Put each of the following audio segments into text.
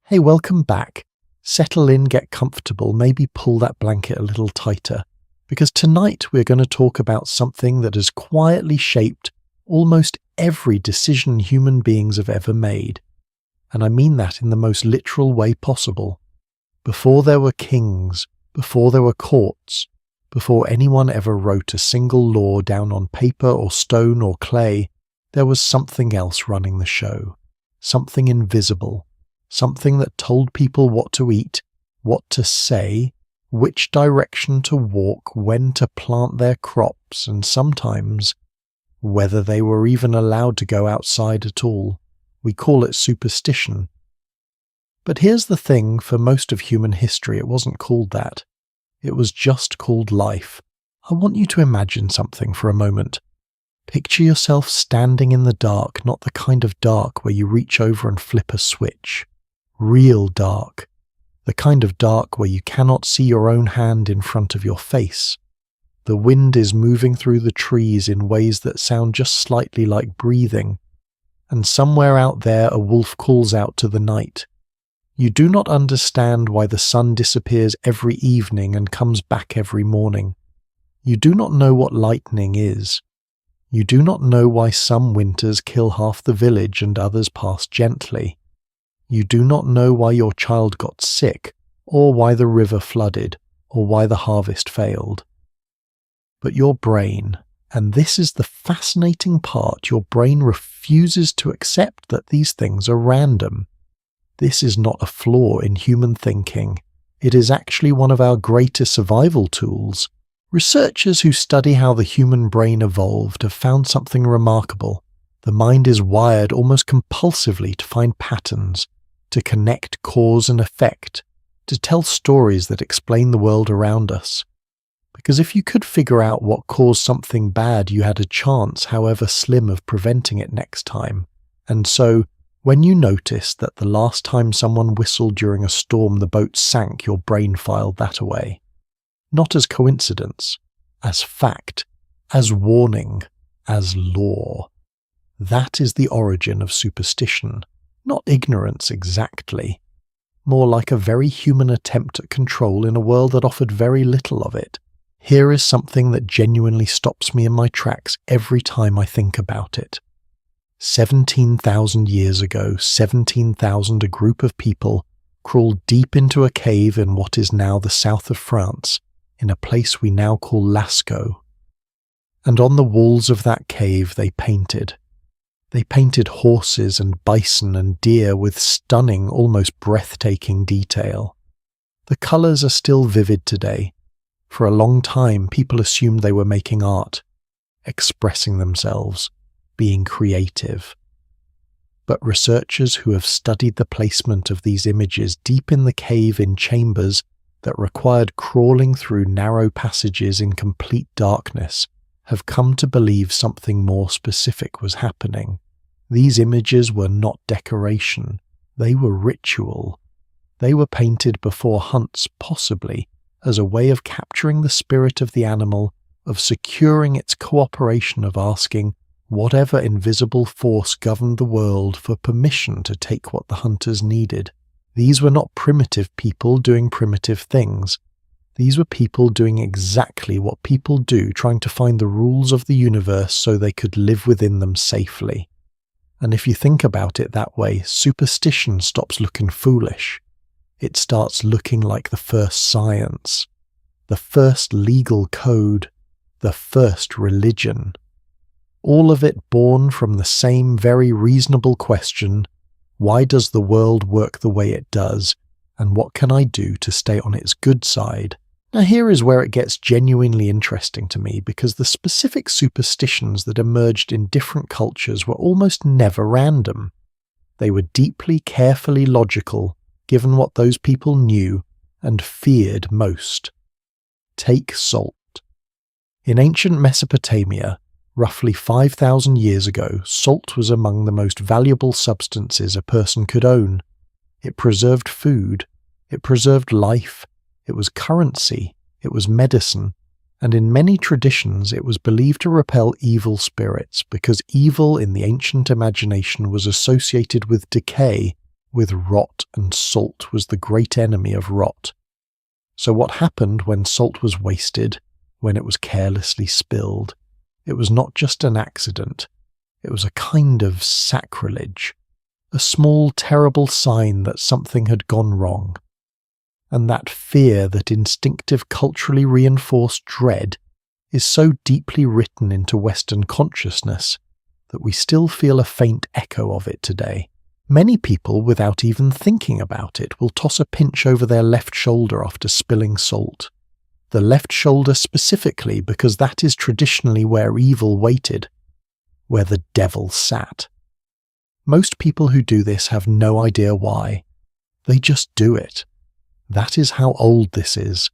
Hey, welcome back. Settle in, get comfortable, maybe pull that blanket a little tighter, because tonight we're going to talk about something that has quietly shaped almost every decision human beings have ever made. And I mean that in the most literal way possible. Before there were kings, before there were courts, before anyone ever wrote a single law down on paper or stone or clay, there was something else running the show. Something invisible. Something that told people what to eat, what to say, which direction to walk, when to plant their crops, and sometimes whether they were even allowed to go outside at all. We call it superstition. But here's the thing, for most of human history it wasn't called that. It was just called life. I want you to imagine something for a moment. Picture yourself standing in the dark, not the kind of dark where you reach over and flip a switch. Real dark. The kind of dark where you cannot see your own hand in front of your face. The wind is moving through the trees in ways that sound just slightly like breathing. And somewhere out there a wolf calls out to the night. You do not understand why the sun disappears every evening and comes back every morning. You do not know what lightning is. You do not know why some winters kill half the village and others pass gently. You do not know why your child got sick, or why the river flooded, or why the harvest failed. But your brain, and this is the fascinating part, your brain refuses to accept that these things are random. This is not a flaw in human thinking. It is actually one of our greatest survival tools. Researchers who study how the human brain evolved have found something remarkable. The mind is wired almost compulsively to find patterns, to connect cause and effect, to tell stories that explain the world around us. Because if you could figure out what caused something bad, you had a chance, however slim, of preventing it next time. And so, when you noticed that the last time someone whistled during a storm the boat sank, your brain filed that away. Not as coincidence, as fact, as warning, as law. That is the origin of superstition. Not ignorance exactly. More like a very human attempt at control in a world that offered very little of it. Here is something that genuinely stops me in my tracks every time I think about it. 17,000 years ago, 17,000 a group of people crawled deep into a cave in what is now the south of France, in a place we now call Lascaux. And on the walls of that cave they painted. They painted horses and bison and deer with stunning, almost breathtaking detail. The colours are still vivid today. For a long time, people assumed they were making art, expressing themselves, being creative. But researchers who have studied the placement of these images deep in the cave in chambers that required crawling through narrow passages in complete darkness have come to believe something more specific was happening. These images were not decoration, they were ritual. They were painted before hunts, possibly, as a way of capturing the spirit of the animal, of securing its cooperation, of asking whatever invisible force governed the world for permission to take what the hunters needed. These were not primitive people doing primitive things. These were people doing exactly what people do, trying to find the rules of the universe so they could live within them safely. And if you think about it that way, superstition stops looking foolish. It starts looking like the first science, the first legal code, the first religion. All of it born from the same very reasonable question: why does the world work the way it does, and what can I do to stay on its good side? Now here is where it gets genuinely interesting to me, because the specific superstitions that emerged in different cultures were almost never random. They were deeply, carefully logical, given what those people knew and feared most. Take salt. In ancient Mesopotamia, roughly 5,000 years ago, salt was among the most valuable substances a person could own. It preserved food, it preserved life, it was currency, it was medicine, and in many traditions it was believed to repel evil spirits, because evil in the ancient imagination was associated with decay, with rot, and salt was the great enemy of rot. So what happened when salt was wasted, when it was carelessly spilled? It was not just an accident. It was a kind of sacrilege, a small, terrible sign that something had gone wrong. And that fear, that instinctive, culturally reinforced dread, is so deeply written into Western consciousness that we still feel a faint echo of it today. Many people, without even thinking about it, will toss a pinch over their left shoulder after spilling salt. The left shoulder specifically, because that is traditionally where evil waited, where the devil sat. Most people who do this have no idea why. They just do it. That is how old this is.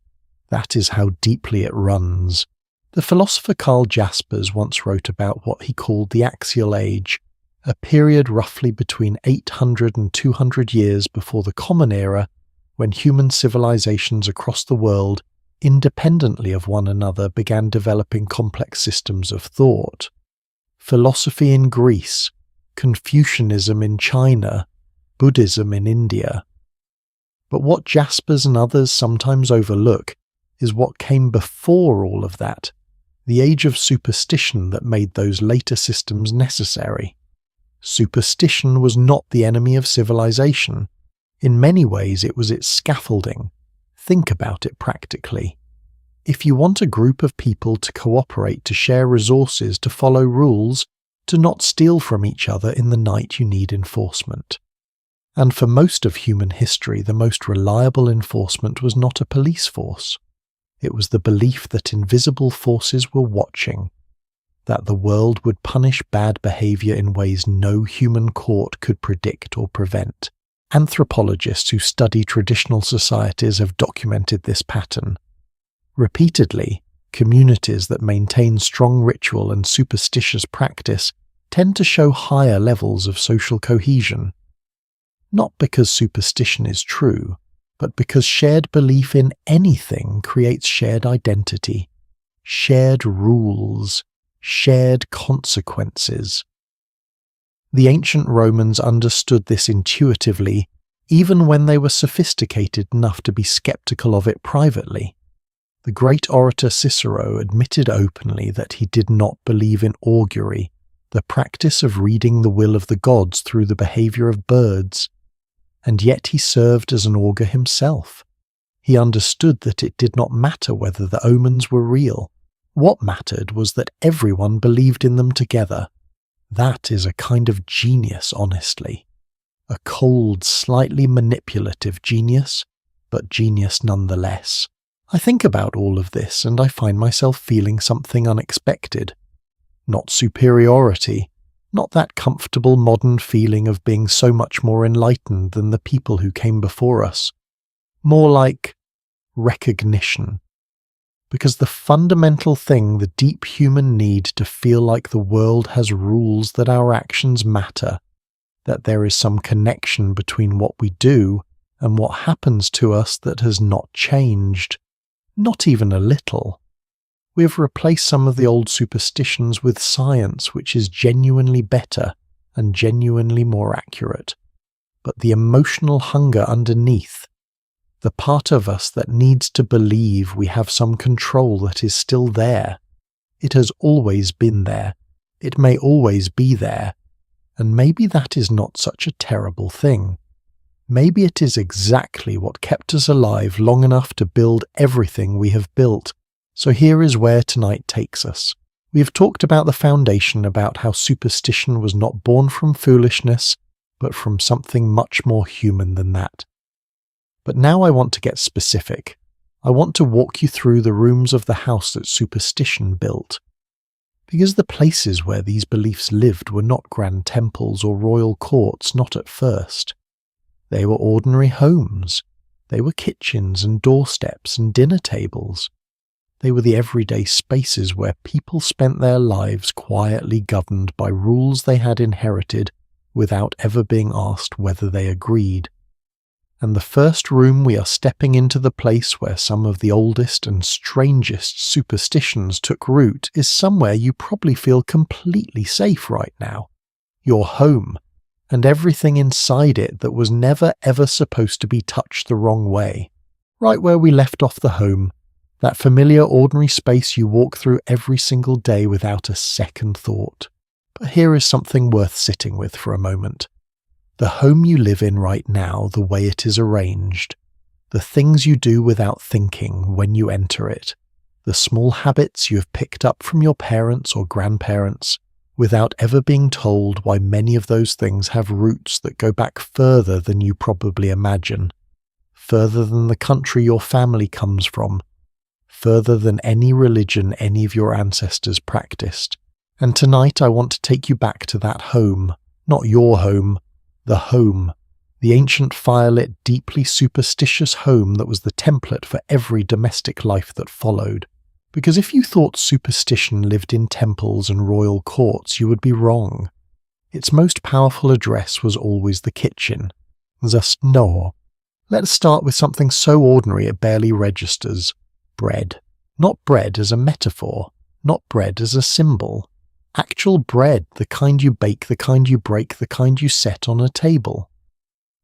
That is how deeply it runs. The philosopher Karl Jaspers once wrote about what he called the Axial Age, a period roughly between 800 and 200 years before the Common Era, when human civilizations across the world, independently of one another, began developing complex systems of thought. Philosophy in Greece, Confucianism in China, Buddhism in India. But what Jaspers and others sometimes overlook is what came before all of that, the age of superstition that made those later systems necessary. Superstition was not the enemy of civilization. In many ways it was its scaffolding. Think about it practically. If you want a group of people to cooperate, to share resources, to follow rules, to not steal from each other in the night, you need enforcement. And for most of human history, the most reliable enforcement was not a police force. It was the belief that invisible forces were watching, that the world would punish bad behavior in ways no human court could predict or prevent. Anthropologists who study traditional societies have documented this pattern. Repeatedly, communities that maintain strong ritual and superstitious practice tend to show higher levels of social cohesion. Not because superstition is true, but because shared belief in anything creates shared identity, shared rules, shared consequences. The ancient Romans understood this intuitively, even when they were sophisticated enough to be skeptical of it privately. The great orator Cicero admitted openly that he did not believe in augury, the practice of reading the will of the gods through the behavior of birds, and yet he served as an augur himself. He understood that it did not matter whether the omens were real. What mattered was that everyone believed in them together. That is a kind of genius, honestly. A cold, slightly manipulative genius, but genius nonetheless. I think about all of this and I find myself feeling something unexpected. Not superiority, not that comfortable modern feeling of being so much more enlightened than the people who came before us. More like recognition. Because the fundamental thing, the deep human need to feel like the world has rules, that our actions matter, that there is some connection between what we do and what happens to us that has not changed, not even a little. We have replaced some of the old superstitions with science, which is genuinely better and genuinely more accurate. But the emotional hunger underneath, the part of us that needs to believe we have some control, that is still there. It has always been there. It may always be there. And maybe that is not such a terrible thing. Maybe it is exactly what kept us alive long enough to build everything we have built. So here is where tonight takes us. We have talked about the foundation, about how superstition was not born from foolishness, but from something much more human than that. But now I want to get specific. I want to walk you through the rooms of the house that superstition built. Because the places where these beliefs lived were not grand temples or royal courts, not at first. They were ordinary homes. They were kitchens and doorsteps and dinner tables. They were the everyday spaces where people spent their lives quietly governed by rules they had inherited without ever being asked whether they agreed. And the first room we are stepping into, the place where some of the oldest and strangest superstitions took root, is somewhere you probably feel completely safe right now. Your home, and everything inside it that was never ever supposed to be touched the wrong way. Right where we left off the home, that familiar ordinary space you walk through every single day without a second thought. But here is something worth sitting with for a moment. The home you live in right now, the way it is arranged, the things you do without thinking when you enter it, the small habits you have picked up from your parents or grandparents, without ever being told why many of those things have roots that go back further than you probably imagine, further than the country your family comes from, further than any religion any of your ancestors practiced. And tonight I want to take you back to that home, not your home, the ancient firelit, deeply superstitious home that was the template for every domestic life that followed. Because if you thought superstition lived in temples and royal courts, you would be wrong. Its most powerful address was always the kitchen, the snore. Let's start with something so ordinary it barely registers. Bread. Not bread as a metaphor, not bread as a symbol. Actual bread, the kind you bake, the kind you break, the kind you set on a table.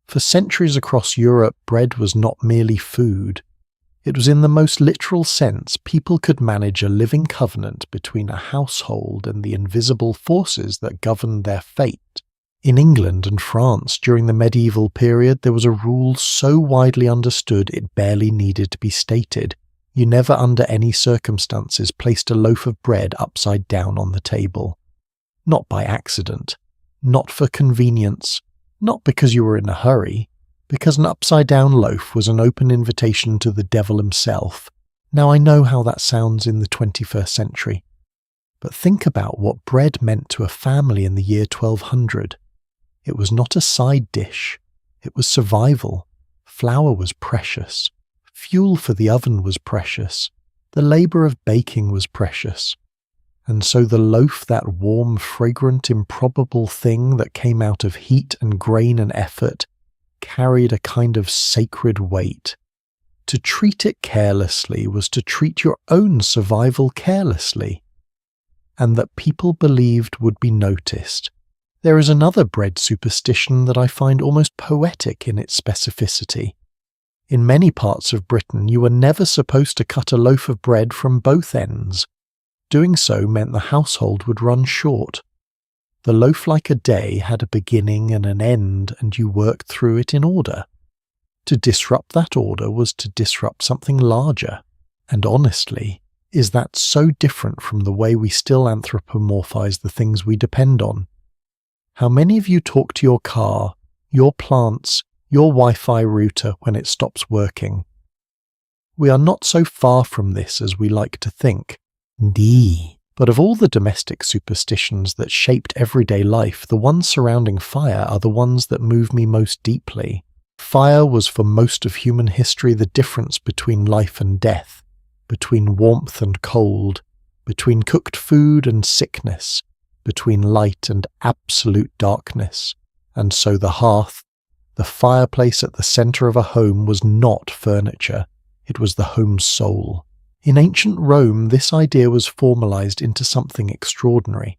For centuries across Europe, bread was not merely food. It was in the most literal sense people could manage a living covenant between a household and the invisible forces that governed their fate. In England and France during the medieval period, there was a rule so widely understood it barely needed to be stated. You never under any circumstances placed a loaf of bread upside down on the table. Not by accident, not for convenience, not because you were in a hurry, because an upside-down loaf was an open invitation to the devil himself. Now I know how that sounds in the 21st century, but think about what bread meant to a family in the year 1200. It was not a side dish, it was survival. Flour was precious. Fuel for the oven was precious. The labour of baking was precious. And so the loaf, that warm, fragrant, improbable thing that came out of heat and grain and effort, carried a kind of sacred weight. To treat it carelessly was to treat your own survival carelessly, and that people believed would be noticed. There is another bread superstition that I find almost poetic in its specificity. In many parts of Britain, you were never supposed to cut a loaf of bread from both ends. Doing so meant the household would run short. The loaf like a day had a beginning and an end, and you worked through it in order. To disrupt that order was to disrupt something larger. And honestly, is that so different from the way we still anthropomorphize the things we depend on? How many of you talk to your car, your plants, your Wi-Fi router when it stops working? We are not so far from this as we like to think. But of all the domestic superstitions that shaped everyday life, the ones surrounding fire are the ones that move me most deeply. Fire was for most of human history the difference between life and death, between warmth and cold, between cooked food and sickness, between light and absolute darkness. And so the hearth, the fireplace at the centre of a home, was not furniture, it was the home's soul. In ancient Rome, this idea was formalized into something extraordinary.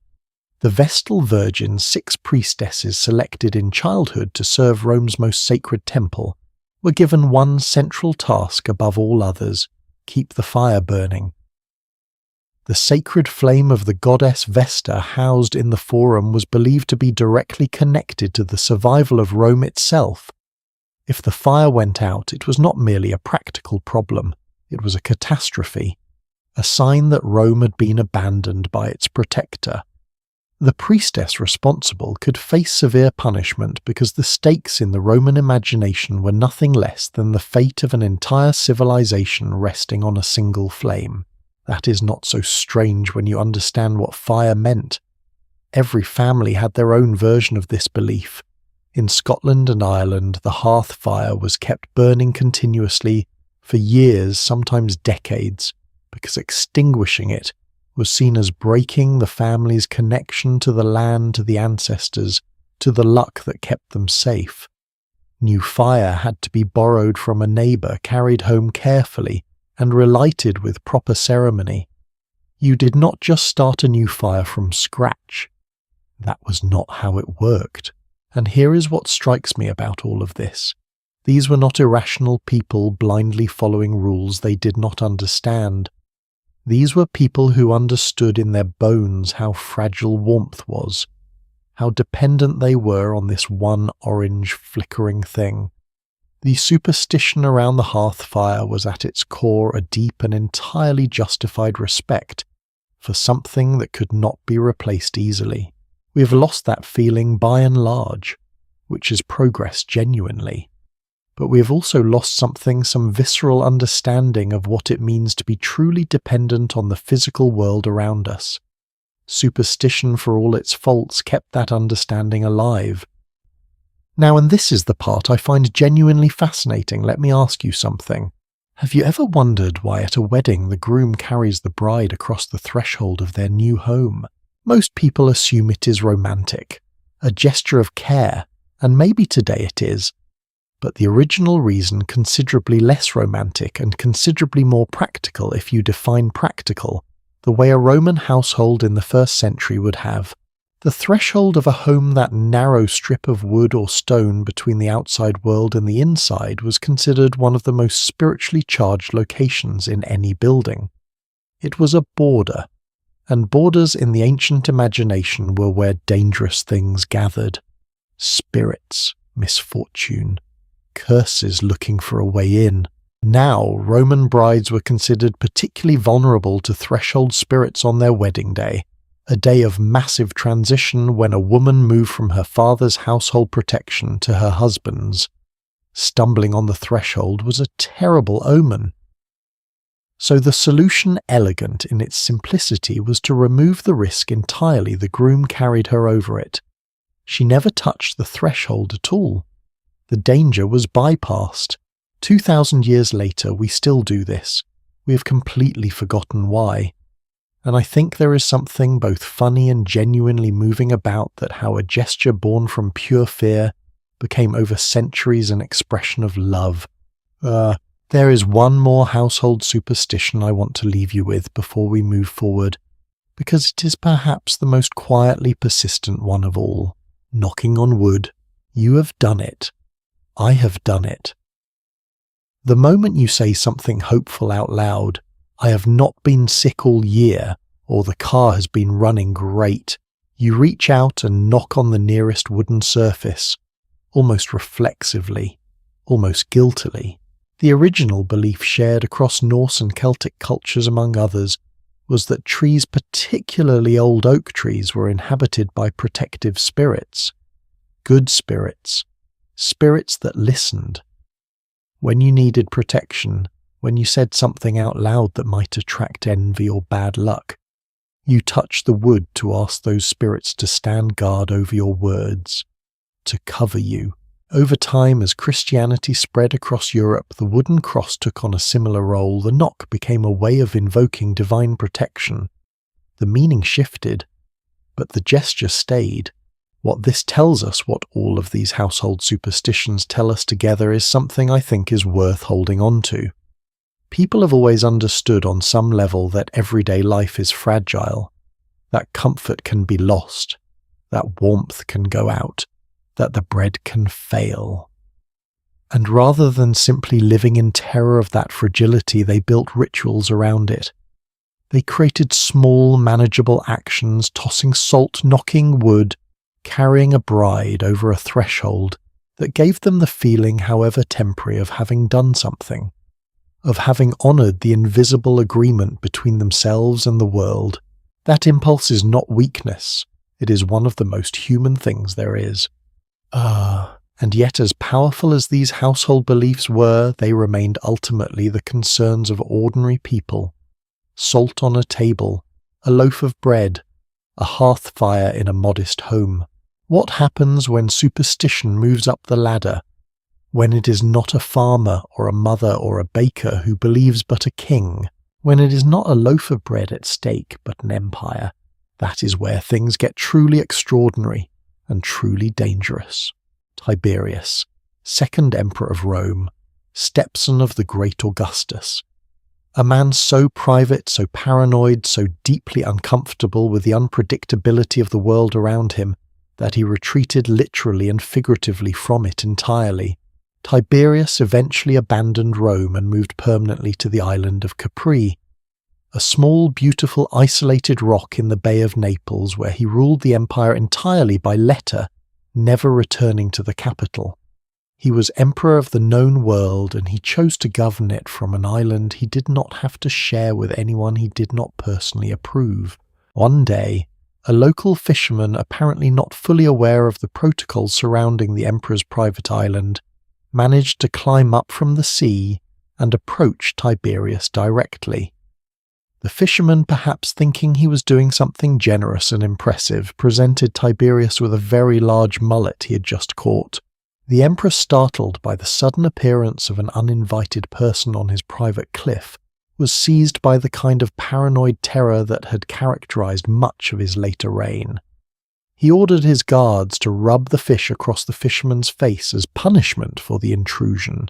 The Vestal Virgin, 6 priestesses selected in childhood to serve Rome's most sacred temple, were given one central task above all others: keep the fire burning. The sacred flame of the goddess Vesta housed in the Forum was believed to be directly connected to the survival of Rome itself. If the fire went out, it was not merely a practical problem, it was a catastrophe, a sign that Rome had been abandoned by its protector. The priestess responsible could face severe punishment because the stakes in the Roman imagination were nothing less than the fate of an entire civilization resting on a single flame. That is not so strange when you understand what fire meant. Every family had their own version of this belief. In Scotland and Ireland, the hearth fire was kept burning continuously for years, sometimes decades, because extinguishing it was seen as breaking the family's connection to the land, to the ancestors, to the luck that kept them safe. New fire had to be borrowed from a neighbour, carried home carefully, and relighted with proper ceremony. You did not just start a new fire from scratch. That was not how it worked. And here is what strikes me about all of this. These were not irrational people blindly following rules they did not understand. These were people who understood in their bones how fragile warmth was, how dependent they were on this one orange flickering thing. The superstition around the hearth fire was at its core a deep and entirely justified respect for something that could not be replaced easily. We have lost that feeling by and large, which is progress genuinely. But we have also lost some visceral understanding of what it means to be truly dependent on the physical world around us. Superstition, for all its faults, kept that understanding alive. Now, and this is the part I find genuinely fascinating, let me ask you something. Have you ever wondered why at a wedding the groom carries the bride across the threshold of their new home? Most people assume it is romantic, a gesture of care, and maybe today it is. But the original reason considerably less romantic and considerably more practical if you define practical, the way a Roman household in the 1st century would have. The threshold of a home, that narrow strip of wood or stone between the outside world and the inside, was considered one of the most spiritually charged locations in any building. It was a border, and borders in the ancient imagination were where dangerous things gathered. Spirits, misfortune, curses looking for a way in. Now, Roman brides were considered particularly vulnerable to threshold spirits on their wedding day, a day of massive transition when a woman moved from her father's household protection to her husband's. Stumbling on the threshold was a terrible omen. So the solution, elegant in its simplicity, was to remove the risk entirely. The groom carried her over it. She never touched the threshold at all. The danger was bypassed. 2,000 years later, we still do this. We have completely forgotten why. And I think there is something both funny and genuinely moving about that, how a gesture born from pure fear became over centuries an expression of love. There is one more household superstition I want to leave you with before we move forward, because it is perhaps the most quietly persistent one of all. Knocking on wood, you have done it. I have done it. The moment you say something hopeful out loud, I have not been sick all year, or the car has been running great, you reach out and knock on the nearest wooden surface, almost reflexively, almost guiltily. The original belief shared across Norse and Celtic cultures, among others, was that trees, particularly old oak trees, were inhabited by protective spirits. Good spirits. Spirits that listened. When you needed protection, when you said something out loud that might attract envy or bad luck, you touched the wood to ask those spirits to stand guard over your words, to cover you. Over time, as Christianity spread across Europe, the wooden cross took on a similar role. The knock became a way of invoking divine protection. The meaning shifted, but the gesture stayed. What this tells us, what all of these household superstitions tell us together, is something I think is worth holding on to. People have always understood on some level that everyday life is fragile, that comfort can be lost, that warmth can go out, that the bread can fail. And rather than simply living in terror of that fragility, they built rituals around it. They created small, manageable actions, tossing salt, knocking wood, carrying a bride over a threshold, that gave them the feeling, however temporary, of having done something, of having honoured the invisible agreement between themselves and the world. That impulse is not weakness, it is one of the most human things there is. And yet, as powerful as these household beliefs were, they remained ultimately the concerns of ordinary people. Salt on a table, a loaf of bread, a hearth fire in a modest home. What happens when superstition moves up the ladder? When it is not a farmer or a mother or a baker who believes but a king? When it is not a loaf of bread at stake but an empire? That is where things get truly extraordinary and truly dangerous. Tiberius, second emperor of Rome, stepson of the great Augustus. A man so private, so paranoid, so deeply uncomfortable with the unpredictability of the world around him, that he retreated literally and figuratively from it entirely. Tiberius eventually abandoned Rome and moved permanently to the island of Capri, a small, beautiful, isolated rock in the Bay of Naples where he ruled the empire entirely by letter, never returning to the capital. He was emperor of the known world, and he chose to govern it from an island he did not have to share with anyone he did not personally approve. One day, a local fisherman, apparently not fully aware of the protocols surrounding the emperor's private island, managed to climb up from the sea and approach Tiberius directly. The fisherman, perhaps thinking he was doing something generous and impressive, presented Tiberius with a very large mullet he had just caught. The emperor, startled by the sudden appearance of an uninvited person on his private cliff, was seized by the kind of paranoid terror that had characterized much of his later reign. He ordered his guards to rub the fish across the fisherman's face as punishment for the intrusion,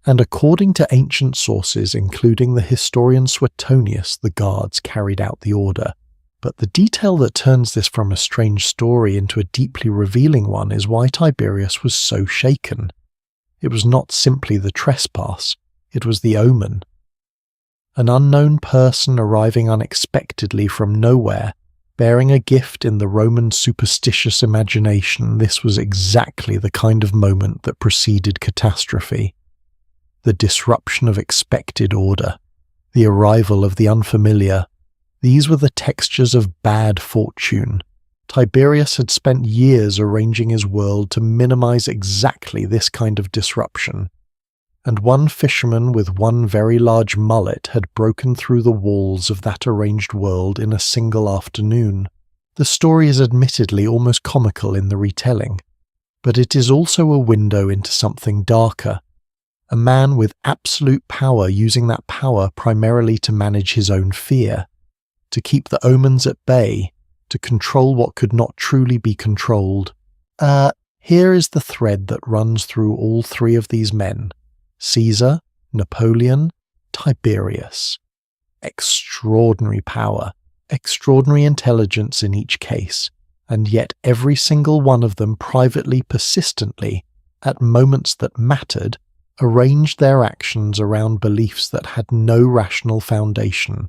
and according to ancient sources, including the historian Suetonius, the guards carried out the order. But the detail that turns this from a strange story into a deeply revealing one is why Tiberius was so shaken. It was not simply the trespass, it was the omen. An unknown person arriving unexpectedly from nowhere, bearing a gift in the Roman superstitious imagination, this was exactly the kind of moment that preceded catastrophe. The disruption of expected order, the arrival of the unfamiliar, these were the textures of bad fortune. Tiberius had spent years arranging his world to minimize exactly this kind of disruption, and one fisherman with one very large mullet had broken through the walls of that arranged world in a single afternoon. The story is admittedly almost comical in the retelling, but it is also a window into something darker. A man with absolute power using that power primarily to manage his own fear, to keep the omens at bay, to control what could not truly be controlled. Here is the thread that runs through all three of these men: Caesar, Napoleon, Tiberius. Extraordinary power, extraordinary intelligence in each case, and yet every single one of them privately, persistently, at moments that mattered, arranged their actions around beliefs that had no rational foundation.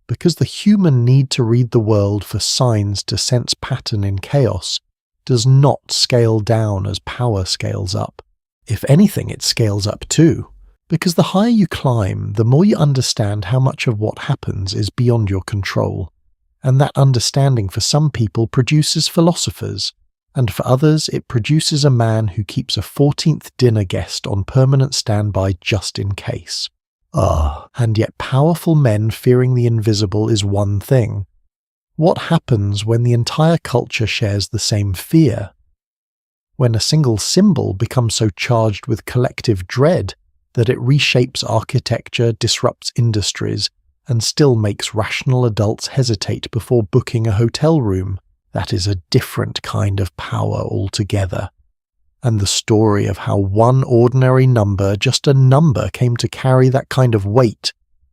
Because the human need to read the world for signs to sense pattern in chaos does not scale down as power scales up. If anything, it scales up too, because the higher you climb, the more you understand how much of what happens is beyond your control, and that understanding for some people produces philosophers, and for others it produces a man who keeps a 14th dinner guest on permanent standby just in case. And yet powerful men fearing the invisible is one thing. What happens when the entire culture shares the same fear? When a single symbol becomes so charged with collective dread that it reshapes architecture, disrupts industries, and still makes rational adults hesitate before booking a hotel room, that is a different kind of power altogether. And the story of how one ordinary number, just a number, came to carry that kind of weight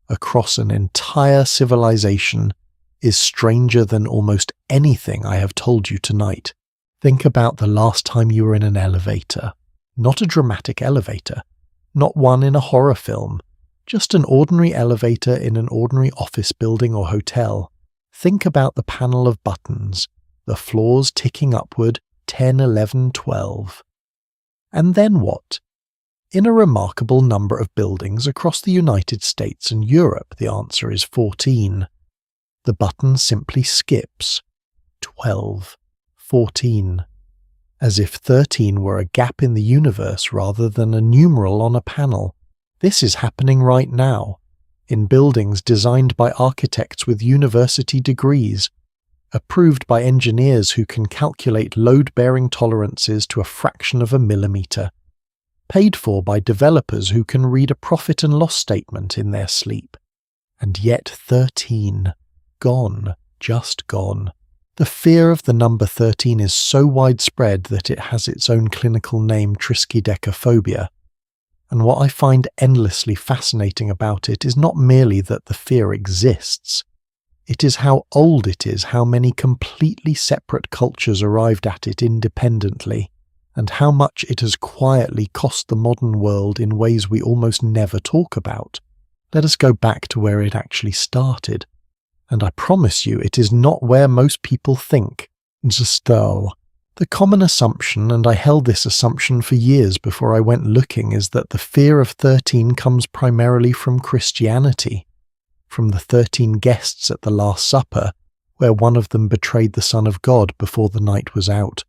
across an entire civilization is stranger than almost anything I have told you tonight. Think about the last time you were in an elevator. Not a dramatic elevator, not one in a horror film, just an ordinary elevator in an ordinary office building or hotel. Think about the panel of buttons, the floors ticking upward, 10, 11, 12. And then what? In a remarkable number of buildings across the United States and Europe, the answer is 14. The button simply skips. 12. 14. As if 13 were a gap in the universe rather than a numeral on a panel. This is happening right now, in buildings designed by architects with university degrees, approved by engineers who can calculate load-bearing tolerances to a fraction of a millimeter, paid for by developers who can read a profit and loss statement in their sleep. And yet 13. Gone. Just gone. The fear of the number 13 is so widespread that it has its own clinical name, triskidecaphobia. And what I find endlessly fascinating about it is not merely that the fear exists, It is how old it is, how many completely separate cultures arrived at it independently, and how much it has quietly cost the modern world in ways we almost never talk about. Let us go back to where it actually started. And I promise you, it is not where most people think. Just though. The common assumption, and I held this assumption for years before I went looking, is that the fear of 13 comes primarily from Christianity, from the 13 guests at the Last Supper, where one of them betrayed the Son of God before the night was out.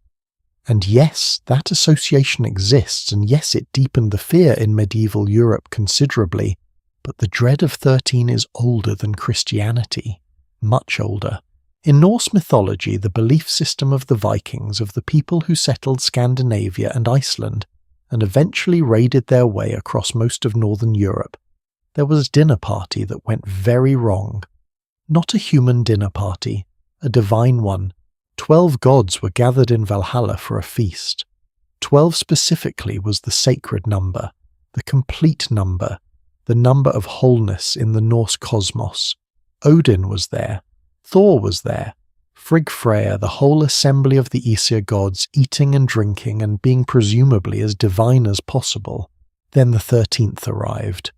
And yes, that association exists, and yes, it deepened the fear in medieval Europe considerably, but the dread of 13 is older than Christianity, much older. In Norse mythology, the belief system of the Vikings, of the people who settled Scandinavia and Iceland, and eventually raided their way across most of northern Europe, there was a dinner party that went very wrong. Not a human dinner party, a divine one. 12 gods were gathered in Valhalla for a feast. 12 specifically was the sacred number, the complete number, the number of wholeness in the Norse cosmos. Odin was there. Thor was there. Frigg Freyr, the whole assembly of the Aesir gods, eating and drinking and being presumably as divine as possible. Then the 13th arrived.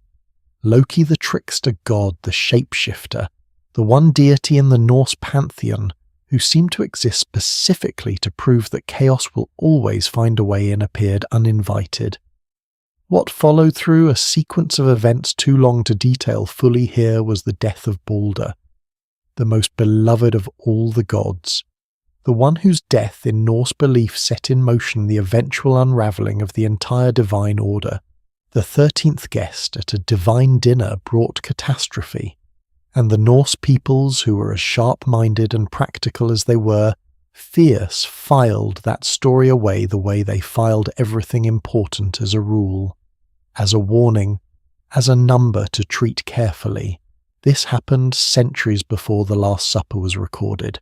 Loki the trickster god, the shapeshifter, the one deity in the Norse pantheon who seemed to exist specifically to prove that chaos will always find a way in, appeared uninvited. What followed through a sequence of events too long to detail fully here was the death of Balder, the most beloved of all the gods, the one whose death in Norse belief set in motion the eventual unravelling of the entire divine order. The 13th guest at a divine dinner brought catastrophe, and the Norse peoples, who were as sharp-minded and practical as they were, fierce, filed that story away the way they filed everything important as a rule, as a warning, as a number to treat carefully. This happened centuries before the Last Supper was recorded.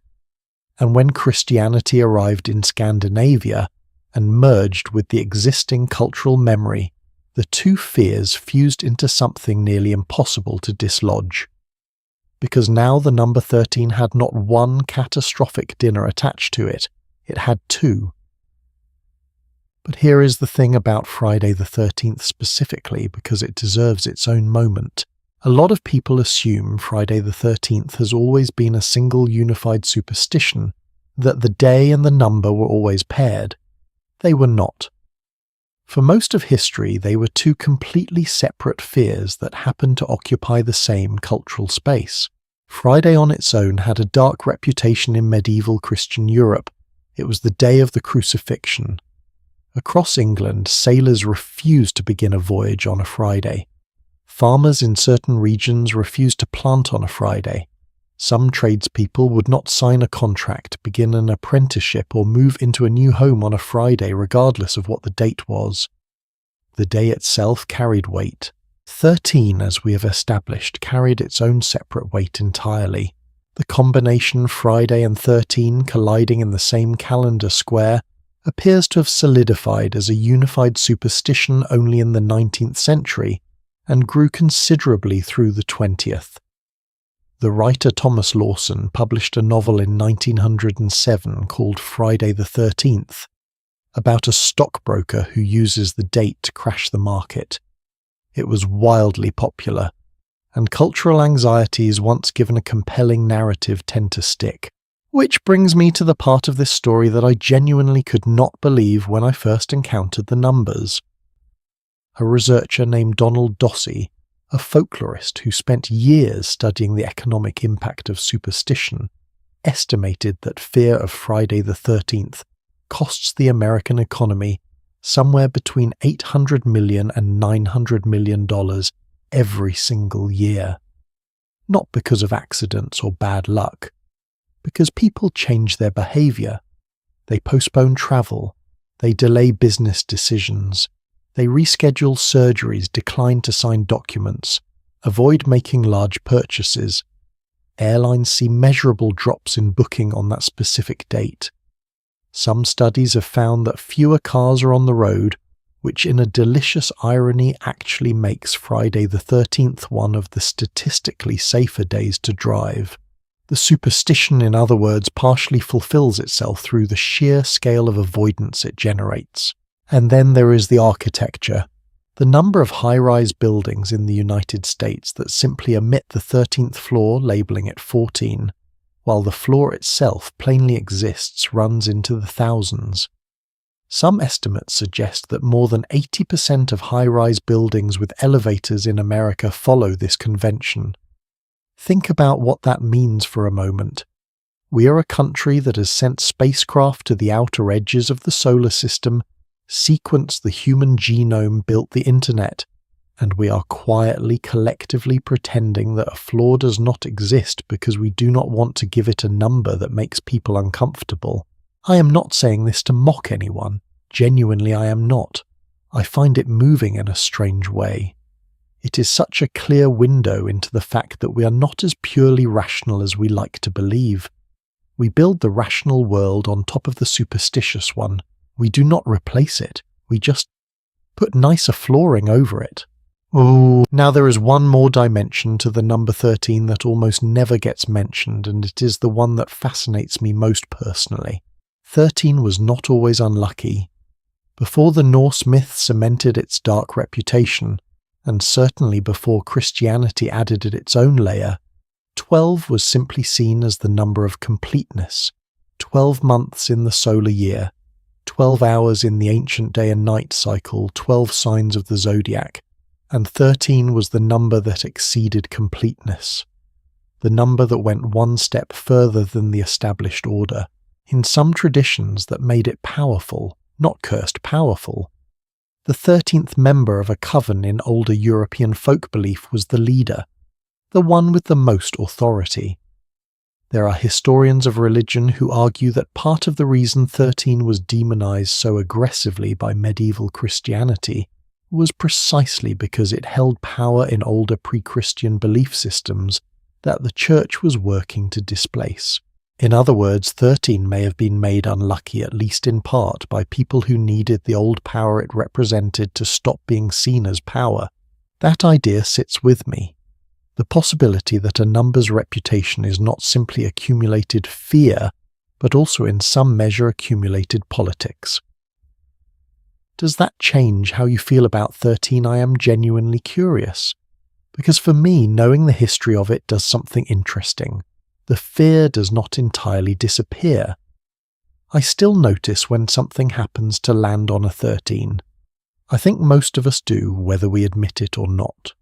And when Christianity arrived in Scandinavia and merged with the existing cultural memory, the two fears fused into something nearly impossible to dislodge. Because now the number 13 had not one catastrophic dinner attached to it, it had two. But here is the thing about Friday the 13th specifically, because it deserves its own moment. A lot of people assume Friday the 13th has always been a single unified superstition, that the day and the number were always paired. They were not. For most of history, they were two completely separate fears that happened to occupy the same cultural space. Friday on its own had a dark reputation in medieval Christian Europe. It was the day of the crucifixion. Across England, sailors refused to begin a voyage on a Friday. Farmers in certain regions refused to plant on a Friday. Some tradespeople would not sign a contract, begin an apprenticeship, or move into a new home on a Friday regardless of what the date was. The day itself carried weight. 13, as we have established, carried its own separate weight entirely. The combination Friday and 13 colliding in the same calendar square appears to have solidified as a unified superstition only in the 19th century and grew considerably through the 20th. The writer Thomas Lawson published a novel in 1907 called Friday the 13th, about a stockbroker who uses the date to crash the market. It was wildly popular, and cultural anxieties once given a compelling narrative tend to stick. Which brings me to the part of this story that I genuinely could not believe when I first encountered the numbers. A researcher named Donald Dossey, a folklorist who spent years studying the economic impact of superstition, estimated that fear of Friday the 13th costs the American economy somewhere between $800 million and $900 million every single year. Not because of accidents or bad luck, because people change their behavior. They postpone travel, they delay business decisions, they reschedule surgeries, decline to sign documents, avoid making large purchases. Airlines see measurable drops in booking on that specific date. Some studies have found that fewer cars are on the road, which in a delicious irony actually makes Friday the 13th one of the statistically safer days to drive. The superstition, in other words, partially fulfills itself through the sheer scale of avoidance it generates. And then there is the architecture. The number of high-rise buildings in the United States that simply omit the 13th floor, labelling it 14, while the floor itself plainly exists, runs into the thousands. Some estimates suggest that more than 80% of high-rise buildings with elevators in America follow this convention. Think about what that means for a moment. We are a country that has sent spacecraft to the outer edges of the solar system, sequenced the human genome, built the internet, and we are quietly, collectively pretending that a flaw does not exist because we do not want to give it a number that makes people uncomfortable. I am not saying this to mock anyone. Genuinely, I am not. I find it moving in a strange way. It is such a clear window into the fact that we are not as purely rational as we like to believe. We build the rational world on top of the superstitious one. We do not replace it. We just put nicer flooring over it. Ooh. Now there is one more dimension to the number 13 that almost never gets mentioned, and it is the one that fascinates me most personally. 13 was not always unlucky. Before the Norse myth cemented its dark reputation, and certainly before Christianity added its own layer, 12 was simply seen as the number of completeness. 12 months in the solar year, 12 hours in the ancient day and night cycle, 12 signs of the zodiac, and 13 was the number that exceeded completeness. The number that went one step further than the established order, in some traditions that made it powerful, not cursed powerful. The 13th member of a coven in older European folk belief was the leader, the one with the most authority. There are historians of religion who argue that part of the reason 13 was demonized so aggressively by medieval Christianity was precisely because it held power in older pre-Christian belief systems that the Church was working to displace. In other words, 13 may have been made unlucky, at least in part, by people who needed the old power it represented to stop being seen as power. That idea sits with me. The possibility that a number's reputation is not simply accumulated fear, but also in some measure accumulated politics. Does that change how you feel about 13? I am genuinely curious. Because for me, knowing the history of it does something interesting. The fear does not entirely disappear. I still notice when something happens to land on a 13. I think most of us do, whether we admit it or not.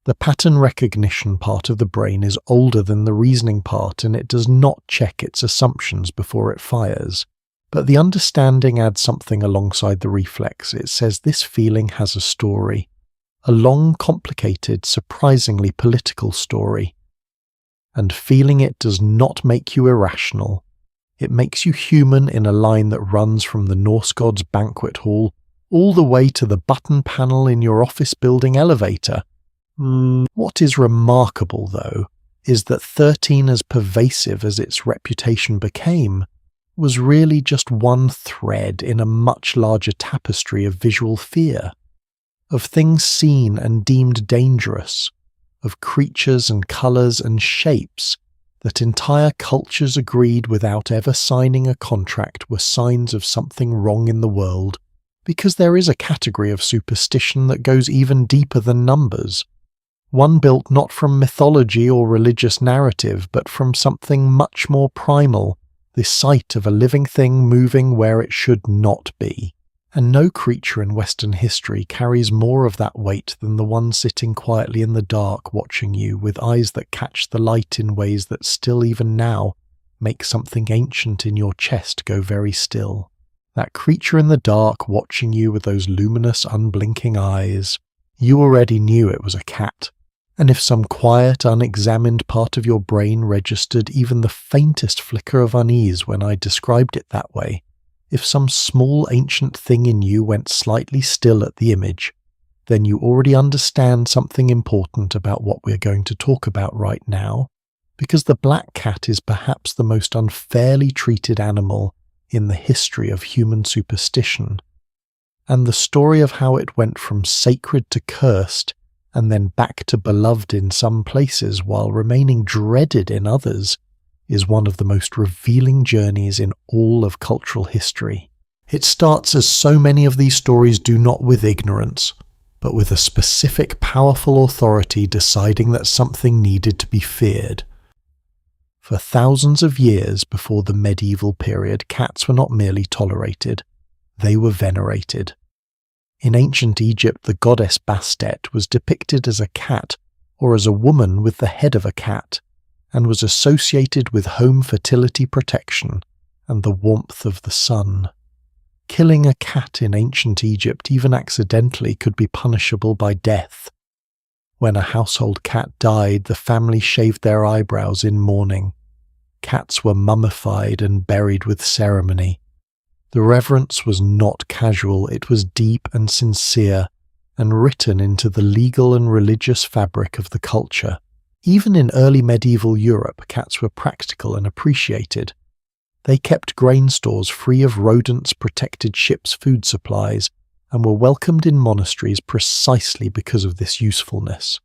The pattern recognition part of the brain is older than the reasoning part, and it does not check its assumptions before it fires. But the understanding adds something alongside the reflex. It says this feeling has a story. A long, complicated, surprisingly political story. And feeling it does not make you irrational. It makes you human in a line that runs from the Norse god's banquet hall all the way to the button panel in your office building elevator. What is remarkable, though, is that 13, as pervasive as its reputation became, was really just one thread in a much larger tapestry of visual fear, of things seen and deemed dangerous, of creatures and colours and shapes that entire cultures agreed without ever signing a contract were signs of something wrong in the world, because there is a category of superstition that goes even deeper than numbers, one built not from mythology or religious narrative but from something much more primal, the sight of a living thing moving where it should not be. And no creature in Western history carries more of that weight than the one sitting quietly in the dark watching you with eyes that catch the light in ways that still even now make something ancient in your chest go very still. That creature in the dark watching you with those luminous, unblinking eyes. You already knew it was a cat. And if some quiet, unexamined part of your brain registered even the faintest flicker of unease when I described it that way, if some small ancient thing in you went slightly still at the image, then you already understand something important about what we're going to talk about right now, because the black cat is perhaps the most unfairly treated animal in the history of human superstition, and the story of how it went from sacred to cursed and then back to beloved in some places while remaining dreaded in others, is one of the most revealing journeys in all of cultural history. It starts, as so many of these stories do, not with ignorance, but with a specific powerful authority deciding that something needed to be feared. For thousands of years before the medieval period, cats were not merely tolerated, they were venerated. In ancient Egypt, the goddess Bastet was depicted as a cat or as a woman with the head of a cat, and was associated with home fertility protection and the warmth of the sun. Killing a cat in ancient Egypt, even accidentally, could be punishable by death. When a household cat died, the family shaved their eyebrows in mourning. Cats were mummified and buried with ceremony. The reverence was not casual, it was deep and sincere, and written into the legal and religious fabric of the culture. Even in early medieval Europe, cats were practical and appreciated. They kept grain stores free of rodents, protected ships' food supplies, and were welcomed in monasteries precisely because of this usefulness.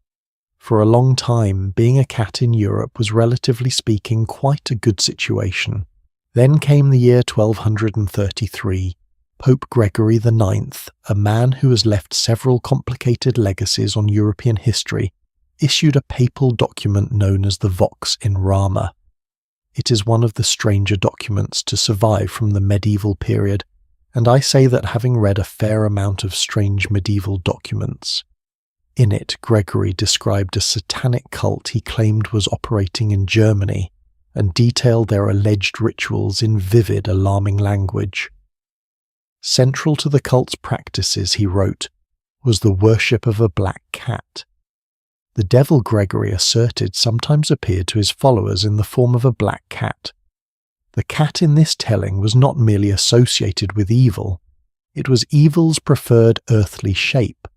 For a long time, being a cat in Europe was, relatively speaking, quite a good situation. Then came the year 1233. Pope Gregory IX, a man who has left several complicated legacies on European history, issued a papal document known as the Vox in Rama. It is one of the stranger documents to survive from the medieval period, and I say that having read a fair amount of strange medieval documents. In it, Gregory described a satanic cult he claimed was operating in Germany, and detailed their alleged rituals in vivid, alarming language. Central to the cult's practices, he wrote, was the worship of a black cat. The devil, Gregory asserted, sometimes appeared to his followers in the form of a black cat. The cat in this telling was not merely associated with evil, it was evil's preferred earthly shape.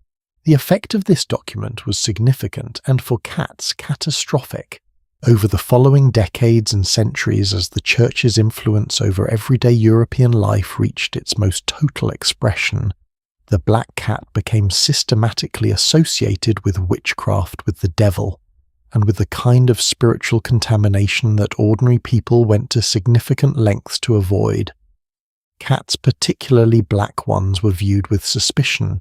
The effect of this document was significant and, for cats, catastrophic. Over the following decades and centuries, as the Church's influence over everyday European life reached its most total expression, the black cat became systematically associated with witchcraft, with the devil, and with the kind of spiritual contamination that ordinary people went to significant lengths to avoid. Cats, particularly black ones, were viewed with suspicion.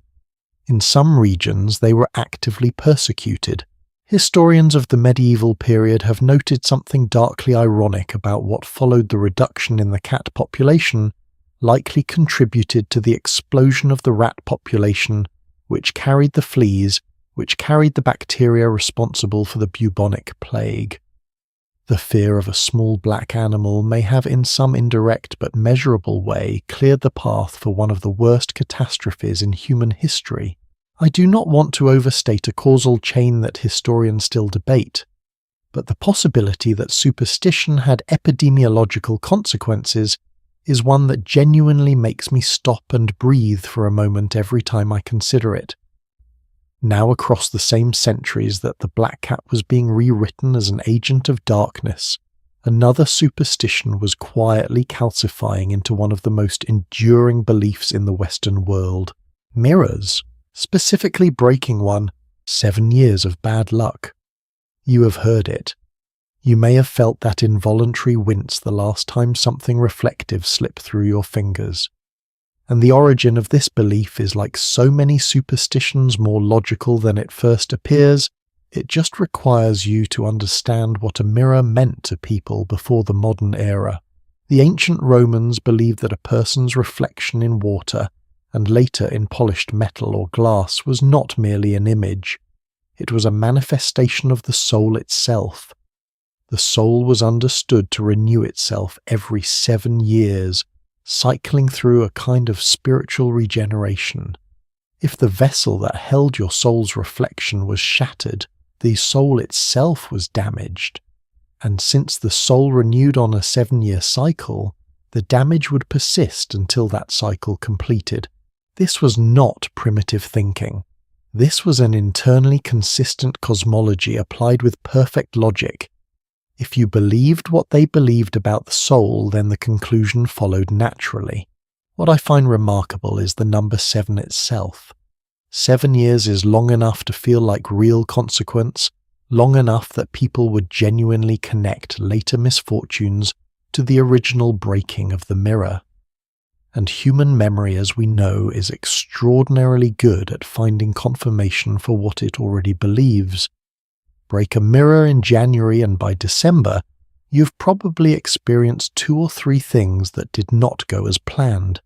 In some regions, they were actively persecuted. Historians of the medieval period have noted something darkly ironic about what followed. The reduction in the cat population likely contributed to the explosion of the rat population, which carried the fleas, which carried the bacteria responsible for the bubonic plague. The fear of a small black animal may have, in some indirect but measurable way, cleared the path for one of the worst catastrophes in human history. I do not want to overstate a causal chain that historians still debate, but the possibility that superstition had epidemiological consequences is one that genuinely makes me stop and breathe for a moment every time I consider it. Now, across the same centuries that the black cat was being rewritten as an agent of darkness, another superstition was quietly calcifying into one of the most enduring beliefs in the Western world: mirrors, specifically breaking one, 7 years of bad luck. You have heard it. You may have felt that involuntary wince the last time something reflective slipped through your fingers. And the origin of this belief is, like so many superstitions, more logical than it first appears. It just requires you to understand what a mirror meant to people before the modern era. The ancient Romans believed that a person's reflection in water, and later in polished metal or glass, was not merely an image. It was a manifestation of the soul itself. The soul was understood to renew itself every 7 years, cycling through a kind of spiritual regeneration. If the vessel that held your soul's reflection was shattered, the soul itself was damaged. And since the soul renewed on a 7-year cycle, the damage would persist until that cycle completed. This was not primitive thinking. This was an internally consistent cosmology applied with perfect logic. If you believed what they believed about the soul, then the conclusion followed naturally. What I find remarkable is the number 7 itself. 7 years is long enough to feel like real consequence, long enough that people would genuinely connect later misfortunes to the original breaking of the mirror. And human memory, as we know, is extraordinarily good at finding confirmation for what it already believes. Break a mirror in January and by December, you've probably experienced 2 or 3 things that did not go as planned.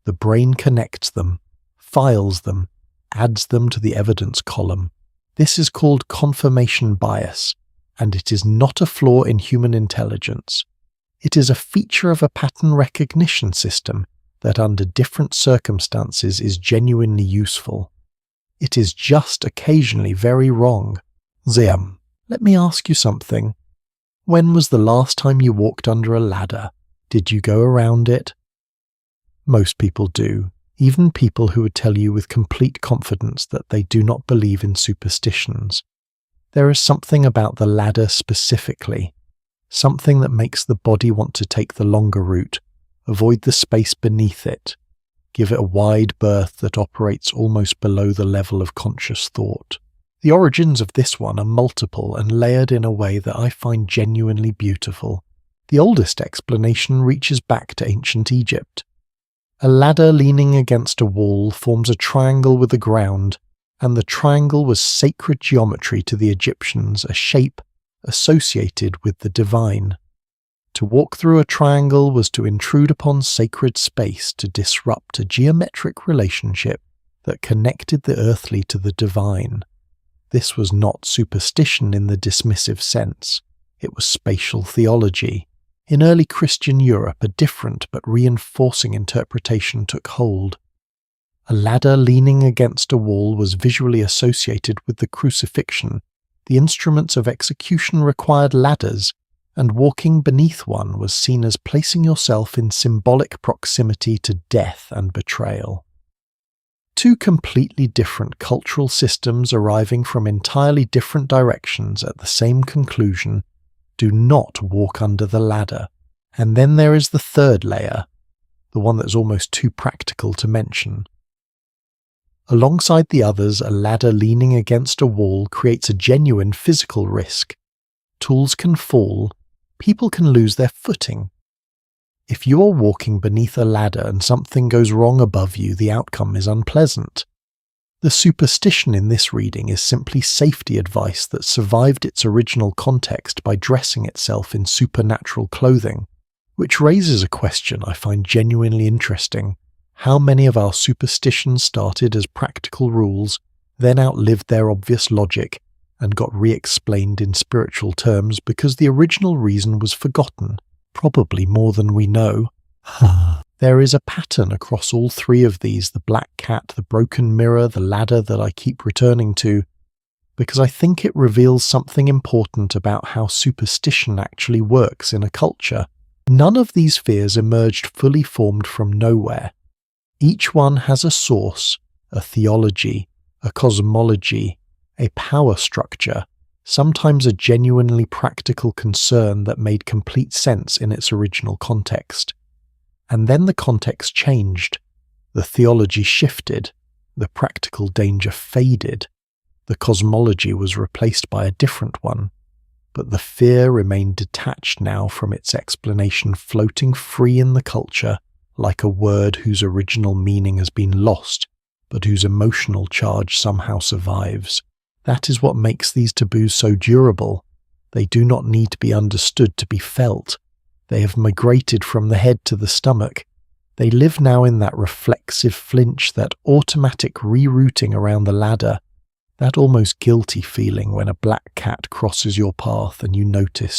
The brain connects them, files them, adds them to the evidence column. This is called confirmation bias, and it is not a flaw in human intelligence. It is a feature of a pattern recognition system that under different circumstances is genuinely useful. It is just occasionally very wrong. Ziam, let me ask you something. When was the last time you walked under a ladder? Did you go around it? Most people do, even people who would tell you with complete confidence that they do not believe in superstitions. There is something about the ladder specifically, something that makes the body want to take the longer route, avoid the space beneath it, give it a wide berth that operates almost below the level of conscious thought. The origins of this one are multiple and layered in a way that I find genuinely beautiful. The oldest explanation reaches back to ancient Egypt. A ladder leaning against a wall forms a triangle with the ground, and the triangle was sacred geometry to the Egyptians, a shape associated with the divine. To walk through a triangle was to intrude upon sacred space, to disrupt a geometric relationship that connected the earthly to the divine. This was not superstition in the dismissive sense. It was spatial theology. In early Christian Europe, a different but reinforcing interpretation took hold. A ladder leaning against a wall was visually associated with the crucifixion. The instruments of execution required ladders, and walking beneath one was seen as placing yourself in symbolic proximity to death and betrayal. 2 completely different cultural systems arriving from entirely different directions at the same conclusion: do not walk under the ladder. And then there is the third layer, the one that's almost too practical to mention. Alongside the others, a ladder leaning against a wall creates a genuine physical risk. Tools can fall, people can lose their footing. If you are walking beneath a ladder and something goes wrong above you, the outcome is unpleasant. The superstition in this reading is simply safety advice that survived its original context by dressing itself in supernatural clothing, which raises a question I find genuinely interesting. How many of our superstitions started as practical rules, then outlived their obvious logic, and got re-explained in spiritual terms because the original reason was forgotten? Probably more than we know. There is a pattern across all 3 of these: the black cat, the broken mirror, the ladder, that I keep returning to, because I think it reveals something important about how superstition actually works in a culture. None of these fears emerged fully formed from nowhere. Each one has a source, a theology, a cosmology, a power structure, sometimes a genuinely practical concern that made complete sense in its original context. And then the context changed. The theology shifted. The practical danger faded. The cosmology was replaced by a different one. But the fear remained detached now from its explanation, floating free in the culture, like a word whose original meaning has been lost, but whose emotional charge somehow survives. That is what makes these taboos so durable. They do not need to be understood to be felt. They have migrated from the head to the stomach. They live now in that reflexive flinch, that automatic rerouting around the ladder, that almost guilty feeling when a black cat crosses your path and you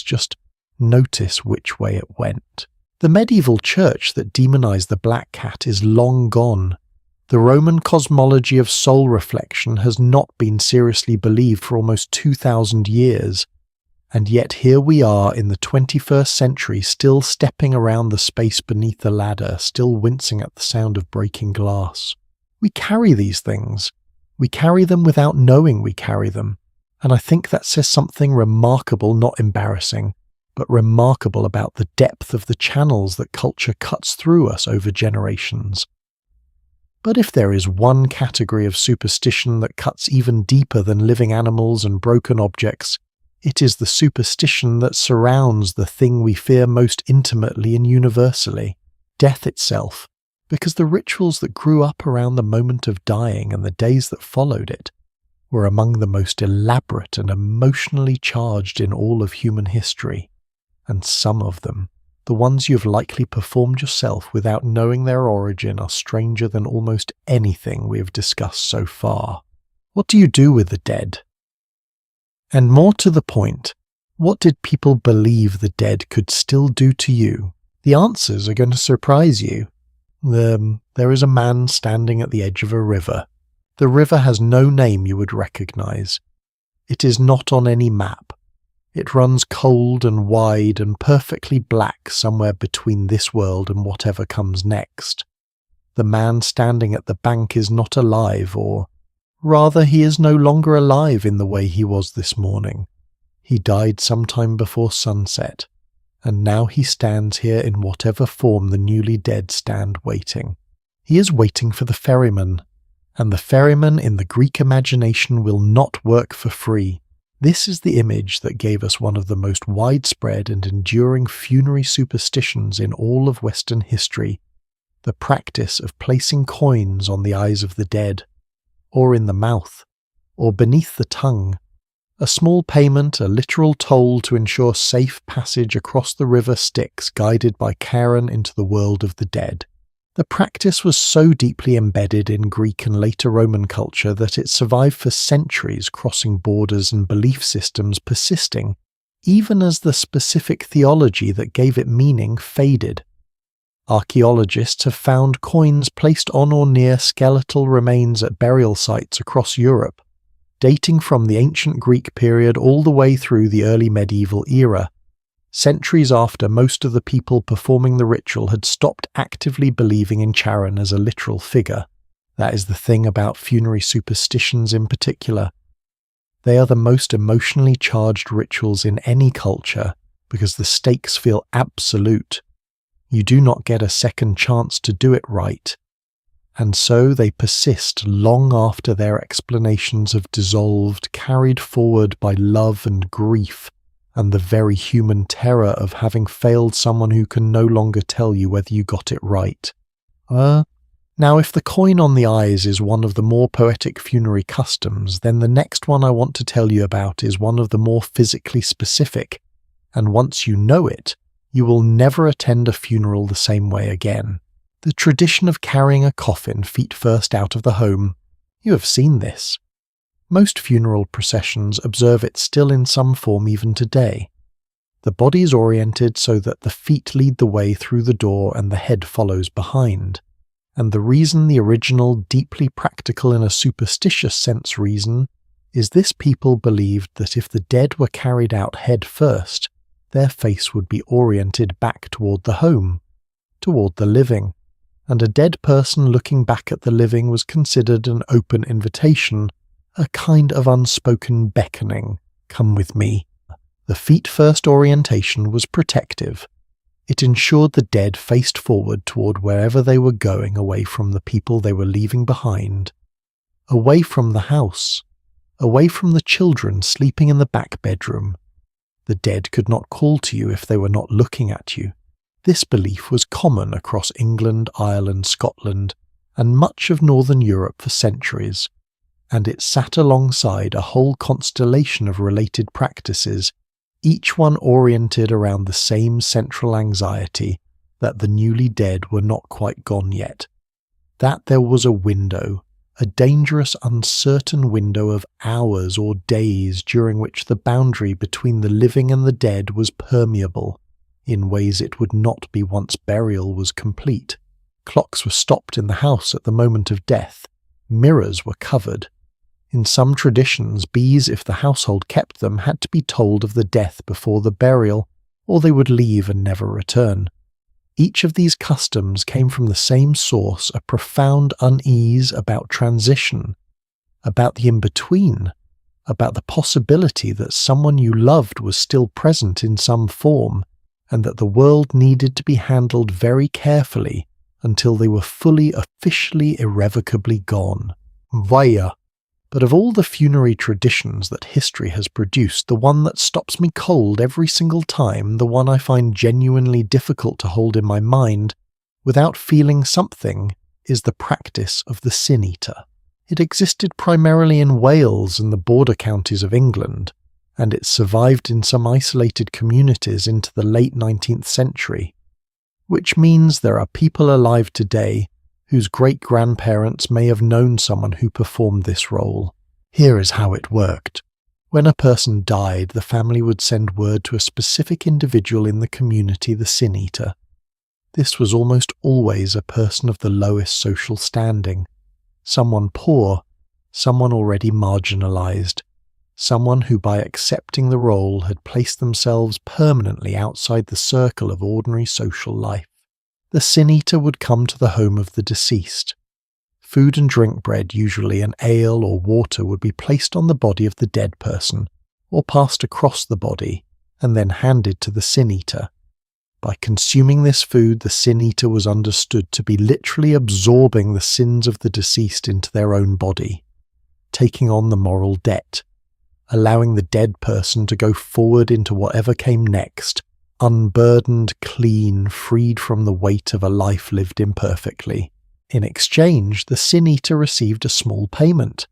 just notice which way it went. The medieval church that demonized the black cat is long gone. The Roman cosmology of soul reflection has not been seriously believed for almost 2,000 years, and yet here we are in the 21st century, still stepping around the space beneath the ladder, still wincing at the sound of breaking glass. We carry these things. We carry them without knowing we carry them, and I think that says something remarkable, not embarrassing, but remarkable about the depth of the channels that culture cuts through us over generations. But if there is one category of superstition that cuts even deeper than living animals and broken objects, it is the superstition that surrounds the thing we fear most intimately and universally, death itself, because the rituals that grew up around the moment of dying and the days that followed it were among the most elaborate and emotionally charged in all of human history, and some of them, the ones you've likely performed yourself without knowing their origin, are stranger than almost anything we have discussed so far. What do you do with the dead? And more to the point, what did people believe the dead could still do to you? The answers are going to surprise you. There is a man standing at the edge of a river. The river has no name you would recognize. It is not on any map. It runs cold and wide and perfectly black somewhere between this world and whatever comes next. The man standing at the bank is not alive, or rather he is no longer alive in the way he was this morning. He died sometime before sunset, and now he stands here in whatever form the newly dead stand waiting. He is waiting for the ferryman, and the ferryman in the Greek imagination will not work for free. This is the image that gave us one of the most widespread and enduring funerary superstitions in all of Western history, the practice of placing coins on the eyes of the dead, or in the mouth, or beneath the tongue, a small payment, a literal toll to ensure safe passage across the river Styx guided by Charon into the world of the dead. The practice was so deeply embedded in Greek and later Roman culture that it survived for centuries, crossing borders and belief systems persisting, even as the specific theology that gave it meaning faded. Archaeologists have found coins placed on or near skeletal remains at burial sites across Europe, dating from the ancient Greek period all the way through the early medieval era, centuries after most of the people performing the ritual had stopped actively believing in Charon as a literal figure. That is the thing about funerary superstitions in particular. They are the most emotionally charged rituals in any culture because the stakes feel absolute. You do not get a second chance to do it right. And so they persist long after their explanations have dissolved, carried forward by love and grief, and the very human terror of having failed someone who can no longer tell you whether you got it right. Now if the coin on the eyes is one of the more poetic funerary customs, then the next one I want to tell you about is one of the more physically specific, and once you know it, you will never attend a funeral the same way again. The tradition of carrying a coffin feet first out of the home. You have seen this. Most funeral processions observe it still in some form even today. The body is oriented so that the feet lead the way through the door and the head follows behind. And the reason, the original, deeply practical in a superstitious sense reason, is this: people believed that if the dead were carried out head first, their face would be oriented back toward the home, toward the living, and a dead person looking back at the living was considered an open invitation, a kind of unspoken beckoning. Come with me. The feet-first orientation was protective. It ensured the dead faced forward toward wherever they were going, away from the people they were leaving behind, away from the house, away from the children sleeping in the back bedroom. The dead could not call to you if they were not looking at you. This belief was common across England, Ireland, Scotland, and much of Northern Europe for centuries, and it sat alongside a whole constellation of related practices, each one oriented around the same central anxiety that the newly dead were not quite gone yet, that there was a window, a dangerous, uncertain window of hours or days during which the boundary between the living and the dead was permeable, in ways it would not be once burial was complete. Clocks were stopped in the house at the moment of death. Mirrors were covered. In some traditions, bees, if the household kept them, had to be told of the death before the burial, or they would leave and never return. Each of these customs came from the same source, a profound unease about transition, about the in-between, about the possibility that someone you loved was still present in some form, and that the world needed to be handled very carefully until they were fully, officially, irrevocably gone. Vaya! But of all the funerary traditions that history has produced, the one that stops me cold every single time, the one I find genuinely difficult to hold in my mind without feeling something, is the practice of the sin eater. It existed primarily in Wales and the border counties of England, and it survived in some isolated communities into the late 19th century, which means there are people alive today whose great-grandparents may have known someone who performed this role. Here is how it worked. When a person died, the family would send word to a specific individual in the community, the sin eater. This was almost always a person of the lowest social standing, someone poor, someone already marginalized, someone who by accepting the role had placed themselves permanently outside the circle of ordinary social life. The sin eater would come to the home of the deceased. Food and drink bread, usually an ale or water, would be placed on the body of the dead person, or passed across the body, and then handed to the sin eater. By consuming this food, the sin eater was understood to be literally absorbing the sins of the deceased into their own body, taking on the moral debt, allowing the dead person to go forward into whatever came next, unburdened, clean, freed from the weight of a life lived imperfectly. In exchange, the sin eater received a small payment,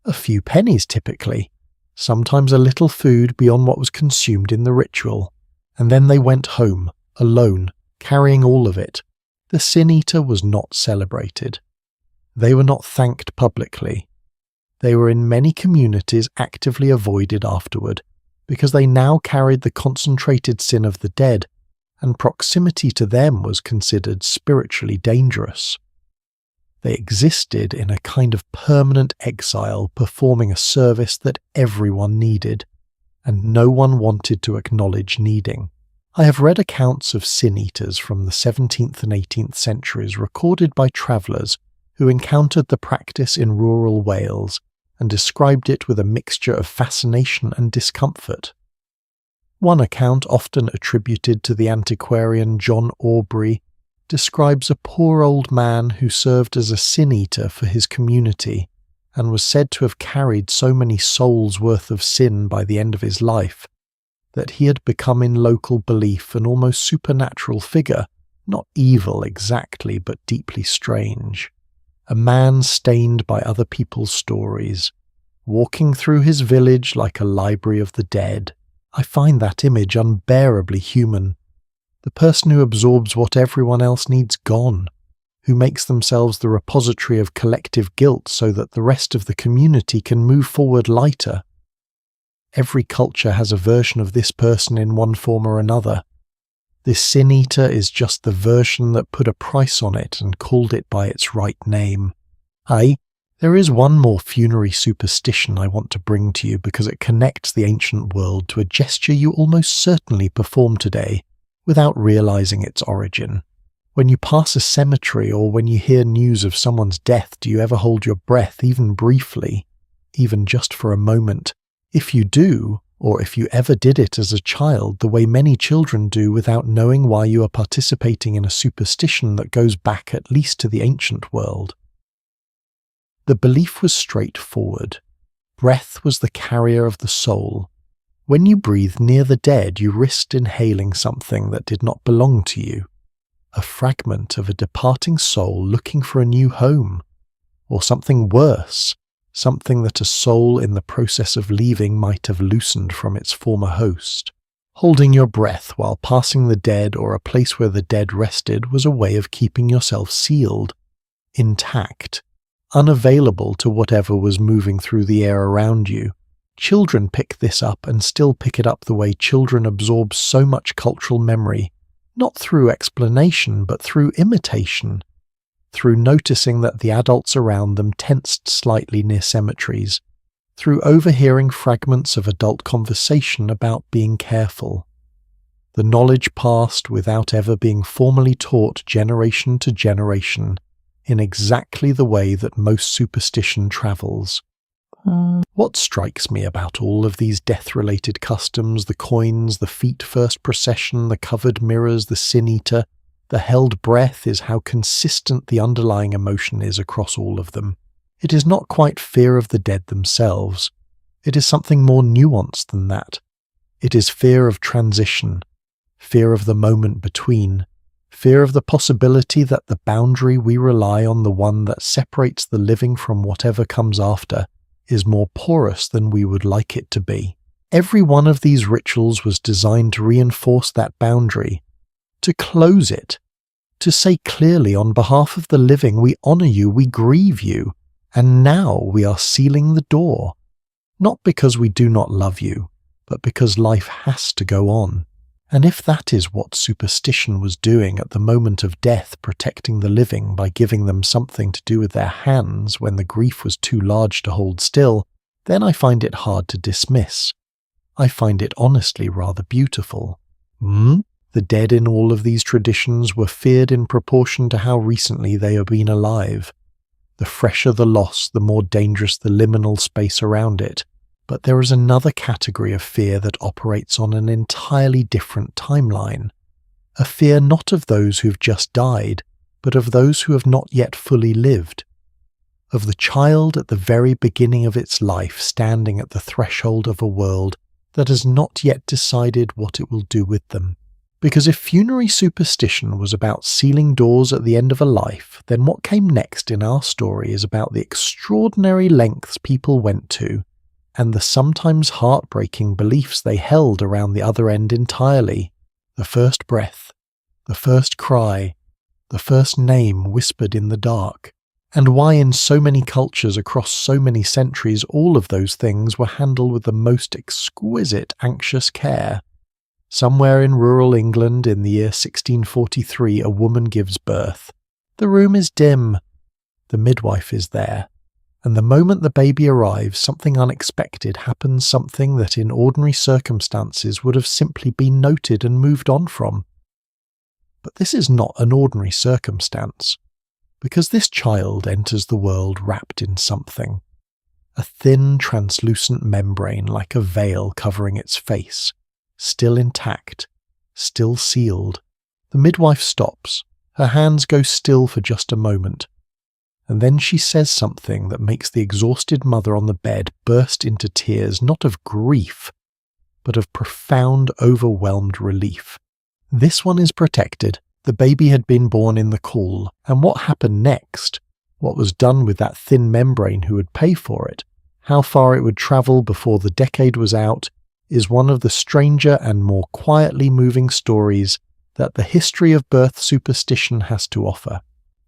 a few pennies typically, sometimes a little food beyond what was consumed in the ritual, and then they went home, alone, carrying all of it. The sin eater was not celebrated. They were not thanked publicly. They were in many communities actively avoided afterward, because they now carried the concentrated sin of the dead, and proximity to them was considered spiritually dangerous. They existed in a kind of permanent exile, performing a service that everyone needed, and no one wanted to acknowledge needing. I have read accounts of sin eaters from the 17th and 18th centuries recorded by travellers who encountered the practice in rural Wales and described it with a mixture of fascination and discomfort. One account, often attributed to the antiquarian John Aubrey, describes a poor old man who served as a sin eater for his community and was said to have carried so many souls' worth of sin by the end of his life that he had become in local belief an almost supernatural figure, not evil exactly, but deeply strange. A man stained by other people's stories, walking through his village like a library of the dead. I find that image unbearably human. The person who absorbs what everyone else needs gone, who makes themselves the repository of collective guilt so that the rest of the community can move forward lighter. Every culture has a version of this person in one form or another. This sin eater is just the version that put a price on it and called it by its right name. Aye, there is one more funerary superstition I want to bring to you because it connects the ancient world to a gesture you almost certainly perform today without realizing its origin. When you pass a cemetery or when you hear news of someone's death, do you ever hold your breath, even briefly, even just for a moment? If you do, or if you ever did it as a child, the way many children do without knowing why you are participating in a superstition that goes back at least to the ancient world. The belief was straightforward. Breath was the carrier of the soul. When you breathed near the dead, you risked inhaling something that did not belong to you, a fragment of a departing soul looking for a new home, or something worse, something that a soul in the process of leaving might have loosened from its former host. Holding your breath while passing the dead or a place where the dead rested was a way of keeping yourself sealed, intact, unavailable to whatever was moving through the air around you. Children pick this up and still pick it up the way children absorb so much cultural memory, not through explanation but through imitation, through noticing that the adults around them tensed slightly near cemeteries, through overhearing fragments of adult conversation about being careful. The knowledge passed without ever being formally taught generation to generation, in exactly the way that most superstition travels. What strikes me about all of these death-related customs, the coins, the feet-first procession, the covered mirrors, the sin eater, The held breath is how consistent the underlying emotion is across all of them. It is not quite fear of the dead themselves. It is something more nuanced than that. It is fear of transition, fear of the moment between, fear of the possibility that the boundary we rely on, the one that separates the living from whatever comes after, is more porous than we would like it to be. Every one of these rituals was designed to reinforce that boundary, to close it, to say clearly on behalf of the living, we honor you, we grieve you, and now we are sealing the door. Not because we do not love you, but because life has to go on. And if that is what superstition was doing at the moment of death, protecting the living by giving them something to do with their hands when the grief was too large to hold still, then I find it hard to dismiss. I find it honestly rather beautiful. The dead in all of these traditions were feared in proportion to how recently they have been alive. The fresher the loss, the more dangerous the liminal space around it. But there is another category of fear that operates on an entirely different timeline. A fear not of those who've just died, but of those who have not yet fully lived. Of the child at the very beginning of its life standing at the threshold of a world that has not yet decided what it will do with them. Because if funerary superstition was about sealing doors at the end of a life, then what came next in our story is about the extraordinary lengths people went to, and the sometimes heartbreaking beliefs they held around the other end entirely. The first breath, the first cry, the first name whispered in the dark, and why in so many cultures across so many centuries all of those things were handled with the most exquisite anxious care. Somewhere in rural England in the year 1643 a woman gives birth. The room is dim. The midwife is there. And the moment the baby arrives, something unexpected happens, something that in ordinary circumstances would have simply been noted and moved on from. But this is not an ordinary circumstance, because this child enters the world wrapped in something. A thin, translucent membrane like a veil covering its face, still intact, still sealed. The midwife stops. Her hands go still for just a moment. And then she says something that makes the exhausted mother on the bed burst into tears, not of grief, but of profound, overwhelmed relief. This one is protected. The baby had been born in the cool, and what happened next? What was done with that thin membrane? Who would pay for it? How far it would travel before the decade was out is one of the stranger and more quietly moving stories that the history of birth superstition has to offer.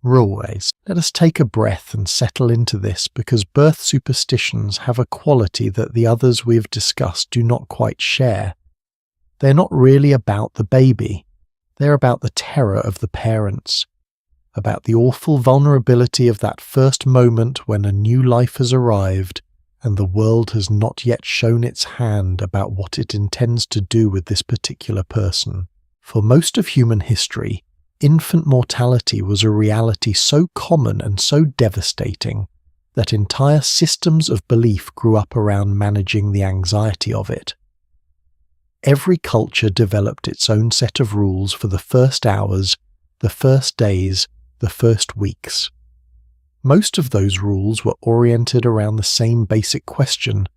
Always, let us take a breath and settle into this, because birth superstitions have a quality that the others we have discussed do not quite share. They're not really about the baby. They're about the terror of the parents, about the awful vulnerability of that first moment when a new life has arrived and the world has not yet shown its hand about what it intends to do with this particular person. For most of human history, infant mortality was a reality so common and so devastating that entire systems of belief grew up around managing the anxiety of it. Every culture developed its own set of rules for the first hours, the first days, the first weeks. Most of those rules were oriented around the same basic question: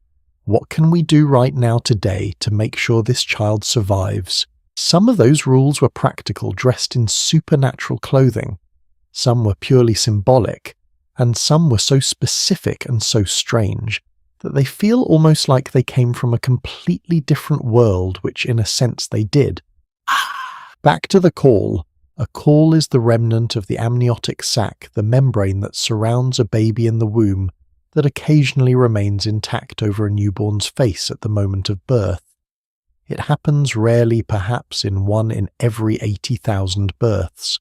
what can we do right now today to make sure this child survives? Some of those rules were practical, dressed in supernatural clothing. Some were purely symbolic, and some were so specific and so strange that they feel almost like they came from a completely different world, which in a sense they did. Back to the call. A call is the remnant of the amniotic sac, the membrane that surrounds a baby in the womb that occasionally remains intact over a newborn's face at the moment of birth. It happens rarely, perhaps in 1 in every 80,000 births,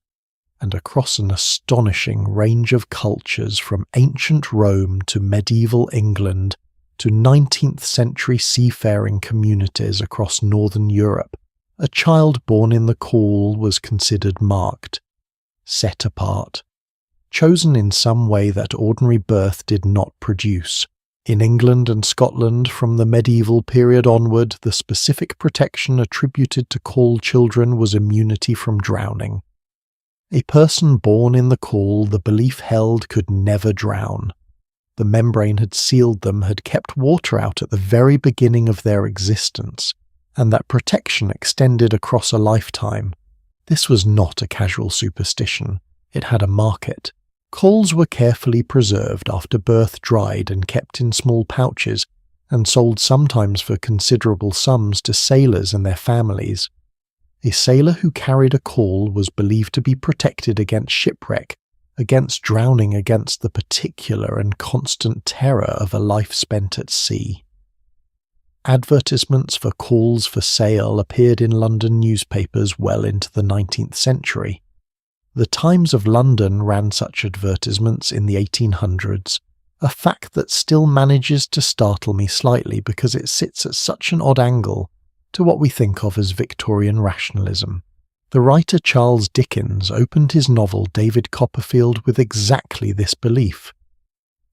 and across an astonishing range of cultures from ancient Rome to medieval England to 19th century seafaring communities across northern Europe, a child born in the call was considered marked, set apart, chosen in some way that ordinary birth did not produce. In England and Scotland, from the medieval period onward, the specific protection attributed to call children was immunity from drowning. A person born in the Call, the belief held, could never drown. The membrane had sealed them, had kept water out at the very beginning of their existence, and that protection extended across a lifetime. This was not a casual superstition. It had a market. Calls were carefully preserved after birth, dried and kept in small pouches, and sold sometimes for considerable sums to sailors and their families. A sailor who carried a call was believed to be protected against shipwreck, against drowning, against the particular and constant terror of a life spent at sea. Advertisements for calls for sale appeared in London newspapers well into the 19th century. The Times of London ran such advertisements in the 1800s, a fact that still manages to startle me slightly because it sits at such an odd angle to what we think of as Victorian rationalism. The writer Charles Dickens opened his novel David Copperfield with exactly this belief.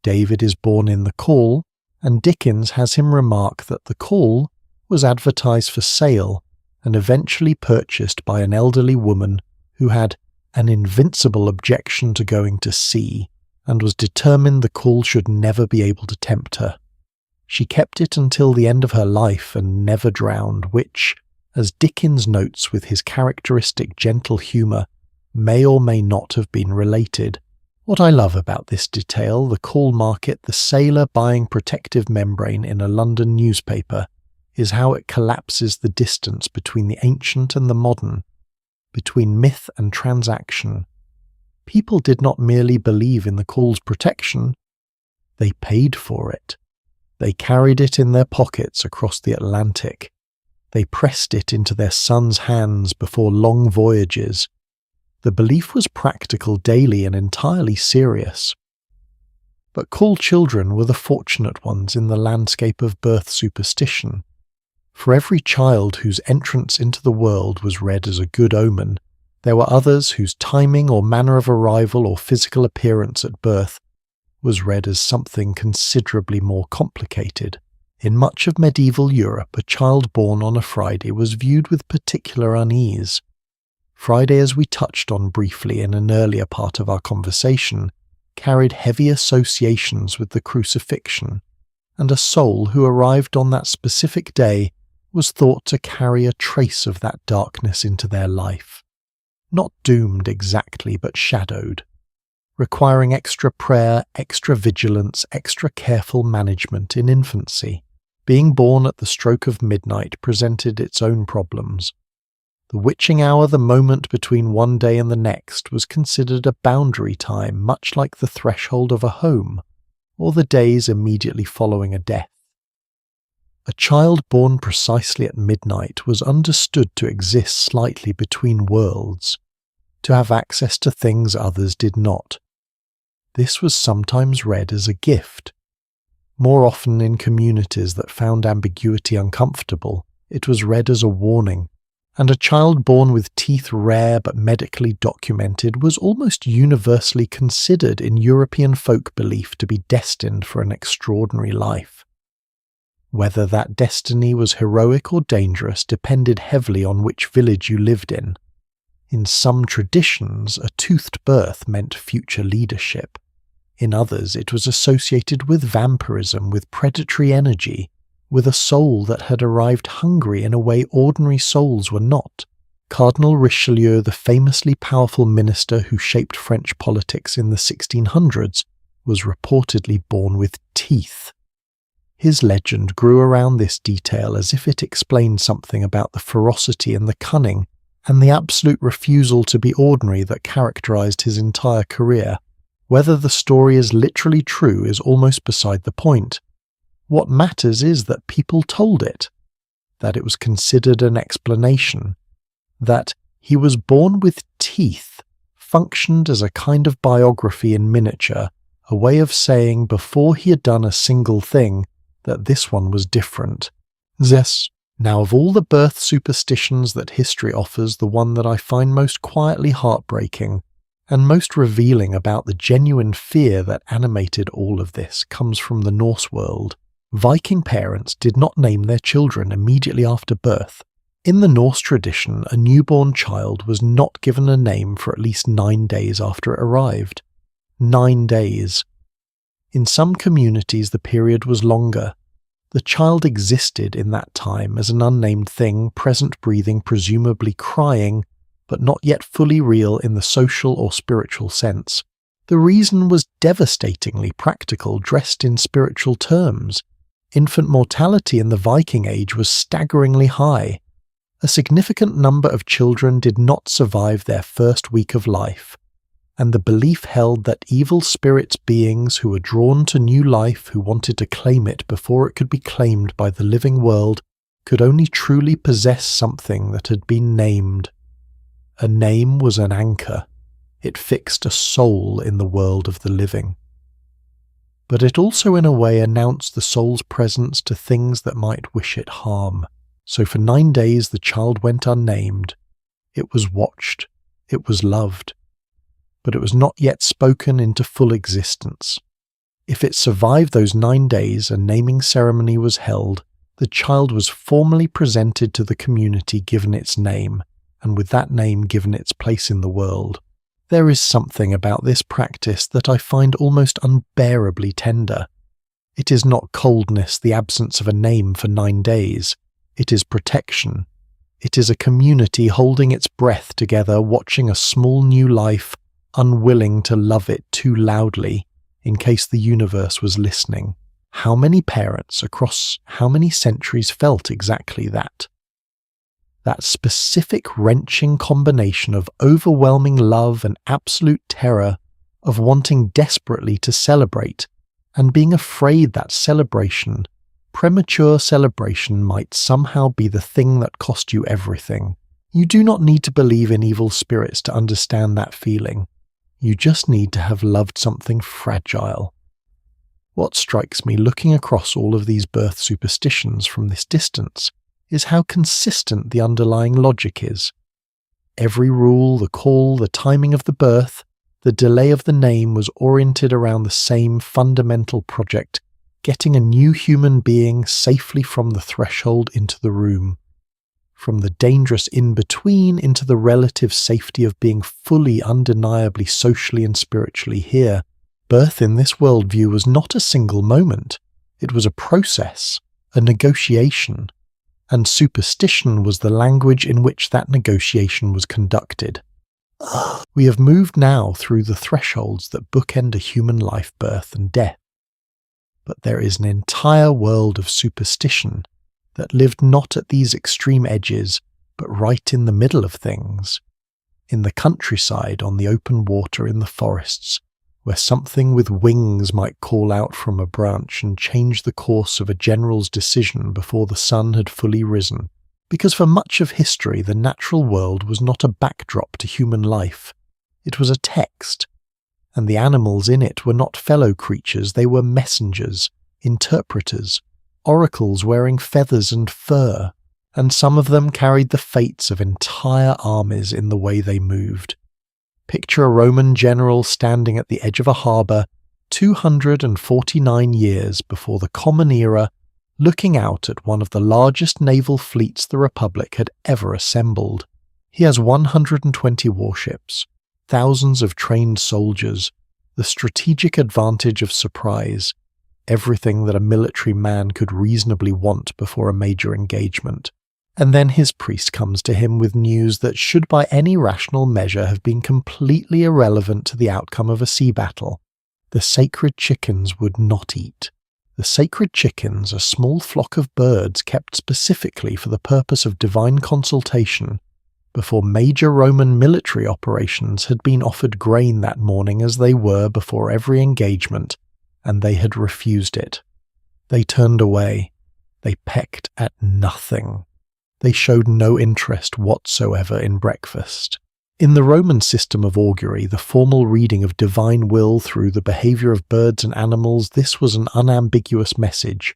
David is born in the Call, and Dickens has him remark that the Call was advertised for sale and eventually purchased by an elderly woman who had an invincible objection to going to sea and was determined the Call should never be able to tempt her. She kept it until the end of her life and never drowned, which, as Dickens notes with his characteristic gentle humour, may or may not have been related. What I love about this detail, the Call market, the sailor buying protective membrane in a London newspaper, is how it collapses the distance between the ancient and the modern, between myth and transaction. People did not merely believe in the Call's protection, they paid for it. They carried it in their pockets across the Atlantic. They pressed it into their sons' hands before long voyages. The belief was practical daily and entirely serious. But Call children were the fortunate ones in the landscape of birth superstition. For every child whose entrance into the world was read as a good omen, there were others whose timing or manner of arrival or physical appearance at birth was read as something considerably more complicated. In much of medieval Europe, a child born on a Friday was viewed with particular unease. Friday, as we touched on briefly in an earlier part of our conversation, carried heavy associations with the crucifixion, and a soul who arrived on that specific day was thought to carry a trace of that darkness into their life. Not doomed exactly, but shadowed, requiring extra prayer, extra vigilance, extra careful management in infancy. Being born at the stroke of midnight presented its own problems. The witching hour, the moment between one day and the next, was considered a boundary time, much like the threshold of a home, or the days immediately following a death. A child born precisely at midnight was understood to exist slightly between worlds, to have access to things others did not. This was sometimes read as a gift. More often in communities that found ambiguity uncomfortable, it was read as a warning, and a child born with teeth rare but medically documented was almost universally considered in European folk belief to be destined for an extraordinary life. Whether that destiny was heroic or dangerous depended heavily on which village you lived in. In some traditions, a toothed birth meant future leadership. In others, it was associated with vampirism, with predatory energy, with a soul that had arrived hungry in a way ordinary souls were not. Cardinal Richelieu, the famously powerful minister who shaped French politics in the 1600s, was reportedly born with teeth. His legend grew around this detail as if it explained something about the ferocity and the cunning and the absolute refusal to be ordinary that characterized his entire career. Whether the story is literally true is almost beside the point. What matters is that people told it, that it was considered an explanation, that he was born with teeth functioned as a kind of biography in miniature, a way of saying before he had done a single thing that this one was different. Yes. Now, of all the birth superstitions that history offers, the one that I find most quietly heartbreaking and most revealing about the genuine fear that animated all of this comes from the Norse world. Viking parents did not name their children immediately after birth. In the Norse tradition, a newborn child was not given a name for at least 9 days after it arrived. 9 days. In some communities the period was longer. The child existed in that time as an unnamed thing, present breathing, presumably crying, but not yet fully real in the social or spiritual sense. The reason was devastatingly practical, dressed in spiritual terms. Infant mortality in the Viking Age was staggeringly high. A significant number of children did not survive their first week of life, and the belief held that evil spirits, beings who were drawn to new life, who wanted to claim it before it could be claimed by the living world, could only truly possess something that had been named. A name was an anchor. It fixed a soul in the world of the living. But it also in a way announced the soul's presence to things that might wish it harm. So for 9 days the child went unnamed. It was watched. It was loved. But it was not yet spoken into full existence. If it survived those 9 days, a naming ceremony was held. The child was formally presented to the community, given its name, and with that name given its place in the world. There is something about this practice that I find almost unbearably tender. It is not coldness, the absence of a name for 9 days. It is protection. It is a community holding its breath together, watching a small new life, unwilling to love it too loudly, in case the universe was listening. How many parents across how many centuries felt exactly that? That specific wrenching combination of overwhelming love and absolute terror, of wanting desperately to celebrate, and being afraid that celebration, premature celebration, might somehow be the thing that cost you everything. You do not need to believe in evil spirits to understand that feeling. You just need to have loved something fragile. What strikes me looking across all of these birth superstitions from this distance is how consistent the underlying logic is. Every rule, the call, the timing of the birth, the delay of the name was oriented around the same fundamental project: getting a new human being safely from the threshold into the room, from the dangerous in-between into the relative safety of being fully, undeniably, socially and spiritually here. Birth in this worldview was not a single moment. It was a process, a negotiation, and superstition was the language in which that negotiation was conducted. We have moved now through the thresholds that bookend a human life, birth and death. But there is an entire world of superstition that lived not at these extreme edges, but right in the middle of things. In the countryside, on the open water, in the forests, where something with wings might call out from a branch and change the course of a general's decision before the sun had fully risen. Because for much of history the natural world was not a backdrop to human life. It was a text, and the animals in it were not fellow creatures, they were messengers, interpreters, oracles wearing feathers and fur, and some of them carried the fates of entire armies in the way they moved. Picture a Roman general standing at the edge of a harbour 249 years before the Common Era, looking out at one of the largest naval fleets the Republic had ever assembled. He has 120 warships, thousands of trained soldiers, the strategic advantage of surprise, everything that a military man could reasonably want before a major engagement. And then his priest comes to him with news that should by any rational measure have been completely irrelevant to the outcome of a sea battle. The sacred chickens would not eat. The sacred chickens, a small flock of birds kept specifically for the purpose of divine consultation, before major Roman military operations had been offered grain that morning as they were before every engagement, and they had refused it. They turned away. They pecked at nothing. They showed no interest whatsoever in breakfast. In the Roman system of augury, the formal reading of divine will through the behaviour of birds and animals, this was an unambiguous message.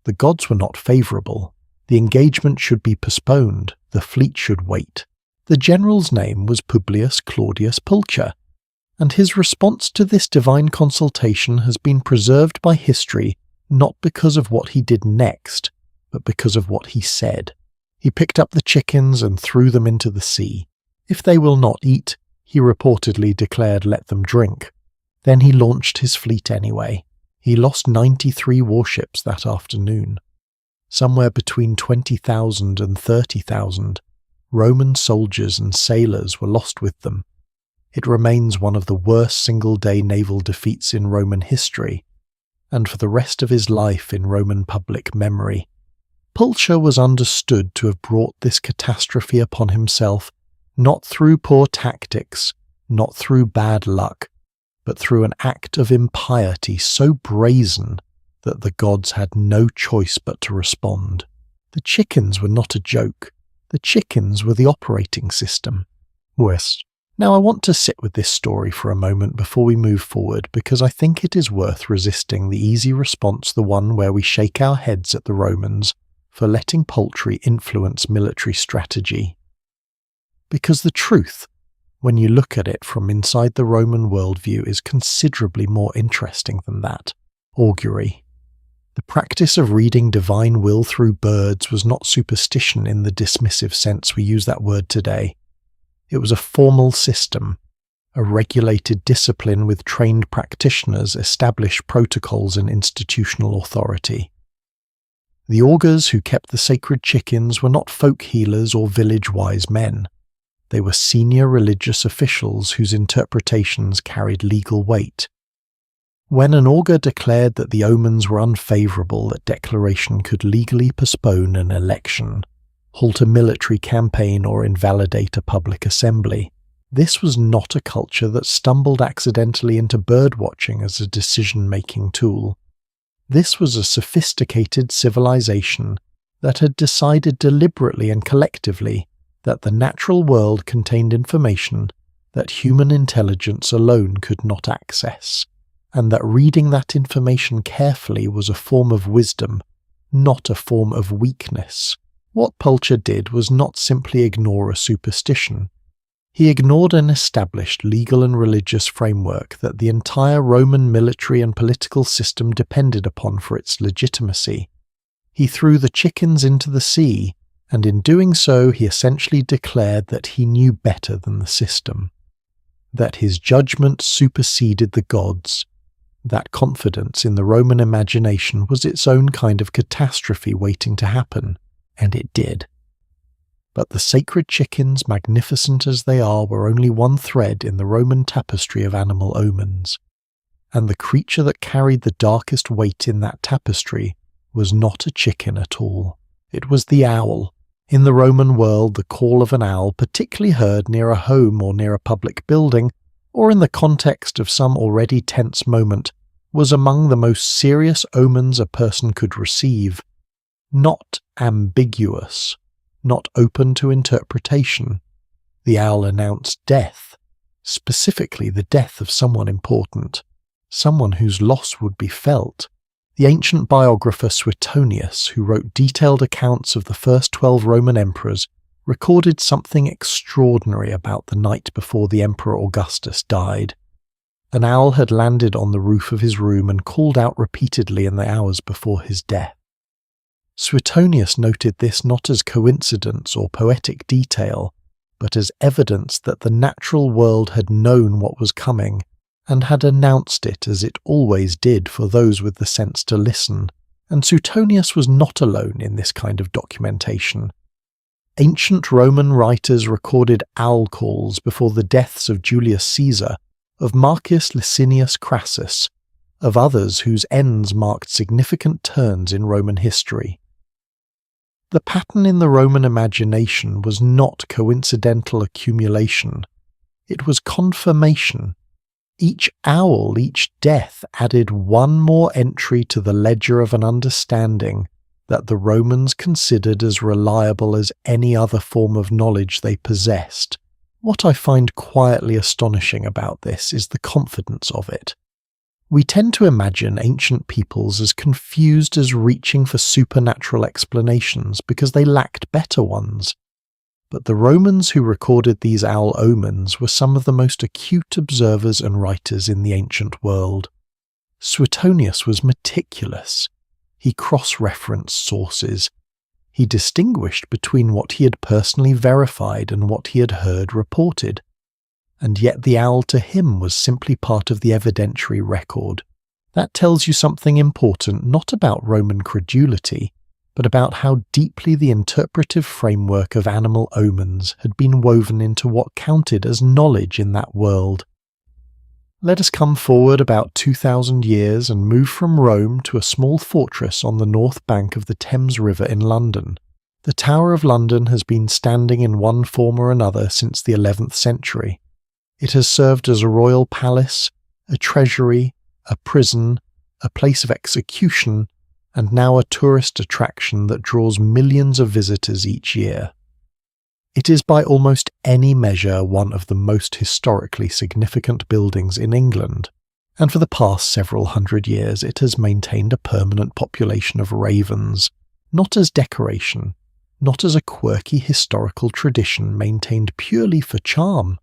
The gods were not favourable. The engagement should be postponed. The fleet should wait. The general's name was Publius Claudius Pulcher, and his response to this divine consultation has been preserved by history not because of what he did next, but because of what he said. He picked up the chickens and threw them into the sea. If they will not eat, he reportedly declared, let them drink. Then he launched his fleet anyway. He lost 93 warships that afternoon. Somewhere between 20,000 and 30,000 Roman soldiers and sailors were lost with them. It remains one of the worst single-day naval defeats in Roman history, and for the rest of his life in Roman public memory. Pulcher was understood to have brought this catastrophe upon himself, not through poor tactics, not through bad luck, but through an act of impiety so brazen that the gods had no choice but to respond. The chickens were not a joke. The chickens were the operating system. West. Now I want to sit with this story for a moment before we move forward, because I think it is worth resisting the easy response, the one where we shake our heads at the Romans for letting poultry influence military strategy. Because the truth, when you look at it from inside the Roman worldview, is considerably more interesting than that. Augury. The practice of reading divine will through birds was not superstition in the dismissive sense we use that word today. It was a formal system, a regulated discipline with trained practitioners, established protocols and institutional authority. The augurs who kept the sacred chickens were not folk healers or village wise men. They were senior religious officials whose interpretations carried legal weight. When an augur declared that the omens were unfavourable, that declaration could legally postpone an election, halt a military campaign, or invalidate a public assembly. This was not a culture that stumbled accidentally into bird-watching as a decision-making tool. This was a sophisticated civilization that had decided deliberately and collectively that the natural world contained information that human intelligence alone could not access, and that reading that information carefully was a form of wisdom, not a form of weakness. What Pulcher did was not simply ignore a superstition. He ignored an established legal and religious framework that the entire Roman military and political system depended upon for its legitimacy. He threw the chickens into the sea, and in doing so he essentially declared that he knew better than the system, that his judgment superseded the gods. That confidence in the Roman imagination was its own kind of catastrophe waiting to happen. And it did. But the sacred chickens, magnificent as they are, were only one thread in the Roman tapestry of animal omens. And the creature that carried the darkest weight in that tapestry was not a chicken at all. It was the owl. In the Roman world, the call of an owl, particularly heard near a home or near a public building, or in the context of some already tense moment, was among the most serious omens a person could receive. Not ambiguous, not open to interpretation. The owl announced death, specifically the death of someone important, someone whose loss would be felt. The ancient biographer Suetonius, who wrote detailed accounts of the first 12 Roman emperors, recorded something extraordinary about the night before the Emperor Augustus died. An owl had landed on the roof of his room and called out repeatedly in the hours before his death. Suetonius noted this not as coincidence or poetic detail, but as evidence that the natural world had known what was coming, and had announced it as it always did for those with the sense to listen, and Suetonius was not alone in this kind of documentation. Ancient Roman writers recorded owl calls before the deaths of Julius Caesar, of Marcus Licinius Crassus, of others whose ends marked significant turns in Roman history. The pattern in the Roman imagination was not coincidental accumulation. It was confirmation. Each owl, each death added one more entry to the ledger of an understanding that the Romans considered as reliable as any other form of knowledge they possessed. What I find quietly astonishing about this is the confidence of it. We tend to imagine ancient peoples as confused as reaching for supernatural explanations because they lacked better ones. But the Romans who recorded these owl omens were some of the most acute observers and writers in the ancient world. Suetonius was meticulous. He cross-referenced sources. He distinguished between what he had personally verified and what he had heard reported. And yet the owl to him was simply part of the evidentiary record. That tells you something important not about Roman credulity, but about how deeply the interpretive framework of animal omens had been woven into what counted as knowledge in that world. Let us come forward about 2,000 years and move from Rome to a small fortress on the north bank of the Thames River in London. The Tower of London has been standing in one form or another since the 11th century. It has served as a royal palace, a treasury, a prison, a place of execution, and now a tourist attraction that draws millions of visitors each year. It is by almost any measure one of the most historically significant buildings in England, and for the past several hundred years it has maintained a permanent population of ravens, not as decoration, not as a quirky historical tradition maintained purely for charm.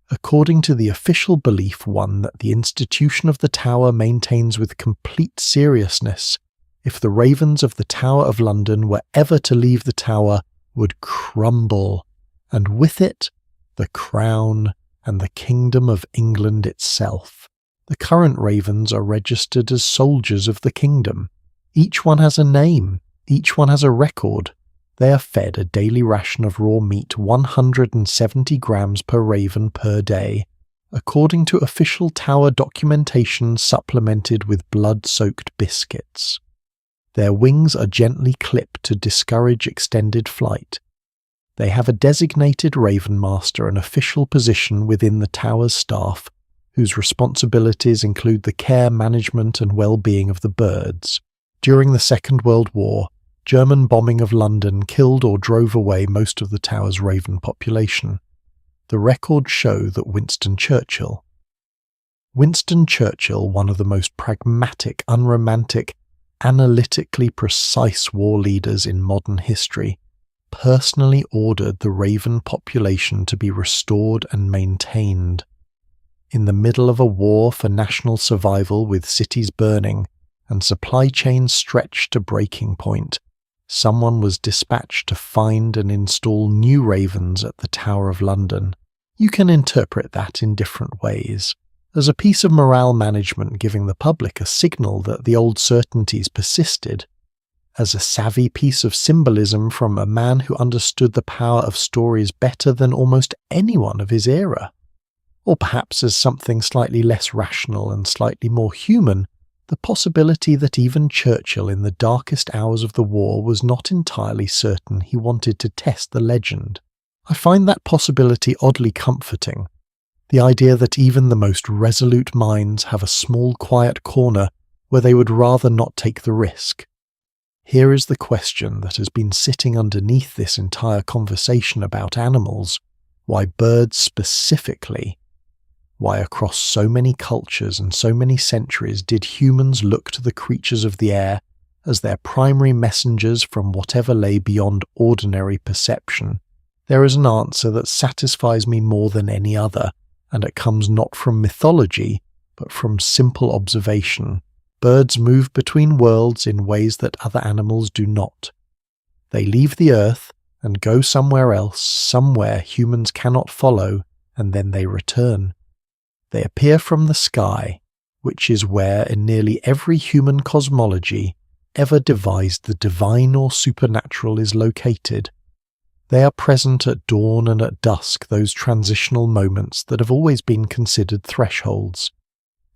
According to the official belief, one that the institution of the tower maintains with complete seriousness, if the ravens of the Tower of London were ever to leave the tower, would crumble, and with it, the crown and the kingdom of England itself. The current ravens are registered as soldiers of the kingdom. Each one has a name, each one has a record. They are fed a daily ration of raw meat 170 grams per raven per day, according to official tower documentation supplemented with blood-soaked biscuits. Their wings are gently clipped to discourage extended flight. They have a designated raven master, an official position within the tower's staff, whose responsibilities include the care, management and well-being of the birds. During the Second World War, German bombing of London killed or drove away most of the tower's raven population. The records show that Winston Churchill, one of the most pragmatic, unromantic, analytically precise war leaders in modern history, personally ordered the raven population to be restored and maintained. In the middle of a war for national survival with cities burning and supply chains stretched to breaking point, someone was dispatched to find and install new ravens at the Tower of London. You can interpret that in different ways. As a piece of morale management giving the public a signal that the old certainties persisted, as a savvy piece of symbolism from a man who understood the power of stories better than almost anyone of his era, or perhaps as something slightly less rational and slightly more human, the possibility that even Churchill in the darkest hours of the war was not entirely certain he wanted to test the legend. I find that possibility oddly comforting. The idea that even the most resolute minds have a small quiet corner where they would rather not take the risk. Here is the question that has been sitting underneath this entire conversation about animals: why birds specifically? Why across so many cultures and so many centuries did humans look to the creatures of the air as their primary messengers from whatever lay beyond ordinary perception? There is an answer that satisfies me more than any other, and it comes not from mythology, but from simple observation. Birds move between worlds in ways that other animals do not. They leave the earth and go somewhere else, somewhere humans cannot follow, and then they return. They appear from the sky, which is where, in nearly every human cosmology ever devised, the divine or supernatural is located. They are present at dawn and at dusk, those transitional moments that have always been considered thresholds.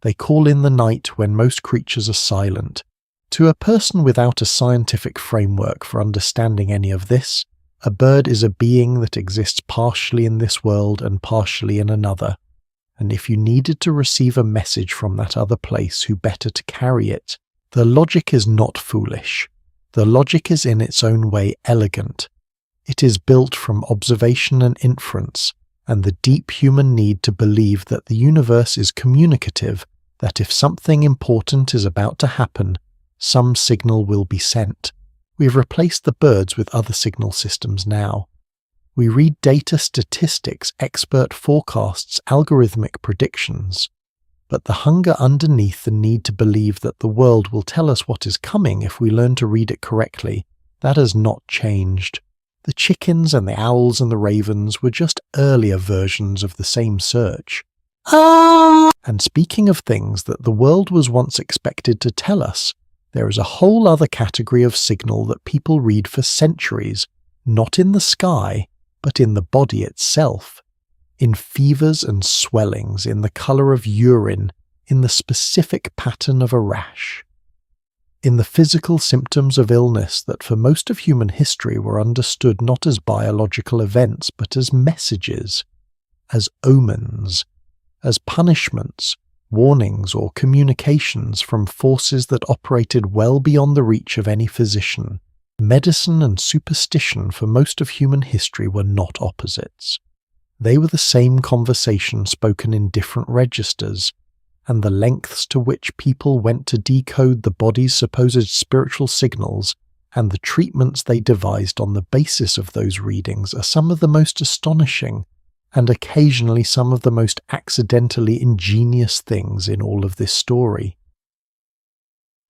They call in the night when most creatures are silent. To a person without a scientific framework for understanding any of this, a bird is a being that exists partially in this world and partially in another. And if you needed to receive a message from that other place, who better to carry it? The logic is not foolish. The logic is in its own way elegant. It is built from observation and inference, and the deep human need to believe that the universe is communicative, that if something important is about to happen, some signal will be sent. We have replaced the birds with other signal systems now. We read data, statistics, expert forecasts, algorithmic predictions. But the hunger underneath the need to believe that the world will tell us what is coming if we learn to read it correctly That has not changed. The chickens and the owls and the ravens were just earlier versions of the same search. And speaking of things that the world was once expected to tell us, there is a whole other category of signal that people read for centuries, not in the sky, but in the body itself. In fevers and swellings, in the colour of urine, in the specific pattern of a rash. In the physical symptoms of illness that for most of human history were understood not as biological events but as messages, as omens, as punishments, warnings or communications from forces that operated well beyond the reach of any physician. Medicine and superstition for most of human history were not opposites. They were the same conversation spoken in different registers, and the lengths to which people went to decode the body's supposed spiritual signals and the treatments they devised on the basis of those readings are some of the most astonishing and occasionally some of the most accidentally ingenious things in all of this story.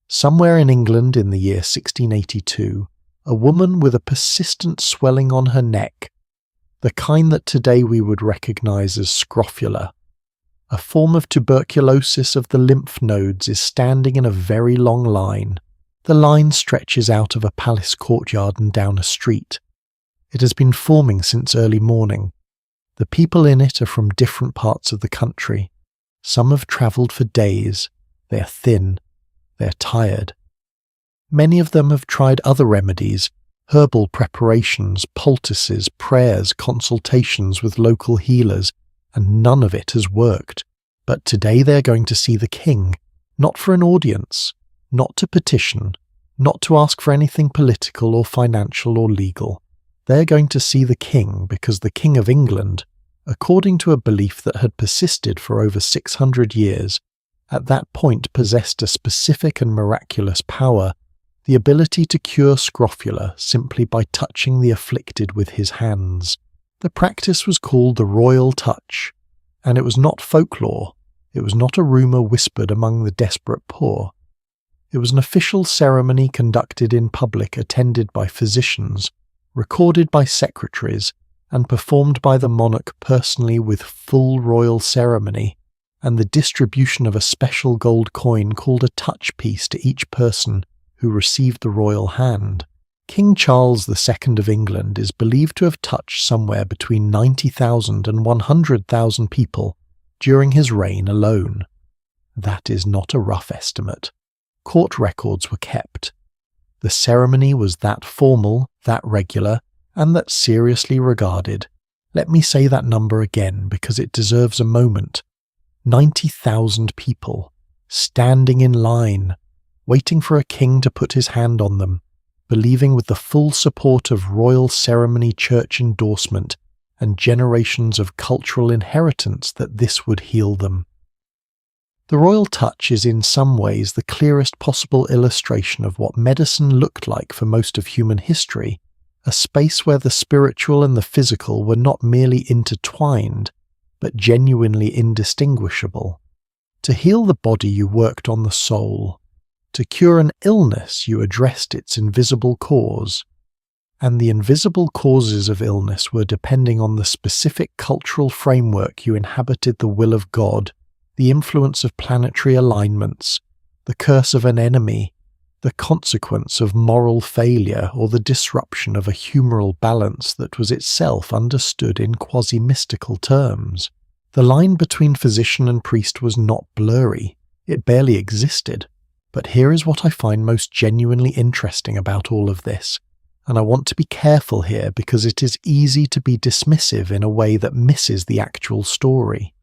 Somewhere in England in the year 1682, a woman with a persistent swelling on her neck, the kind that today we would recognize as scrofula, a form of tuberculosis of the lymph nodes, is standing in a very long line. The line stretches out of a palace courtyard and down a street. It has been forming since early morning. The people in it are from different parts of the country. Some have travelled for days. They are thin. They are tired. Many of them have tried other remedies, herbal preparations, poultices, prayers, consultations with local healers, and none of it has worked. But today they are going to see the king, not for an audience, not to petition, not to ask for anything political or financial or legal. They are going to see the king because the King of England, according to a belief that had persisted for over 600 years, at that point possessed a specific and miraculous power, the ability to cure scrofula simply by touching the afflicted with his hands. The practice was called the royal touch, and it was not folklore. It was not a rumour whispered among the desperate poor. It was an official ceremony conducted in public, attended by physicians, recorded by secretaries, and performed by the monarch personally with full royal ceremony, and the distribution of a special gold coin called a touch piece to each person who received the royal hand. King Charles II of England is believed to have touched somewhere between 90,000 and 100,000 people during his reign alone. That is not a rough estimate. Court records were kept. The ceremony was that formal, that regular, and that seriously regarded. Let me say that number again because it deserves a moment. 90,000 people, standing in line, waiting for a king to put his hand on them, believing with the full support of royal ceremony, church endorsement, and generations of cultural inheritance that this would heal them. The royal touch is in some ways the clearest possible illustration of what medicine looked like for most of human history, a space where the spiritual and the physical were not merely intertwined, but genuinely indistinguishable. To heal the body, you worked on the soul. To cure an illness, you addressed its invisible cause. And the invisible causes of illness were depending on the specific cultural framework you inhabited, the will of God, the influence of planetary alignments, the curse of an enemy, the consequence of moral failure, or the disruption of a humoral balance that was itself understood in quasi-mystical terms. The line between physician and priest was not blurry, it barely existed. But here is what I find most genuinely interesting about all of this, and I want to be careful here because it is easy to be dismissive in a way that misses the actual story.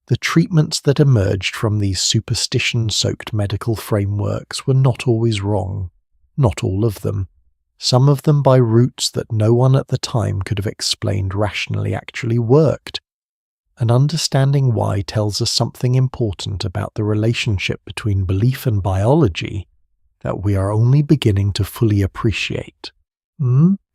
The treatments that emerged from these superstition-soaked medical frameworks were not always wrong, not all of them. Some of them by routes that no one at the time could have explained rationally actually worked. And understanding why tells us something important about the relationship between belief and biology that we are only beginning to fully appreciate.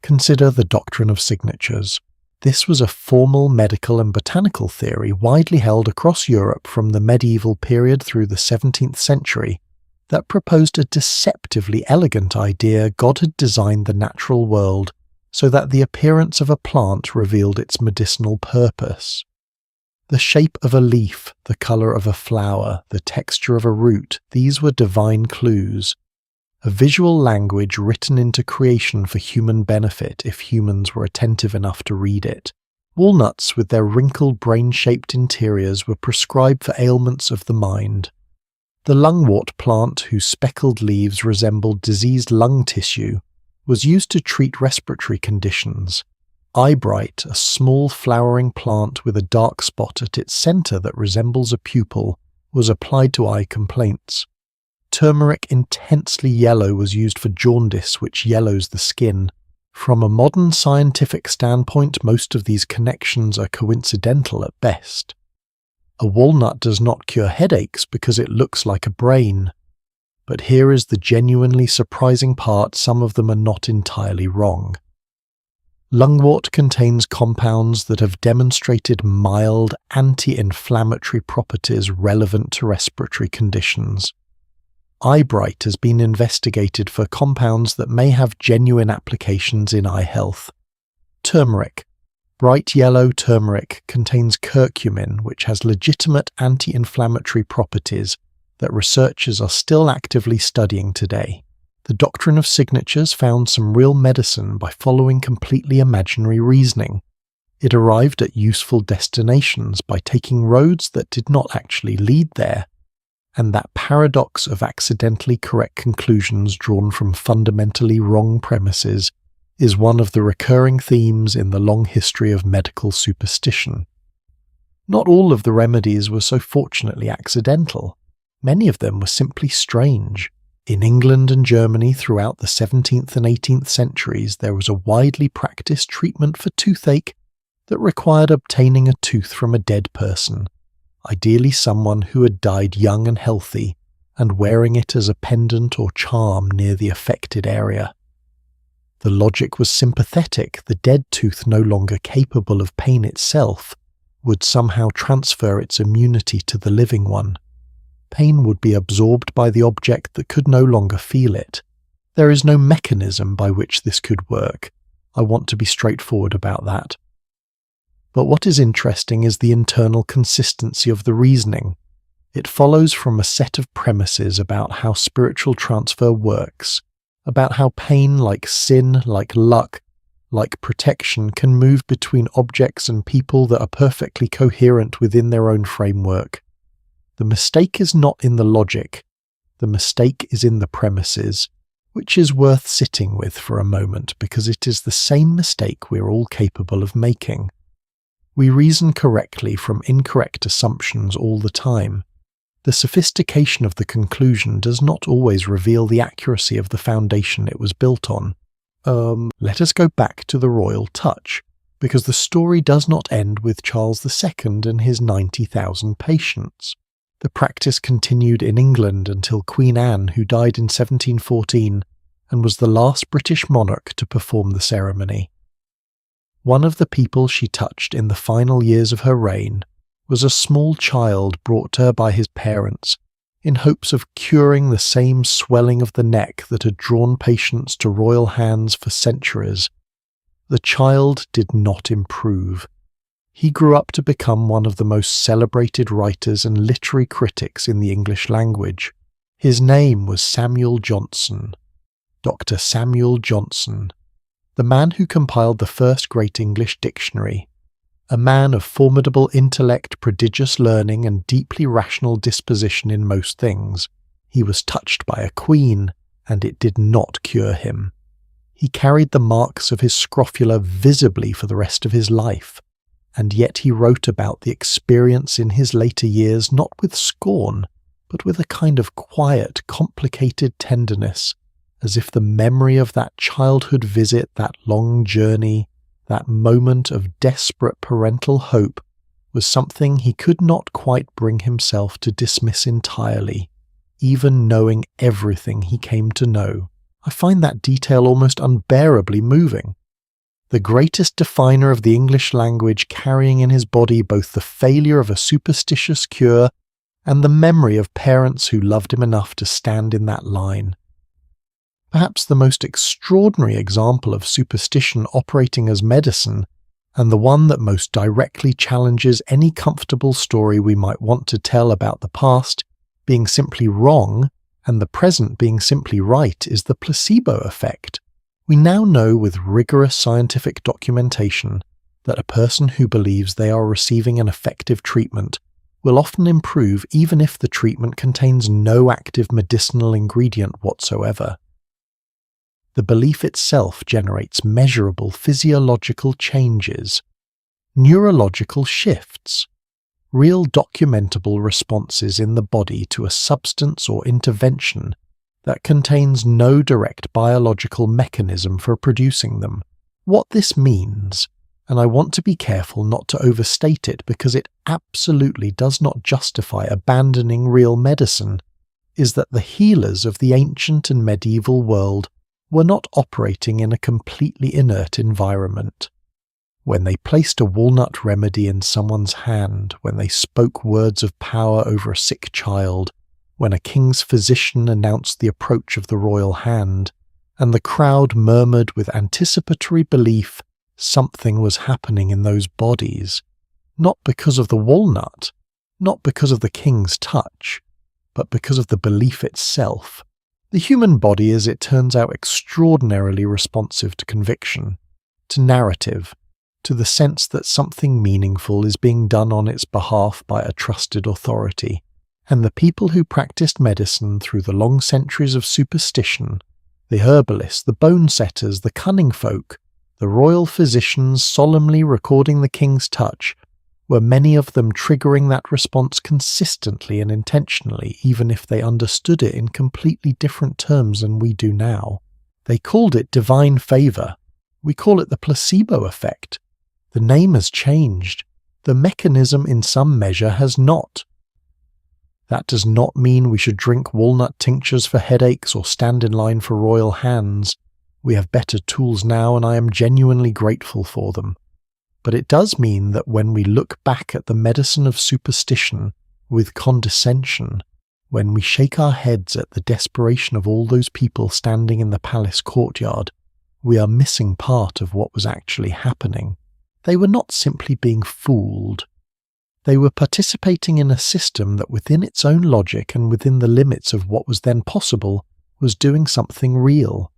Consider the doctrine of signatures. This was a formal medical and botanical theory widely held across Europe from the medieval period through the 17th century that proposed a deceptively elegant idea God had designed the natural world so that the appearance of a plant revealed its medicinal purpose. The shape of a leaf, the colour of a flower, the texture of a root, these were divine clues. A visual language written into creation for human benefit if humans were attentive enough to read it. Walnuts with their wrinkled brain-shaped interiors were prescribed for ailments of the mind. The lungwort plant, whose speckled leaves resembled diseased lung tissue, was used to treat respiratory conditions. Eyebright, a small flowering plant with a dark spot at its centre that resembles a pupil, was applied to eye complaints. Turmeric intensely yellow was used for jaundice, which yellows the skin. From a modern scientific standpoint, most of these connections are coincidental at best. A walnut does not cure headaches because it looks like a brain. But here is the genuinely surprising part: some of them are not entirely wrong. Lungwort contains compounds that have demonstrated mild anti-inflammatory properties relevant to respiratory conditions. Eyebright has been investigated for compounds that may have genuine applications in eye health. Turmeric. Bright yellow turmeric contains curcumin, which has legitimate anti-inflammatory properties that researchers are still actively studying today. The doctrine of signatures found some real medicine by following completely imaginary reasoning. It arrived at useful destinations by taking roads that did not actually lead there. And that paradox of accidentally correct conclusions drawn from fundamentally wrong premises is one of the recurring themes in the long history of medical superstition. Not all of the remedies were so fortunately accidental. Many of them were simply strange. In England and Germany throughout the 17th and 18th centuries, there was a widely practiced treatment for toothache that required obtaining a tooth from a dead person, ideally someone who had died young and healthy, and wearing it as a pendant or charm near the affected area. The logic was sympathetic. The dead tooth, no longer capable of pain itself, would somehow transfer its immunity to the living one. Pain would be absorbed by the object that could no longer feel it. There is no mechanism by which this could work. I want to be straightforward about that. But what is interesting is the internal consistency of the reasoning. It follows from a set of premises about how spiritual transfer works, about how pain, like sin, like luck, like protection, can move between objects and people that are perfectly coherent within their own framework. The mistake is not in the logic. The mistake is in the premises, which is worth sitting with for a moment because it is the same mistake we're all capable of making. We reason correctly from incorrect assumptions all the time. The sophistication of the conclusion does not always reveal the accuracy of the foundation it was built on. Let us go back to the royal touch, because the story does not end with Charles II and his 90,000 patients. The practice continued in England until Queen Anne, who died in 1714 and was the last British monarch to perform the ceremony. One of the people she touched in the final years of her reign was a small child brought to her by his parents in hopes of curing the same swelling of the neck that had drawn patients to royal hands for centuries. The child did not improve. He grew up to become one of the most celebrated writers and literary critics in the English language. His name was Samuel Johnson, Dr. Samuel Johnson, the man who compiled the first great English dictionary, a man of formidable intellect, prodigious learning, and deeply rational disposition in most things. He was touched by a queen, and it did not cure him. He carried the marks of his scrofula visibly for the rest of his life, and yet he wrote about the experience in his later years not with scorn, but with a kind of quiet, complicated tenderness, as if the memory of that childhood visit, that long journey, that moment of desperate parental hope, was something he could not quite bring himself to dismiss entirely, even knowing everything he came to know. I find that detail almost unbearably moving. The greatest definer of the English language carrying in his body both the failure of a superstitious cure and the memory of parents who loved him enough to stand in that line. Perhaps the most extraordinary example of superstition operating as medicine, and the one that most directly challenges any comfortable story we might want to tell about the past being simply wrong and the present being simply right, is the placebo effect. We now know with rigorous scientific documentation that a person who believes they are receiving an effective treatment will often improve even if the treatment contains no active medicinal ingredient whatsoever. The belief itself generates measurable physiological changes, neurological shifts, real documentable responses in the body to a substance or intervention that contains no direct biological mechanism for producing them. What this means, and I want to be careful not to overstate it because it absolutely does not justify abandoning real medicine, is that the healers of the ancient and medieval world were not operating in a completely inert environment. When they placed a walnut remedy in someone's hand, when they spoke words of power over a sick child, when a king's physician announced the approach of the royal hand, and the crowd murmured with anticipatory belief something was happening in those bodies, not because of the walnut, not because of the king's touch, but because of the belief itself. The human body is, it turns out, extraordinarily responsive to conviction, to narrative, to the sense that something meaningful is being done on its behalf by a trusted authority. And the people who practiced medicine through the long centuries of superstition, the herbalists, the bone setters, the cunning folk, the royal physicians solemnly recording the king's touch, were many of them triggering that response consistently and intentionally, even if they understood it in completely different terms than we do now. They called it divine favor. We call it the placebo effect. The name has changed. The mechanism in some measure has not. That does not mean we should drink walnut tinctures for headaches or stand in line for royal hands. We have better tools now, and I am genuinely grateful for them. But it does mean that when we look back at the medicine of superstition with condescension, when we shake our heads at the desperation of all those people standing in the palace courtyard, we are missing part of what was actually happening. They were not simply being fooled. They were participating in a system that within its own logic and within the limits of what was then possible was doing something real,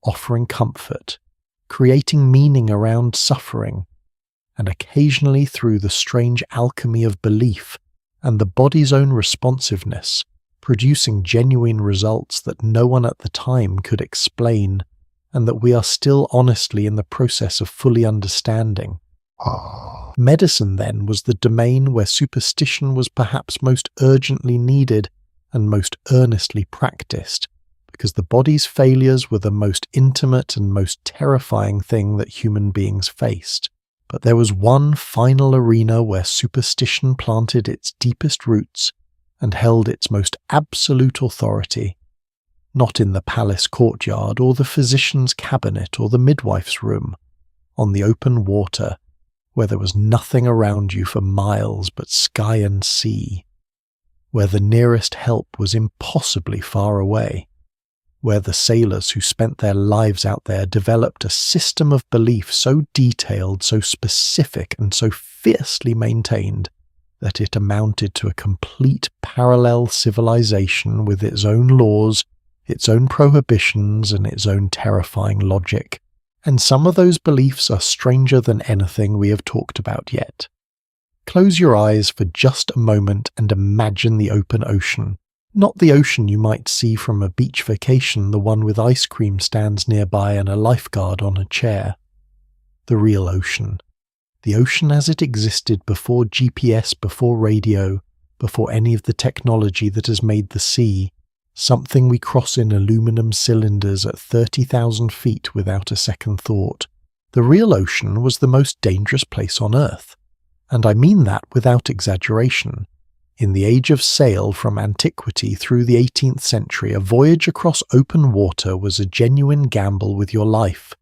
offering comfort, creating meaning around suffering, and occasionally through the strange alchemy of belief and the body's own responsiveness, producing genuine results that no one at the time could explain, and that we are still honestly in the process of fully understanding. Medicine, then, was the domain where superstition was perhaps most urgently needed and most earnestly practiced, because the body's failures were the most intimate and most terrifying thing that human beings faced. But there was one final arena where superstition planted its deepest roots and held its most absolute authority, not in the palace courtyard or the physician's cabinet or the midwife's room, on the open water, where there was nothing around you for miles but sky and sea, where the nearest help was impossibly far away, where the sailors who spent their lives out there developed a system of belief so detailed, so specific, and so fiercely maintained that it amounted to a complete parallel civilization with its own laws, its own prohibitions, and its own terrifying logic. And some of those beliefs are stranger than anything we have talked about yet. Close your eyes for just a moment and imagine the open ocean. Not the ocean you might see from a beach vacation, the one with ice cream stands nearby and a lifeguard on a chair. The real ocean. The ocean as it existed before GPS, before radio, before any of the technology that has made the sea, something we cross in aluminum cylinders at 30,000 feet without a second thought. The real ocean was the most dangerous place on Earth, and I mean that without exaggeration. In the age of sail from antiquity through the 18th century, a voyage across open water was a genuine gamble with your life.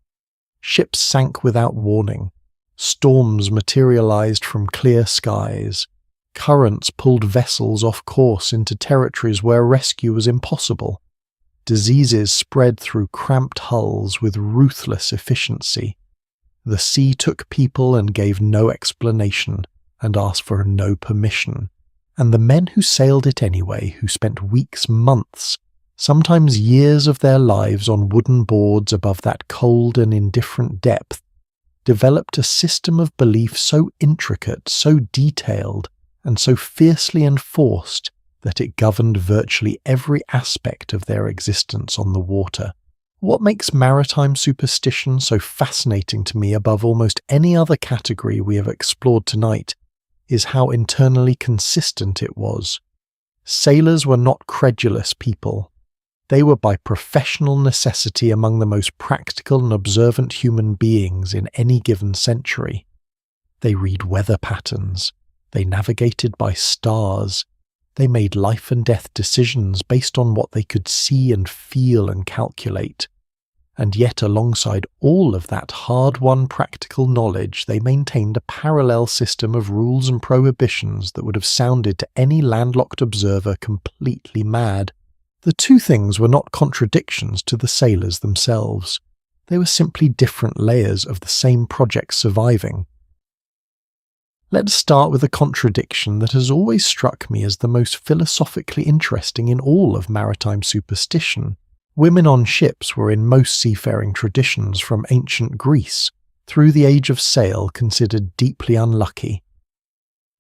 Ships sank without warning. Storms materialized from clear skies. Currents pulled vessels off course into territories where rescue was impossible. Diseases spread through cramped hulls with ruthless efficiency. The sea took people and gave no explanation and asked for no permission. And the men who sailed it anyway, who spent weeks, months, sometimes years of their lives on wooden boards above that cold and indifferent depth, developed a system of belief so intricate, so detailed, and so fiercely enforced that it governed virtually every aspect of their existence on the water. What makes maritime superstition so fascinating to me above almost any other category we have explored tonight is how internally consistent it was. Sailors were not credulous people. They were by professional necessity among the most practical and observant human beings in any given century. They read weather patterns. They navigated by stars. They made life and death decisions based on what they could see and feel and calculate. And yet, alongside all of that hard-won practical knowledge, they maintained a parallel system of rules and prohibitions that would have sounded to any landlocked observer completely mad. The two things were not contradictions to the sailors themselves. They were simply different layers of the same project surviving. Let's start with a contradiction that has always struck me as the most philosophically interesting in all of maritime superstition. Women on ships were in most seafaring traditions from ancient Greece, through the age of sail, considered deeply unlucky.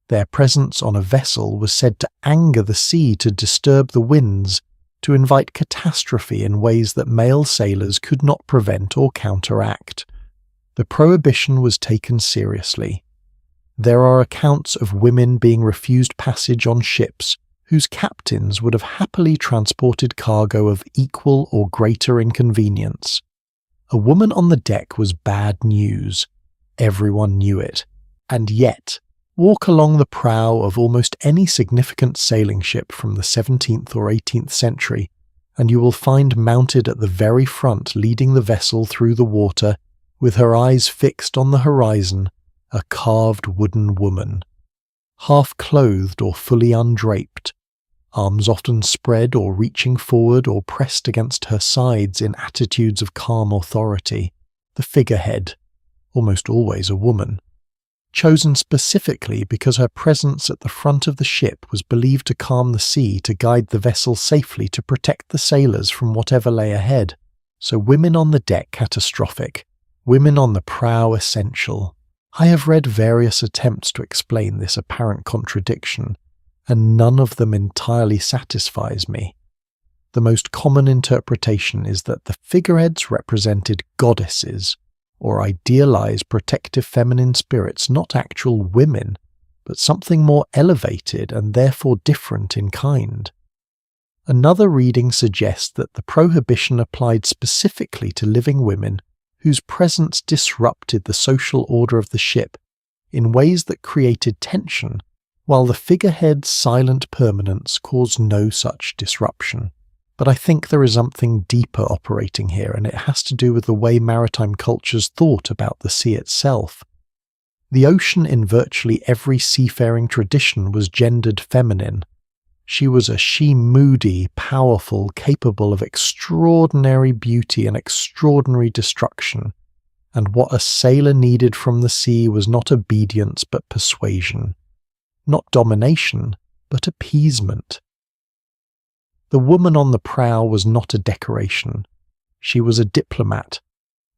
Their presence on a vessel was said to anger the sea, to disturb the winds, to invite catastrophe in ways that male sailors could not prevent or counteract. The prohibition was taken seriously. There are accounts of women being refused passage on ships whose captains would have happily transported cargo of equal or greater inconvenience. A woman on the deck was bad news. Everyone knew it. And yet, walk along the prow of almost any significant sailing ship from the 17th or 18th century, and you will find mounted at the very front, leading the vessel through the water, with her eyes fixed on the horizon, a carved wooden woman. Half clothed or fully undraped, arms often spread or reaching forward or pressed against her sides in attitudes of calm authority, the figurehead, almost always a woman, chosen specifically because her presence at the front of the ship was believed to calm the sea, to guide the vessel safely, to protect the sailors from whatever lay ahead. So women on the deck catastrophic, women on the prow essential. I have read various attempts to explain this apparent contradiction, and none of them entirely satisfies me. The most common interpretation is that the figureheads represented goddesses, or idealized protective feminine spirits, not actual women, but something more elevated and therefore different in kind. Another reading suggests that the prohibition applied specifically to living women whose presence disrupted the social order of the ship in ways that created tension, while the figurehead's silent permanence caused no such disruption. But I think there is something deeper operating here, and it has to do with the way maritime cultures thought about the sea itself. The ocean in virtually every seafaring tradition was gendered feminine. She was a she, moody, powerful, capable of extraordinary beauty and extraordinary destruction, and what a sailor needed from the sea was not obedience but persuasion, not domination but appeasement. The woman on the prow was not a decoration. She was a diplomat,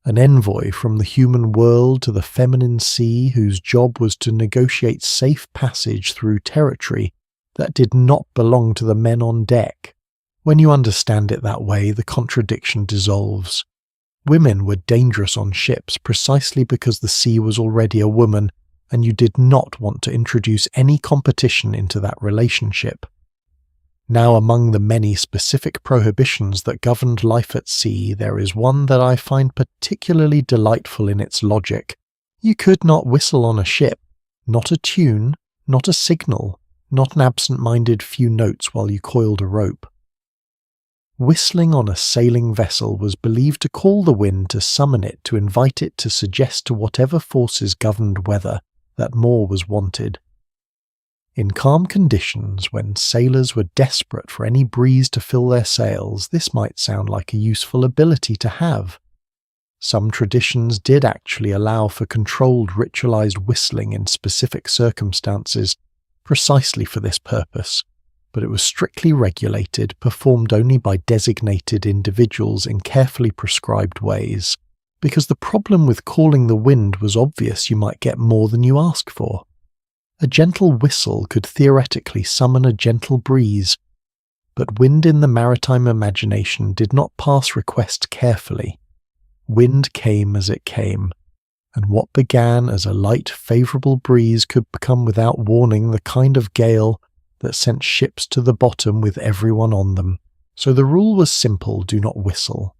an envoy from the human world to the feminine sea, whose job was to negotiate safe passage through territory that did not belong to the men on deck. When you understand it that way, the contradiction dissolves. Women were dangerous on ships precisely because the sea was already a woman, and you did not want to introduce any competition into that relationship. Now, among the many specific prohibitions that governed life at sea, there is one that I find particularly delightful in its logic. You could not whistle on a ship, not a tune, not a signal, not an absent-minded few notes while you coiled a rope. Whistling on a sailing vessel was believed to call the wind, to summon it, to invite it to suggest to whatever forces governed weather that more was wanted. In calm conditions, when sailors were desperate for any breeze to fill their sails, this might sound like a useful ability to have. Some traditions did actually allow for controlled ritualized whistling in specific circumstances, precisely for this purpose, but it was strictly regulated, performed only by designated individuals in carefully prescribed ways, because the problem with calling the wind was obvious: you might get more than you ask for. A gentle whistle could theoretically summon a gentle breeze, but wind in the maritime imagination did not pass request carefully. Wind came as it came, and what began as a light, favourable breeze could become without warning the kind of gale that sent ships to the bottom with everyone on them. So the rule was simple: do not whistle.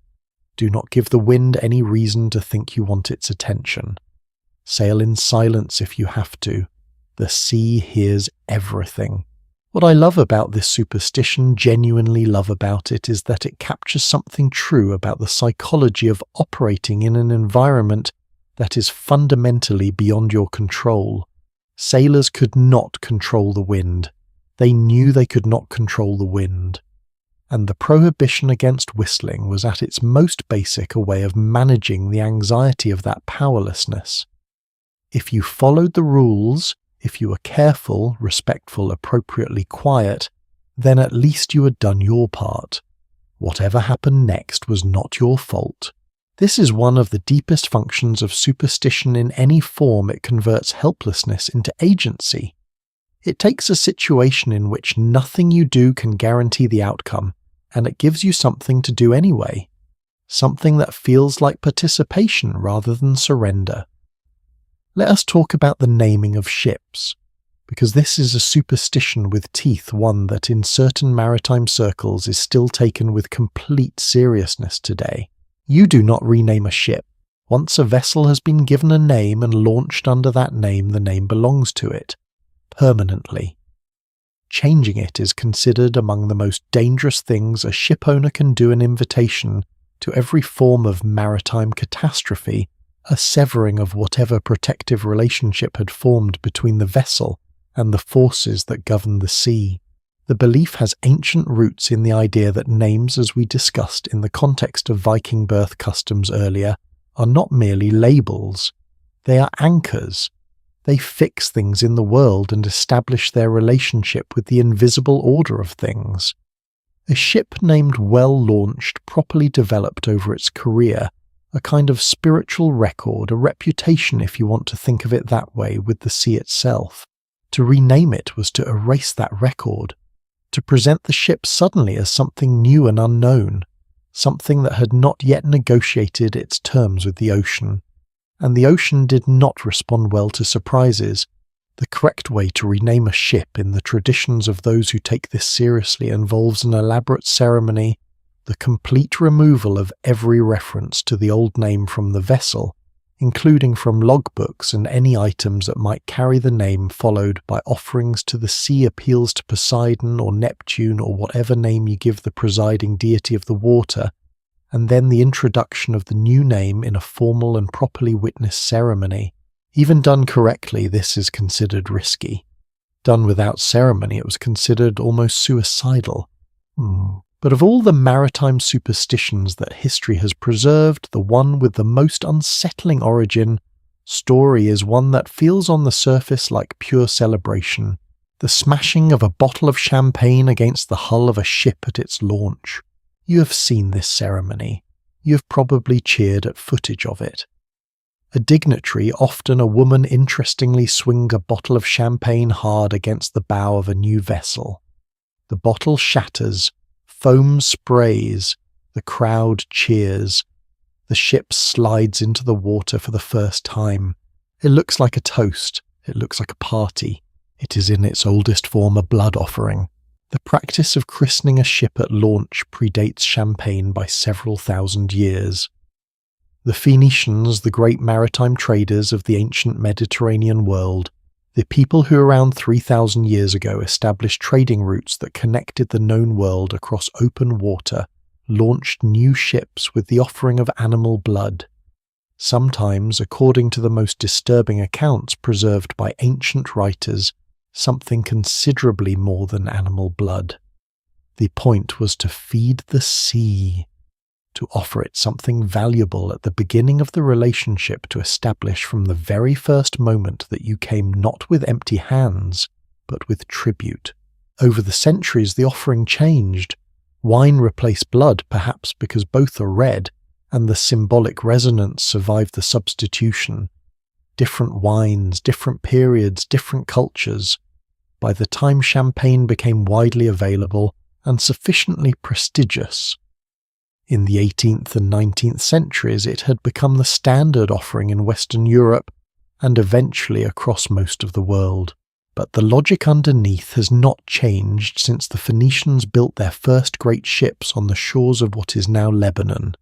Do not give the wind any reason to think you want its attention. Sail in silence if you have to. The sea hears everything. What I love about this superstition, genuinely love about it, is that it captures something true about the psychology of operating in an environment that is fundamentally beyond your control. Sailors could not control the wind. They knew they could not control the wind. And the prohibition against whistling was at its most basic a way of managing the anxiety of that powerlessness. If you followed the rules, if you were careful, respectful, appropriately quiet, then at least you had done your part. Whatever happened next was not your fault. This is one of the deepest functions of superstition in any form. It converts helplessness into agency. It takes a situation in which nothing you do can guarantee the outcome, and it gives you something to do anyway. Something that feels like participation rather than surrender. Let us talk about the naming of ships, because this is a superstition with teeth, one that in certain maritime circles is still taken with complete seriousness today. You do not rename a ship. Once a vessel has been given a name and launched under that name, the name belongs to it, permanently. Changing it is considered among the most dangerous things a shipowner can do. An invitation to every form of maritime catastrophe, a severing of whatever protective relationship had formed between the vessel and the forces that govern the sea. The belief has ancient roots in the idea that names, as we discussed in the context of Viking birth customs earlier, are not merely labels. They are anchors. They fix things in the world and establish their relationship with the invisible order of things. A ship named well launched, properly developed over its career, a kind of spiritual record, a reputation if you want to think of it that way, with the sea itself. To rename it was to erase that record, to present the ship suddenly as something new and unknown, something that had not yet negotiated its terms with the ocean. And the ocean did not respond well to surprises. The correct way to rename a ship in the traditions of those who take this seriously involves an elaborate ceremony, the complete removal of every reference to the old name from the vessel, including from logbooks and any items that might carry the name, followed by offerings to the sea, appeals to Poseidon or Neptune or whatever name you give the presiding deity of the water, and then the introduction of the new name in a formal and properly witnessed ceremony. Even done correctly, this is considered risky. Done without ceremony, it was considered almost suicidal. But of all the maritime superstitions that history has preserved, the one with the most unsettling origin story is one that feels on the surface like pure celebration. The smashing of a bottle of champagne against the hull of a ship at its launch. You have seen this ceremony. You have probably cheered at footage of it. A dignitary, often a woman, interestingly swing a bottle of champagne hard against the bow of a new vessel. The bottle shatters. Foam sprays, the crowd cheers, the ship slides into the water for the first time. It looks like a toast, it looks like a party. It is in its oldest form a blood offering. The practice of christening a ship at launch predates champagne by several thousand years. The Phoenicians, the great maritime traders of the ancient Mediterranean world, the people who around 3,000 years ago established trading routes that connected the known world across open water, launched new ships with the offering of animal blood. Sometimes, according to the most disturbing accounts preserved by ancient writers, something considerably more than animal blood. The point was to feed the sea, to offer it something valuable at the beginning of the relationship, to establish from the very first moment that you came not with empty hands, but with tribute. Over the centuries, the offering changed. Wine replaced blood, perhaps because both are red, and the symbolic resonance survived the substitution. Different wines, different periods, different cultures. By the time champagne became widely available and sufficiently prestigious, in the 18th and 19th centuries, it had become the standard offering in Western Europe and eventually across most of the world. But the logic underneath has not changed since the Phoenicians built their first great ships on the shores of what is now Lebanon.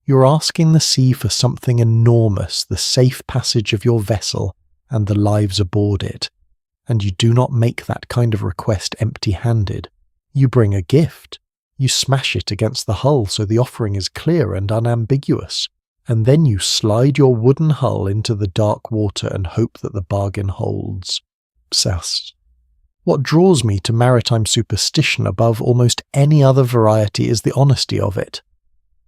You're asking the sea for something enormous, the safe passage of your vessel and the lives aboard it. And you do not make that kind of request empty-handed. You bring a gift. You smash it against the hull so the offering is clear and unambiguous, and then you slide your wooden hull into the dark water and hope that the bargain holds. Psst. What draws me to maritime superstition above almost any other variety is the honesty of it.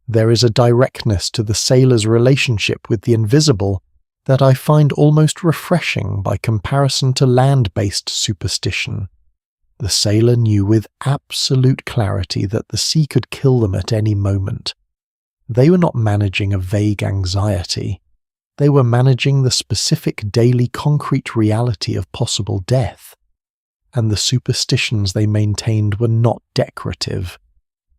There is a directness to the sailor's relationship with the invisible that I find almost refreshing by comparison to land-based superstition. The sailor knew with absolute clarity that the sea could kill them at any moment. They were not managing a vague anxiety. They were managing the specific daily concrete reality of possible death. And the superstitions they maintained were not decorative.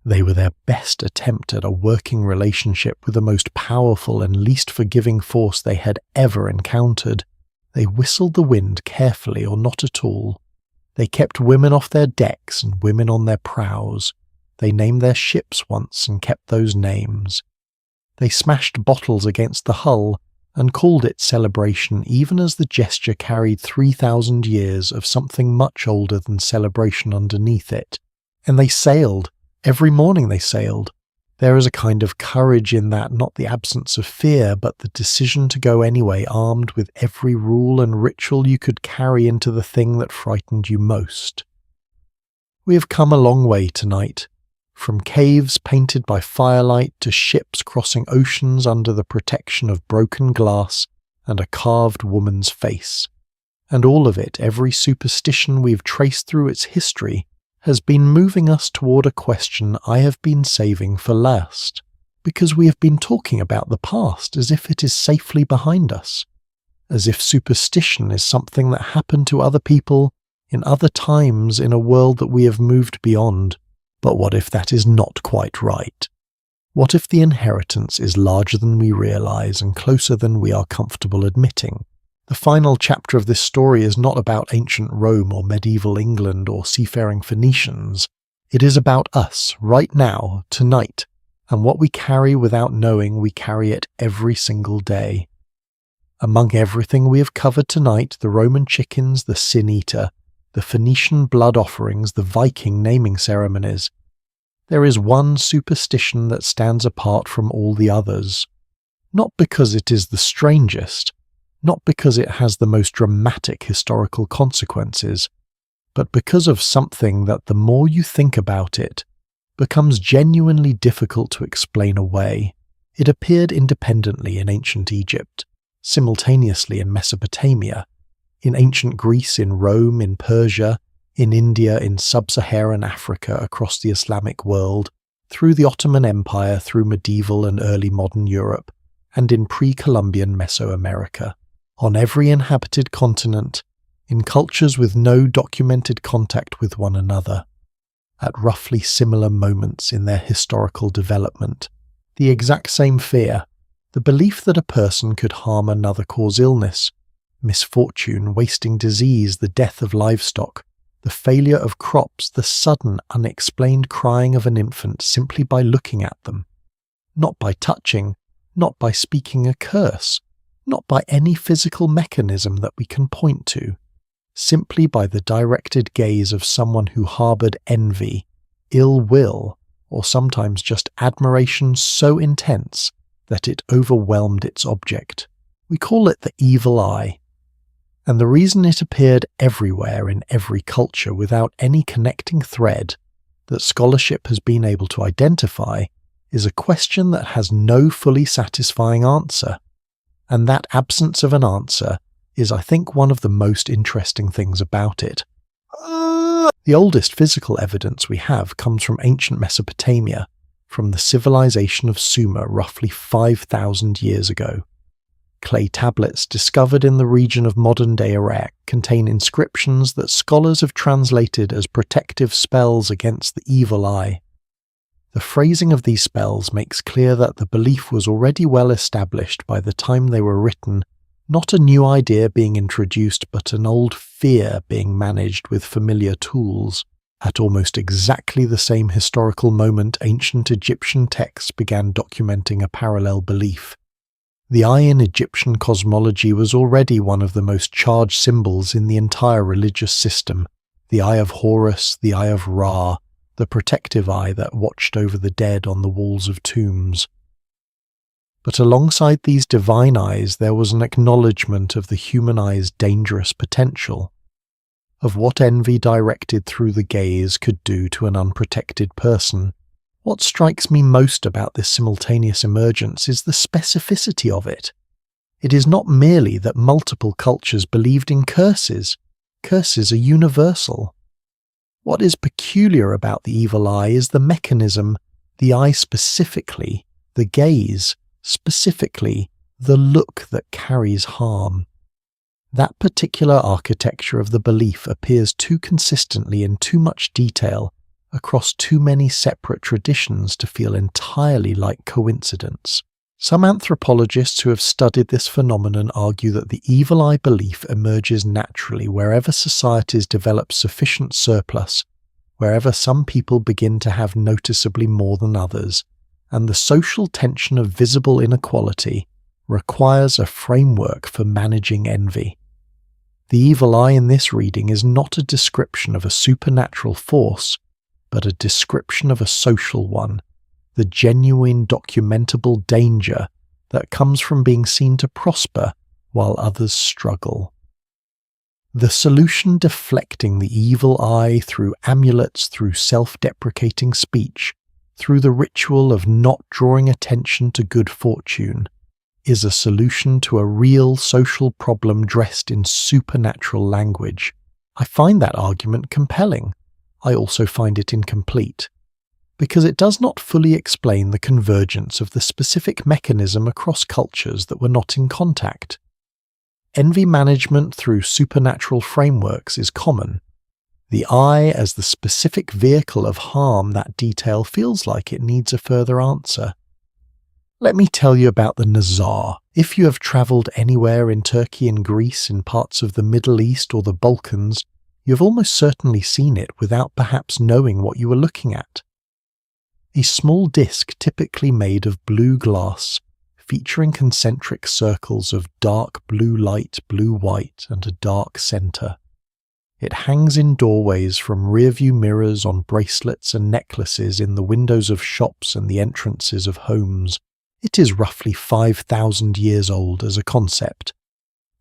They were their best attempt at a working relationship with the most powerful and least forgiving force they had ever encountered. They whistled the wind carefully or not at all. They kept women off their decks and women on their prows. They named their ships once and kept those names. They smashed bottles against the hull and called it celebration even as the gesture carried 3,000 years of something much older than celebration underneath it. And they sailed. Every morning they sailed. There is a kind of courage in that, not the absence of fear, but the decision to go anyway, armed with every rule and ritual you could carry into the thing that frightened you most. We have come a long way tonight, from caves painted by firelight to ships crossing oceans under the protection of broken glass and a carved woman's face. And all of it, every superstition we've traced through its history, has been moving us toward a question I have been saving for last, because we have been talking about the past as if it is safely behind us, as if superstition is something that happened to other people in other times in a world that we have moved beyond. But what if that is not quite right? What if the inheritance is larger than we realize and closer than we are comfortable admitting? The final chapter of this story is not about ancient Rome or medieval England or seafaring Phoenicians. It is about us, right now, tonight, and what we carry without knowing we carry it every single day. Among everything we have covered tonight, the Roman chickens, the sin eater, the Phoenician blood offerings, the Viking naming ceremonies, there is one superstition that stands apart from all the others. Not because it is the strangest, not because it has the most dramatic historical consequences, but because of something that the more you think about it, becomes genuinely difficult to explain away. It appeared independently in ancient Egypt, simultaneously in Mesopotamia, in ancient Greece, in Rome, in Persia, in India, in sub-Saharan Africa, across the Islamic world, through the Ottoman Empire, through medieval and early modern Europe, and in pre-Columbian Mesoamerica. On every inhabited continent, in cultures with no documented contact with one another, at roughly similar moments in their historical development, the exact same fear, the belief that a person could harm another, cause illness, misfortune, wasting disease, the death of livestock, the failure of crops, the sudden, unexplained crying of an infant simply by looking at them, not by touching, not by speaking a curse, not by any physical mechanism that we can point to, simply by the directed gaze of someone who harbored envy, ill will, or sometimes just admiration so intense that it overwhelmed its object. We call it the evil eye. And the reason it appeared everywhere in every culture without any connecting thread that scholarship has been able to identify is a question that has no fully satisfying answer. And that absence of an answer is, I think, one of the most interesting things about it. The oldest physical evidence we have comes from ancient Mesopotamia, from the civilization of Sumer roughly 5,000 years ago. Clay tablets discovered in the region of modern-day Iraq contain inscriptions that scholars have translated as protective spells against the evil eye. The phrasing of these spells makes clear that the belief was already well established by the time they were written, not a new idea being introduced but an old fear being managed with familiar tools. At almost exactly the same historical moment, ancient Egyptian texts began documenting a parallel belief. The eye in Egyptian cosmology was already one of the most charged symbols in the entire religious system. The eye of Horus, the eye of Ra, the protective eye that watched over the dead on the walls of tombs. But alongside these divine eyes there was an acknowledgement of the human eye's dangerous potential, of what envy directed through the gaze could do to an unprotected person. What strikes me most about this simultaneous emergence is the specificity of it. It is not merely that multiple cultures believed in curses. Curses are universal. What is peculiar about the evil eye is the mechanism, the eye specifically, the gaze, specifically, the look that carries harm. That particular architecture of the belief appears too consistently in too much detail across too many separate traditions to feel entirely like coincidence. Some anthropologists who have studied this phenomenon argue that the evil eye belief emerges naturally wherever societies develop sufficient surplus, wherever some people begin to have noticeably more than others, and the social tension of visible inequality requires a framework for managing envy. The evil eye in this reading is not a description of a supernatural force, but a description of a social one, the genuine documentable danger that comes from being seen to prosper while others struggle. The solution deflecting the evil eye through amulets, through self-deprecating speech, through the ritual of not drawing attention to good fortune, is a solution to a real social problem dressed in supernatural language. I find that argument compelling. I also find it incomplete, because it does not fully explain the convergence of the specific mechanism across cultures that were not in contact. Envy management through supernatural frameworks is common. The eye as the specific vehicle of harm, that detail feels like it needs a further answer. Let me tell you about the Nazar. If you have travelled anywhere in Turkey and Greece, in parts of the Middle East or the Balkans, you have almost certainly seen it without perhaps knowing what you were looking at. A small disc typically made of blue glass, featuring concentric circles of dark blue light, blue white, and a dark centre. It hangs in doorways from rearview mirrors, on bracelets and necklaces, in the windows of shops and the entrances of homes. It is roughly 5,000 years old as a concept.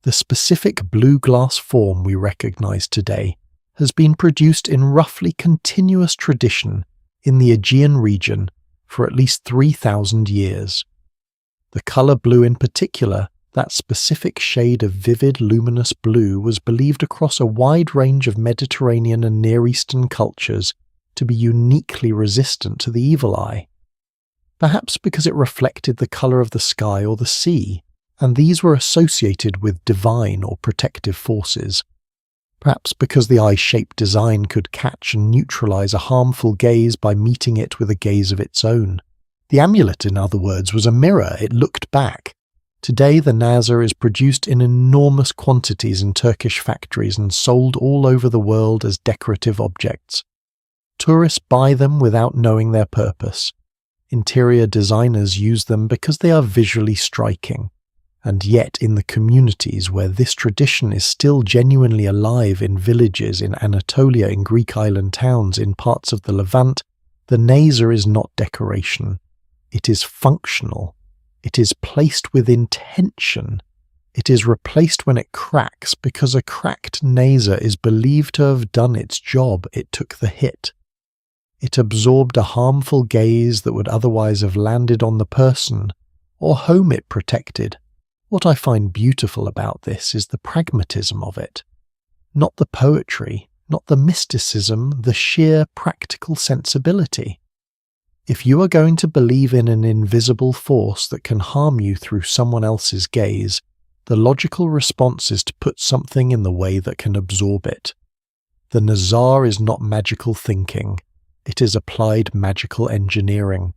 The specific blue glass form we recognize today has been produced in roughly continuous tradition in the Aegean region for at least 3,000 years. The colour blue in particular, that specific shade of vivid luminous blue, was believed across a wide range of Mediterranean and Near Eastern cultures to be uniquely resistant to the evil eye. Perhaps because it reflected the colour of the sky or the sea, and these were associated with divine or protective forces. Perhaps because the eye-shaped design could catch and neutralise a harmful gaze by meeting it with a gaze of its own. The amulet, in other words, was a mirror. It looked back. Today the Nazar is produced in enormous quantities in Turkish factories and sold all over the world as decorative objects. Tourists buy them without knowing their purpose. Interior designers use them because they are visually striking. And yet, in the communities where this tradition is still genuinely alive, in villages, in Anatolia, in Greek island towns, in parts of the Levant, the Nazar is not decoration. It is functional. It is placed with intention. It is replaced when it cracks because a cracked naser is believed to have done its job. It took the hit. It absorbed a harmful gaze that would otherwise have landed on the person or home it protected. What I find beautiful about this is the pragmatism of it. Not the poetry, not the mysticism, the sheer practical sensibility. If you are going to believe in an invisible force that can harm you through someone else's gaze, the logical response is to put something in the way that can absorb it. The nazar is not magical thinking, it is applied magical engineering.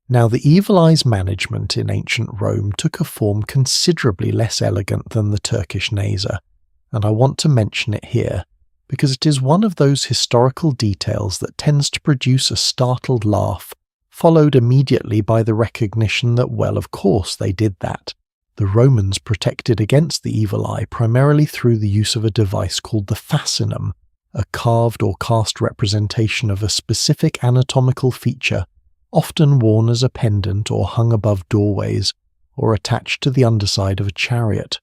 Now, the evil eye's management in ancient Rome took a form considerably less elegant than the Turkish naser, and I want to mention it here because it is one of those historical details that tends to produce a startled laugh, followed immediately by the recognition that, well, of course they did that. The Romans protected against the evil eye primarily through the use of a device called the fascinum, a carved or cast representation of a specific anatomical feature, often worn as a pendant or hung above doorways or attached to the underside of a chariot.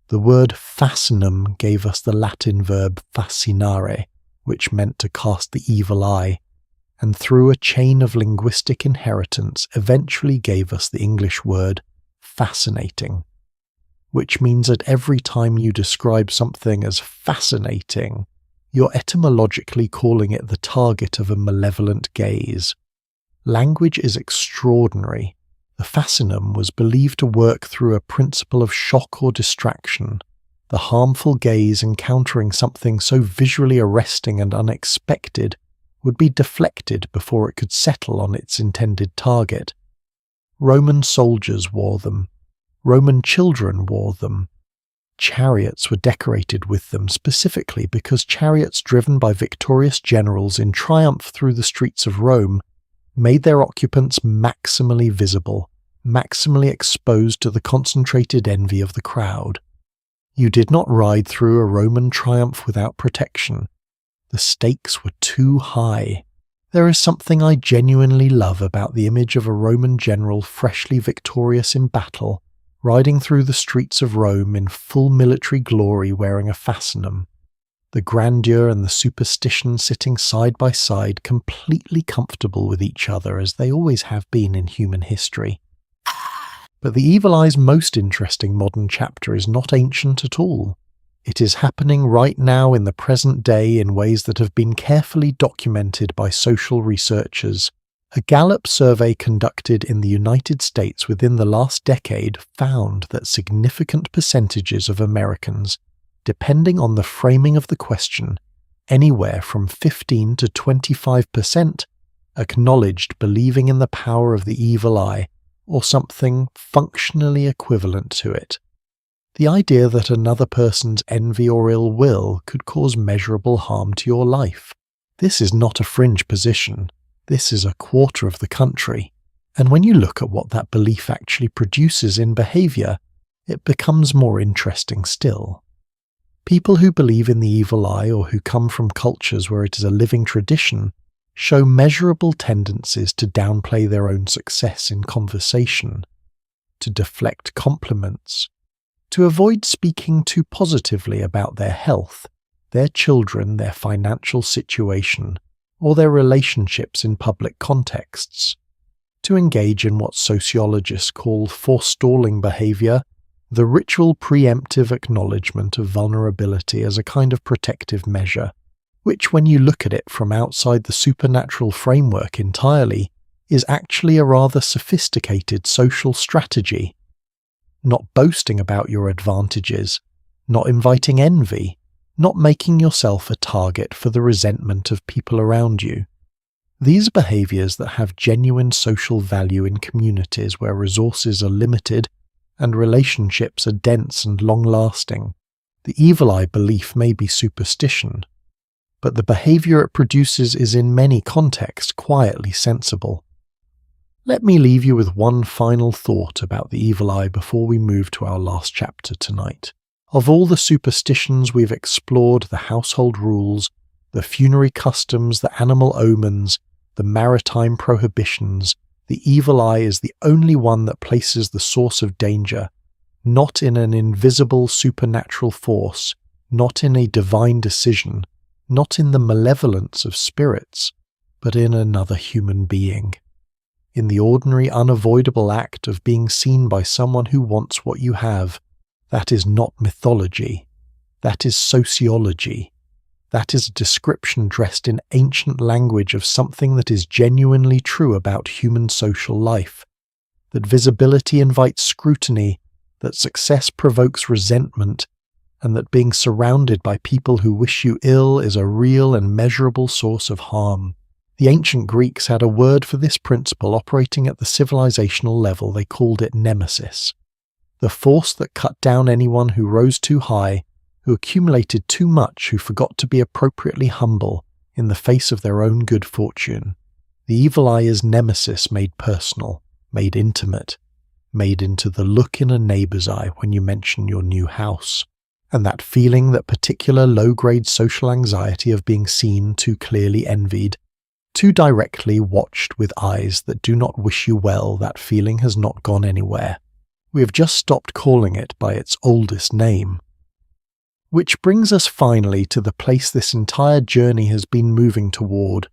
The word fascinum gave us the Latin verb fascinare, which meant to cast the evil eye, and through a chain of linguistic inheritance eventually gave us the English word fascinating, which means that every time you describe something as fascinating, you're etymologically calling it the target of a malevolent gaze. Language is extraordinary. The fascinum was believed to work through a principle of shock or distraction, the harmful gaze encountering something so visually arresting and unexpected would be deflected before it could settle on its intended target. Roman soldiers wore them. Roman children wore them. Chariots were decorated with them specifically because chariots driven by victorious generals in triumph through the streets of Rome made their occupants maximally visible, maximally exposed to the concentrated envy of the crowd. You did not ride through a Roman triumph without protection. The stakes were too high. There is something I genuinely love about the image of a Roman general freshly victorious in battle, riding through the streets of Rome in full military glory wearing a fascinum. The grandeur and the superstition sitting side by side, completely comfortable with each other as they always have been in human history. But the evil eye's most interesting modern chapter is not ancient at all. It is happening right now in the present day in ways that have been carefully documented by social researchers. A Gallup survey conducted in the United States within the last decade found that significant percentages of Americans, depending on the framing of the question, anywhere from 15 to 25%, acknowledged believing in the power of the evil eye or something functionally equivalent to it. The idea that another person's envy or ill will could cause measurable harm to your life. This is not a fringe position. This is a quarter of the country. And when you look at what that belief actually produces in behavior, it becomes more interesting still. People who believe in the evil eye or who come from cultures where it is a living tradition show measurable tendencies to downplay their own success in conversation, to deflect compliments, to avoid speaking too positively about their health, their children, their financial situation, or their relationships in public contexts, to engage in what sociologists call forestalling behavior, the ritual preemptive acknowledgement of vulnerability as a kind of protective measure, which, when you look at it from outside the supernatural framework entirely, is actually a rather sophisticated social strategy. Not boasting about your advantages, not inviting envy, not making yourself a target for the resentment of people around you. These are behaviors that have genuine social value in communities where resources are limited and relationships are dense and long-lasting. The evil eye belief may be superstition, but the behavior it produces is in many contexts quietly sensible. Let me leave you with one final thought about the evil eye before we move to our last chapter tonight. Of all the superstitions we've explored, the household rules, the funerary customs, the animal omens, the maritime prohibitions, the evil eye is the only one that places the source of danger, not in an invisible supernatural force, not in a divine decision, not in the malevolence of spirits, but in another human being. In the ordinary, unavoidable act of being seen by someone who wants what you have. That is not mythology. That is sociology. That is a description dressed in ancient language of something that is genuinely true about human social life. That visibility invites scrutiny, that success provokes resentment, and that being surrounded by people who wish you ill is a real and measurable source of harm. The ancient Greeks had a word for this principle operating at the civilizational level. They called it nemesis. The force that cut down anyone who rose too high, who accumulated too much, who forgot to be appropriately humble in the face of their own good fortune. The evil eye is nemesis made personal, made intimate, made into the look in a neighbor's eye when you mention your new house, and that feeling, that particular low-grade social anxiety of being seen, too clearly envied, too directly watched with eyes that do not wish you well. That feeling has not gone anywhere. We have just stopped calling it by its oldest name. Which brings us finally to the place this entire journey has been moving toward.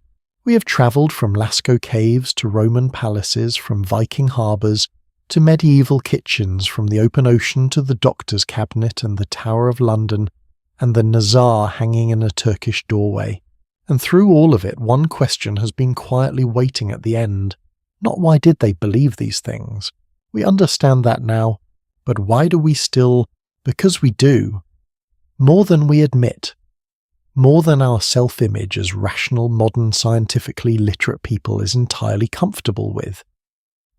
We have travelled from Lascaux caves to Roman palaces, from Viking harbours to medieval kitchens, from the open ocean to the doctor's cabinet and the Tower of London and the Nazar hanging in a Turkish doorway. And through all of it, one question has been quietly waiting at the end. Not why did they believe these things? We understand that now, but why do we still? Because we do. More than we admit. More than our self-image as rational, modern, scientifically literate people is entirely comfortable with.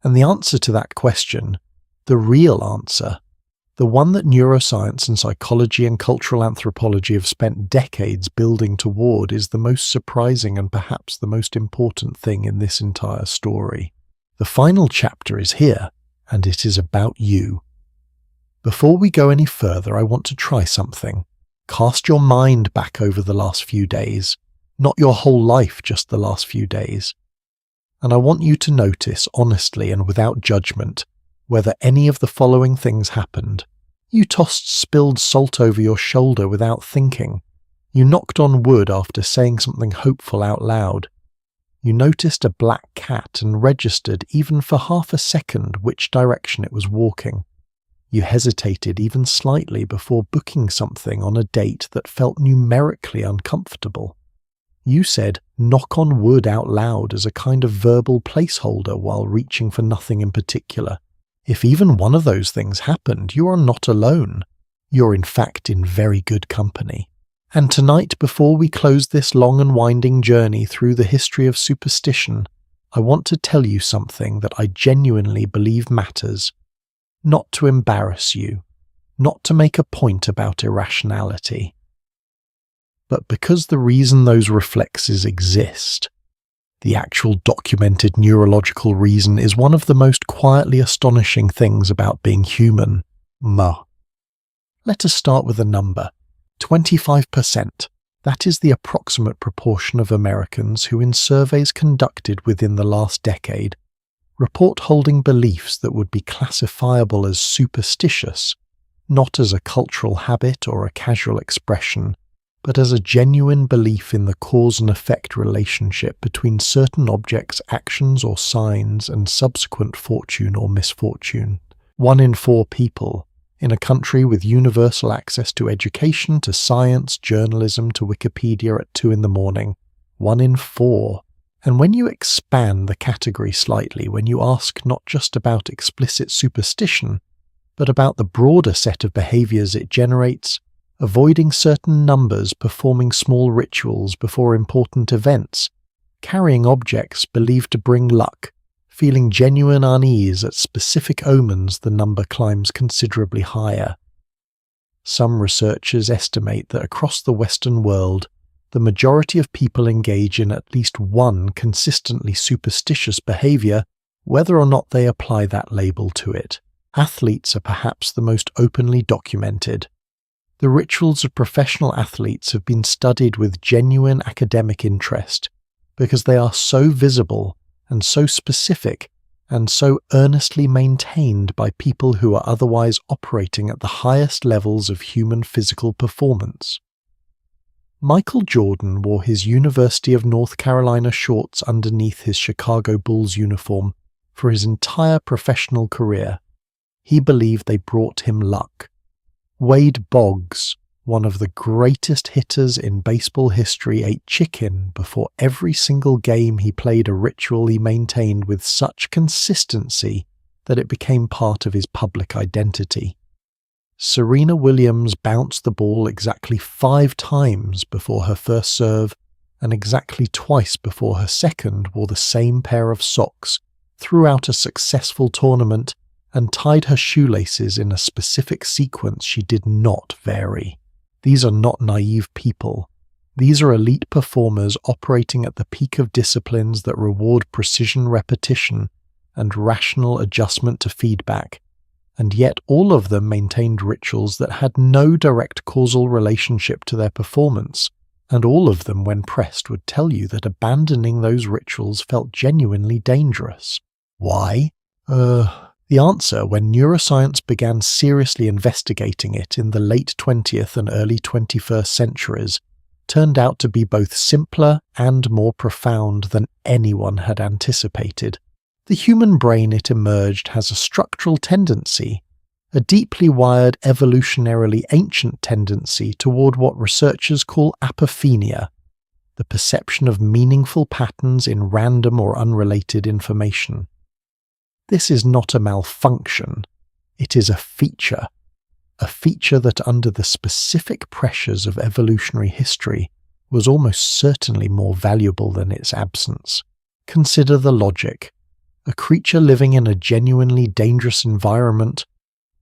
And the answer to that question, the real answer, the one that neuroscience and psychology and cultural anthropology have spent decades building toward, is the most surprising and perhaps the most important thing in this entire story. The final chapter is here, and it is about you. Before we go any further, I want to try something. Cast your mind back over the last few days, not your whole life, just the last few days. And I want you to notice, honestly and without judgment, whether any of the following things happened. You tossed spilled salt over your shoulder without thinking. You knocked on wood after saying something hopeful out loud. You noticed a black cat and registered, even for half a second, which direction it was walking. You hesitated even slightly before booking something on a date that felt numerically uncomfortable. You said knock on wood out loud as a kind of verbal placeholder while reaching for nothing in particular. If even one of those things happened, you are not alone. You're in fact in very good company. And tonight, before we close this long and winding journey through the history of superstition, I want to tell you something that I genuinely believe matters. Not to embarrass you, not to make a point about irrationality, but because the reason those reflexes exist, the actual documented neurological reason, is one of the most quietly astonishing things about being human. Let us start with a number. 25%. That is the approximate proportion of Americans who, in surveys conducted within the last decade, report holding beliefs that would be classifiable as superstitious, not as a cultural habit or a casual expression, but as a genuine belief in the cause and effect relationship between certain objects, actions or signs and subsequent fortune or misfortune. 1 in 4 people, in a country with universal access to education, to science, journalism, to Wikipedia at 2 a.m, 1 in 4. And when you expand the category slightly, when you ask not just about explicit superstition, but about the broader set of behaviors it generates, avoiding certain numbers, performing small rituals before important events, carrying objects believed to bring luck, feeling genuine unease at specific omens, the number climbs considerably higher. Some researchers estimate that across the Western world, the majority of people engage in at least one consistently superstitious behavior, whether or not they apply that label to it. Athletes are perhaps the most openly documented. The rituals of professional athletes have been studied with genuine academic interest because they are so visible and so specific and so earnestly maintained by people who are otherwise operating at the highest levels of human physical performance. Michael Jordan wore his University of North Carolina shorts underneath his Chicago Bulls uniform for his entire professional career. He believed they brought him luck. Wade Boggs, one of the greatest hitters in baseball history, ate chicken before every single game he played, a ritual he maintained with such consistency that it became part of his public identity. Serena Williams bounced the ball exactly 5 times before her first serve, and exactly twice before her second wore the same pair of socks throughout a successful tournament and tied her shoelaces in a specific sequence she did not vary. These are not naive people. These are elite performers operating at the peak of disciplines that reward precision repetition and rational adjustment to feedback, and yet all of them maintained rituals that had no direct causal relationship to their performance, and all of them, when pressed, would tell you that abandoning those rituals felt genuinely dangerous. Why? The answer, when neuroscience began seriously investigating it in the late 20th and early 21st centuries, turned out to be both simpler and more profound than anyone had anticipated. The human brain, it emerged, has a structural tendency, a deeply wired, evolutionarily ancient tendency toward what researchers call apophenia, the perception of meaningful patterns in random or unrelated information. This is not a malfunction, it is a feature that under the specific pressures of evolutionary history was almost certainly more valuable than its absence. Consider the logic. A creature living in a genuinely dangerous environment,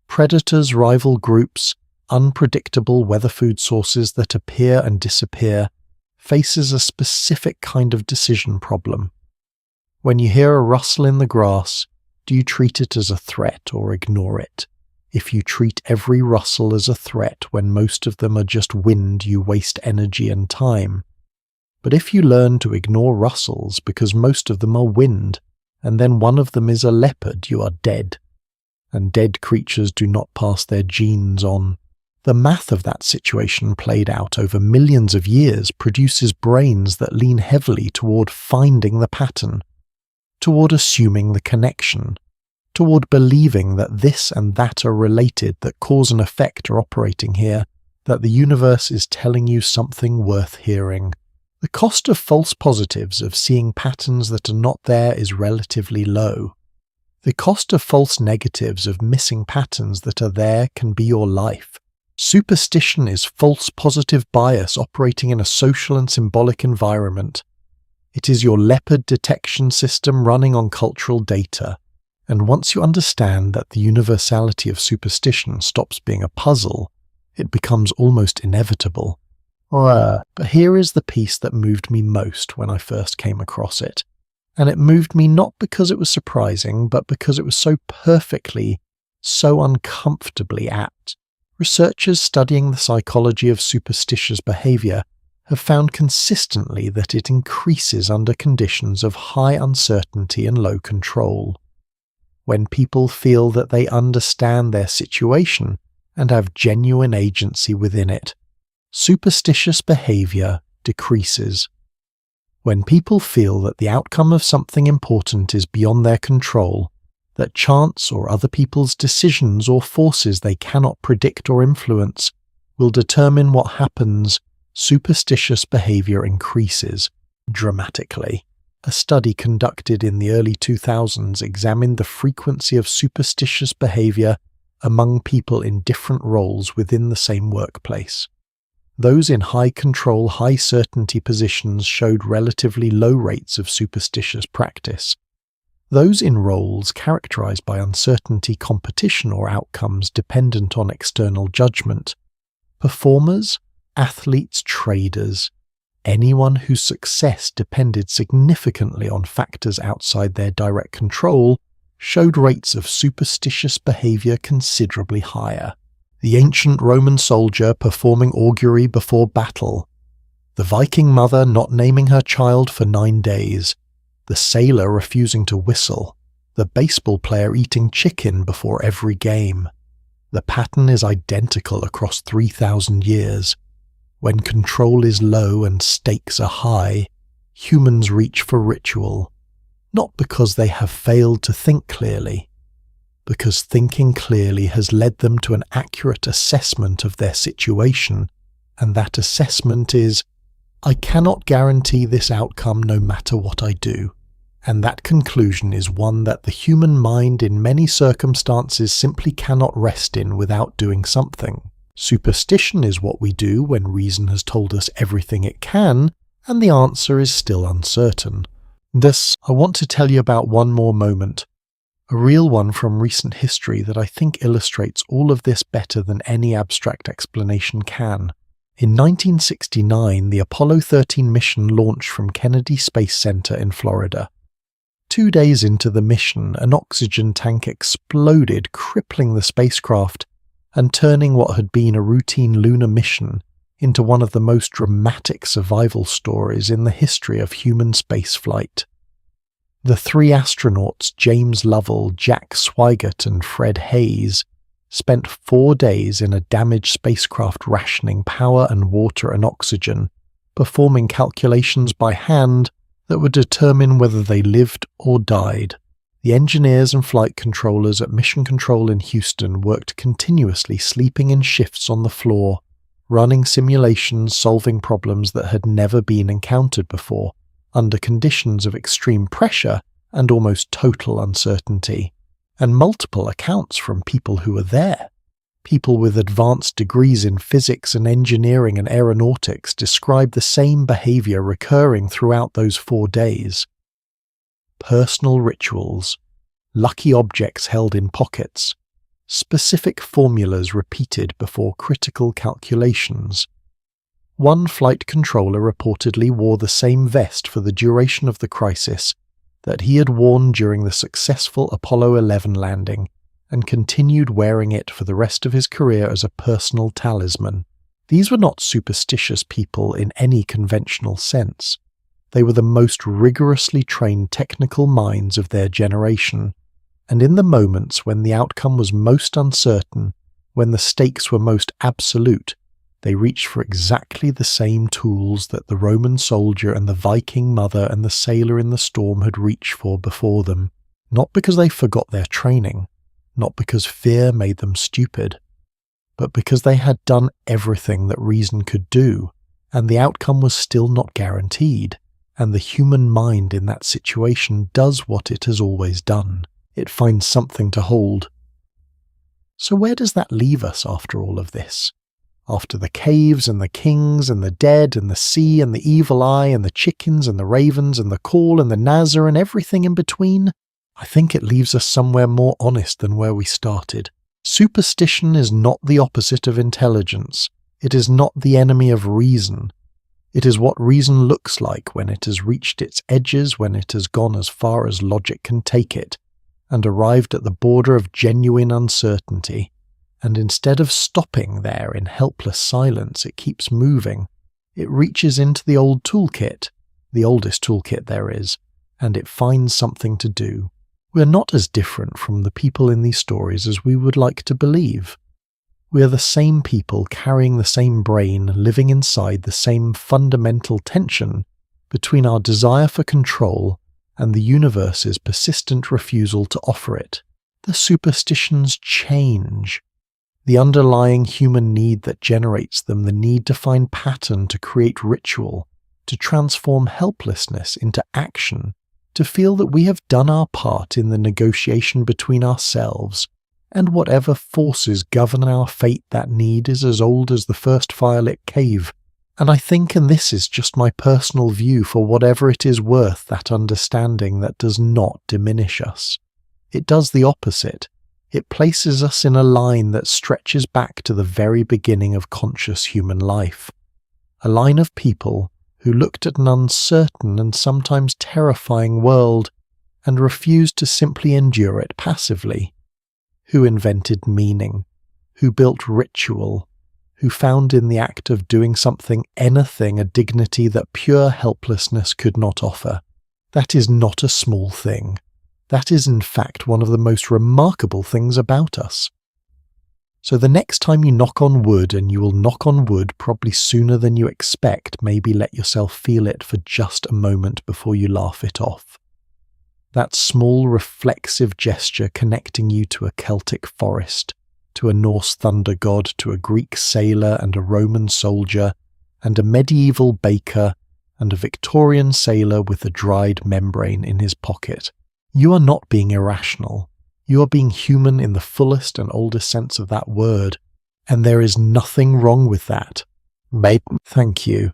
predators, rival groups, unpredictable weather food sources that appear and disappear, faces a specific kind of decision problem. When you hear a rustle in the grass, do you treat it as a threat or ignore it? If you treat every rustle as a threat when most of them are just wind, you waste energy and time. But if you learn to ignore rustles because most of them are wind, and then one of them is a leopard, you are dead. And dead creatures do not pass their genes on. The math of that situation played out over millions of years produces brains that lean heavily toward finding the pattern, toward assuming the connection, toward believing that this and that are related, that cause and effect are operating here, that the universe is telling you something worth hearing. The cost of false positives, of seeing patterns that are not there, is relatively low. The cost of false negatives, of missing patterns that are there, can be your life. Superstition is false positive bias operating in a social and symbolic environment. It is your leopard detection system running on cultural data. And once you understand that the universality of superstition stops being a puzzle, it becomes almost inevitable. But here is the piece that moved me most when I first came across it. And it moved me not because it was surprising, but because it was so perfectly, so uncomfortably apt. Researchers studying the psychology of superstitious behavior have found consistently that it increases under conditions of high uncertainty and low control. When people feel that they understand their situation and have genuine agency within it, superstitious behavior decreases. When people feel that the outcome of something important is beyond their control, that chance or other people's decisions or forces they cannot predict or influence will determine what happens, superstitious behavior increases dramatically. A study conducted in the early 2000s examined the frequency of superstitious behavior among people in different roles within the same workplace. Those in high control, high certainty positions showed relatively low rates of superstitious practice. Those in roles characterized by uncertainty, competition, or outcomes dependent on external judgment, performers, athletes, traders, anyone whose success depended significantly on factors outside their direct control, showed rates of superstitious behavior considerably higher. The ancient Roman soldier performing augury before battle, the Viking mother not naming her child for 9 days, the sailor refusing to whistle, the baseball player eating chicken before every game. The pattern is identical across 3,000 years. When control is low and stakes are high, humans reach for ritual, not because they have failed to think clearly, because thinking clearly has led them to an accurate assessment of their situation, and that assessment is, I cannot guarantee this outcome no matter what I do. And that conclusion is one that the human mind in many circumstances simply cannot rest in without doing something. Superstition is what we do when reason has told us everything it can, and the answer is still uncertain. Thus, I want to tell you about one more moment, a real one from recent history that I think illustrates all of this better than any abstract explanation can. In 1969, the Apollo 13 mission launched from Kennedy Space Center in Florida. 2 days into the mission, an oxygen tank exploded, crippling the spacecraft and turning what had been a routine lunar mission into one of the most dramatic survival stories in the history of human spaceflight. The 3 astronauts, James Lovell, Jack Swigert and Fred Hayes, spent 4 days in a damaged spacecraft rationing power and water and oxygen, performing calculations by hand that would determine whether they lived or died. The engineers and flight controllers at Mission Control in Houston worked continuously, sleeping in shifts on the floor, running simulations, solving problems that had never been encountered before, under conditions of extreme pressure and almost total uncertainty. And multiple accounts from people who were there. People with advanced degrees in physics and engineering and aeronautics describe the same behavior recurring throughout those 4 days. Personal rituals, lucky objects held in pockets, specific formulas repeated before critical calculations. One flight controller reportedly wore the same vest for the duration of the crisis that he had worn during the successful Apollo 11 landing, and continued wearing it for the rest of his career as a personal talisman. These were not superstitious people in any conventional sense. They were the most rigorously trained technical minds of their generation, and in the moments when the outcome was most uncertain, when the stakes were most absolute, they reached for exactly the same tools that the Roman soldier and the Viking mother and the sailor in the storm had reached for before them, not because they forgot their training, not because fear made them stupid, but because they had done everything that reason could do, and the outcome was still not guaranteed, and the human mind in that situation does what it has always done. It finds something to hold. So where does that leave us after all of this? After the caves and the kings and the dead and the sea and the evil eye and the chickens and the ravens and the call and the Nazar and everything in between? I think it leaves us somewhere more honest than where we started. Superstition is not the opposite of intelligence. It is not the enemy of reason. It is what reason looks like when it has reached its edges, when it has gone as far as logic can take it, and arrived at the border of genuine uncertainty. And instead of stopping there in helpless silence, it keeps moving. It reaches into the old toolkit, the oldest toolkit there is, and it finds something to do. We are not as different from the people in these stories as we would like to believe. We are the same people carrying the same brain, living inside the same fundamental tension between our desire for control and the universe's persistent refusal to offer it. The superstitions change. The underlying human need that generates them, the need to find pattern, to create ritual, to transform helplessness into action, to feel that we have done our part in the negotiation between ourselves, and whatever forces govern our fate, that need is as old as the first firelit cave. And I think, and this is just my personal view, for whatever it is worth, that understanding that does not diminish us. It does the opposite. It places us in a line that stretches back to the very beginning of conscious human life. A line of people who looked at an uncertain and sometimes terrifying world and refused to simply endure it passively, who invented meaning, who built ritual, who found in the act of doing something, anything, a dignity that pure helplessness could not offer. That is not a small thing. That is in fact one of the most remarkable things about us. So the next time you knock on wood, and you will knock on wood probably sooner than you expect, maybe let yourself feel it for just a moment before you laugh it off. That small reflexive gesture connecting you to a Celtic forest, to a Norse thunder god, to a Greek sailor and a Roman soldier, and a medieval baker, and a Victorian sailor with a dried membrane in his pocket. You are not being irrational. You are being human in the fullest and oldest sense of that word, and there is nothing wrong with that. Thank you.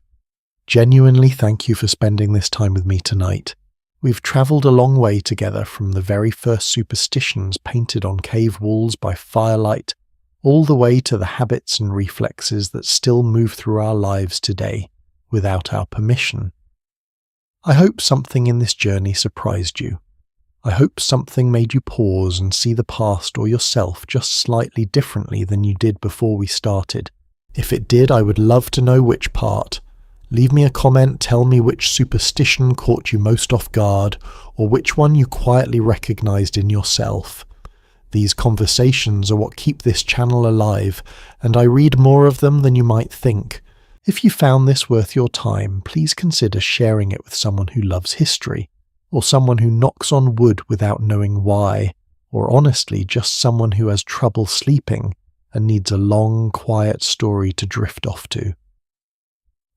Genuinely thank you for spending this time with me tonight. We've travelled a long way together, from the very first superstitions painted on cave walls by firelight, all the way to the habits and reflexes that still move through our lives today, without our permission. I hope something in this journey surprised you. I hope something made you pause and see the past or yourself just slightly differently than you did before we started. If it did, I would love to know which part. Leave me a comment, tell me which superstition caught you most off guard, or which one you quietly recognized in yourself. These conversations are what keep this channel alive, and I read more of them than you might think. If you found this worth your time, please consider sharing it with someone who loves history, or someone who knocks on wood without knowing why, or honestly just someone who has trouble sleeping and needs a long, quiet story to drift off to.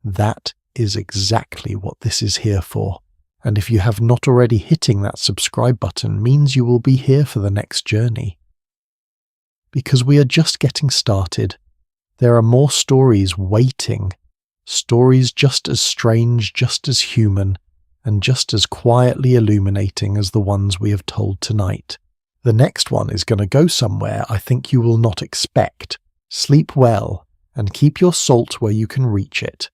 That is exactly what this is here for, and if you have not already, hitting that subscribe button means you will be here for the next journey. Because we are just getting started. There are more stories waiting, stories just as strange, just as human, and just as quietly illuminating as the ones we have told tonight. The next one is going to go somewhere I think you will not expect. Sleep well, and keep your salt where you can reach it.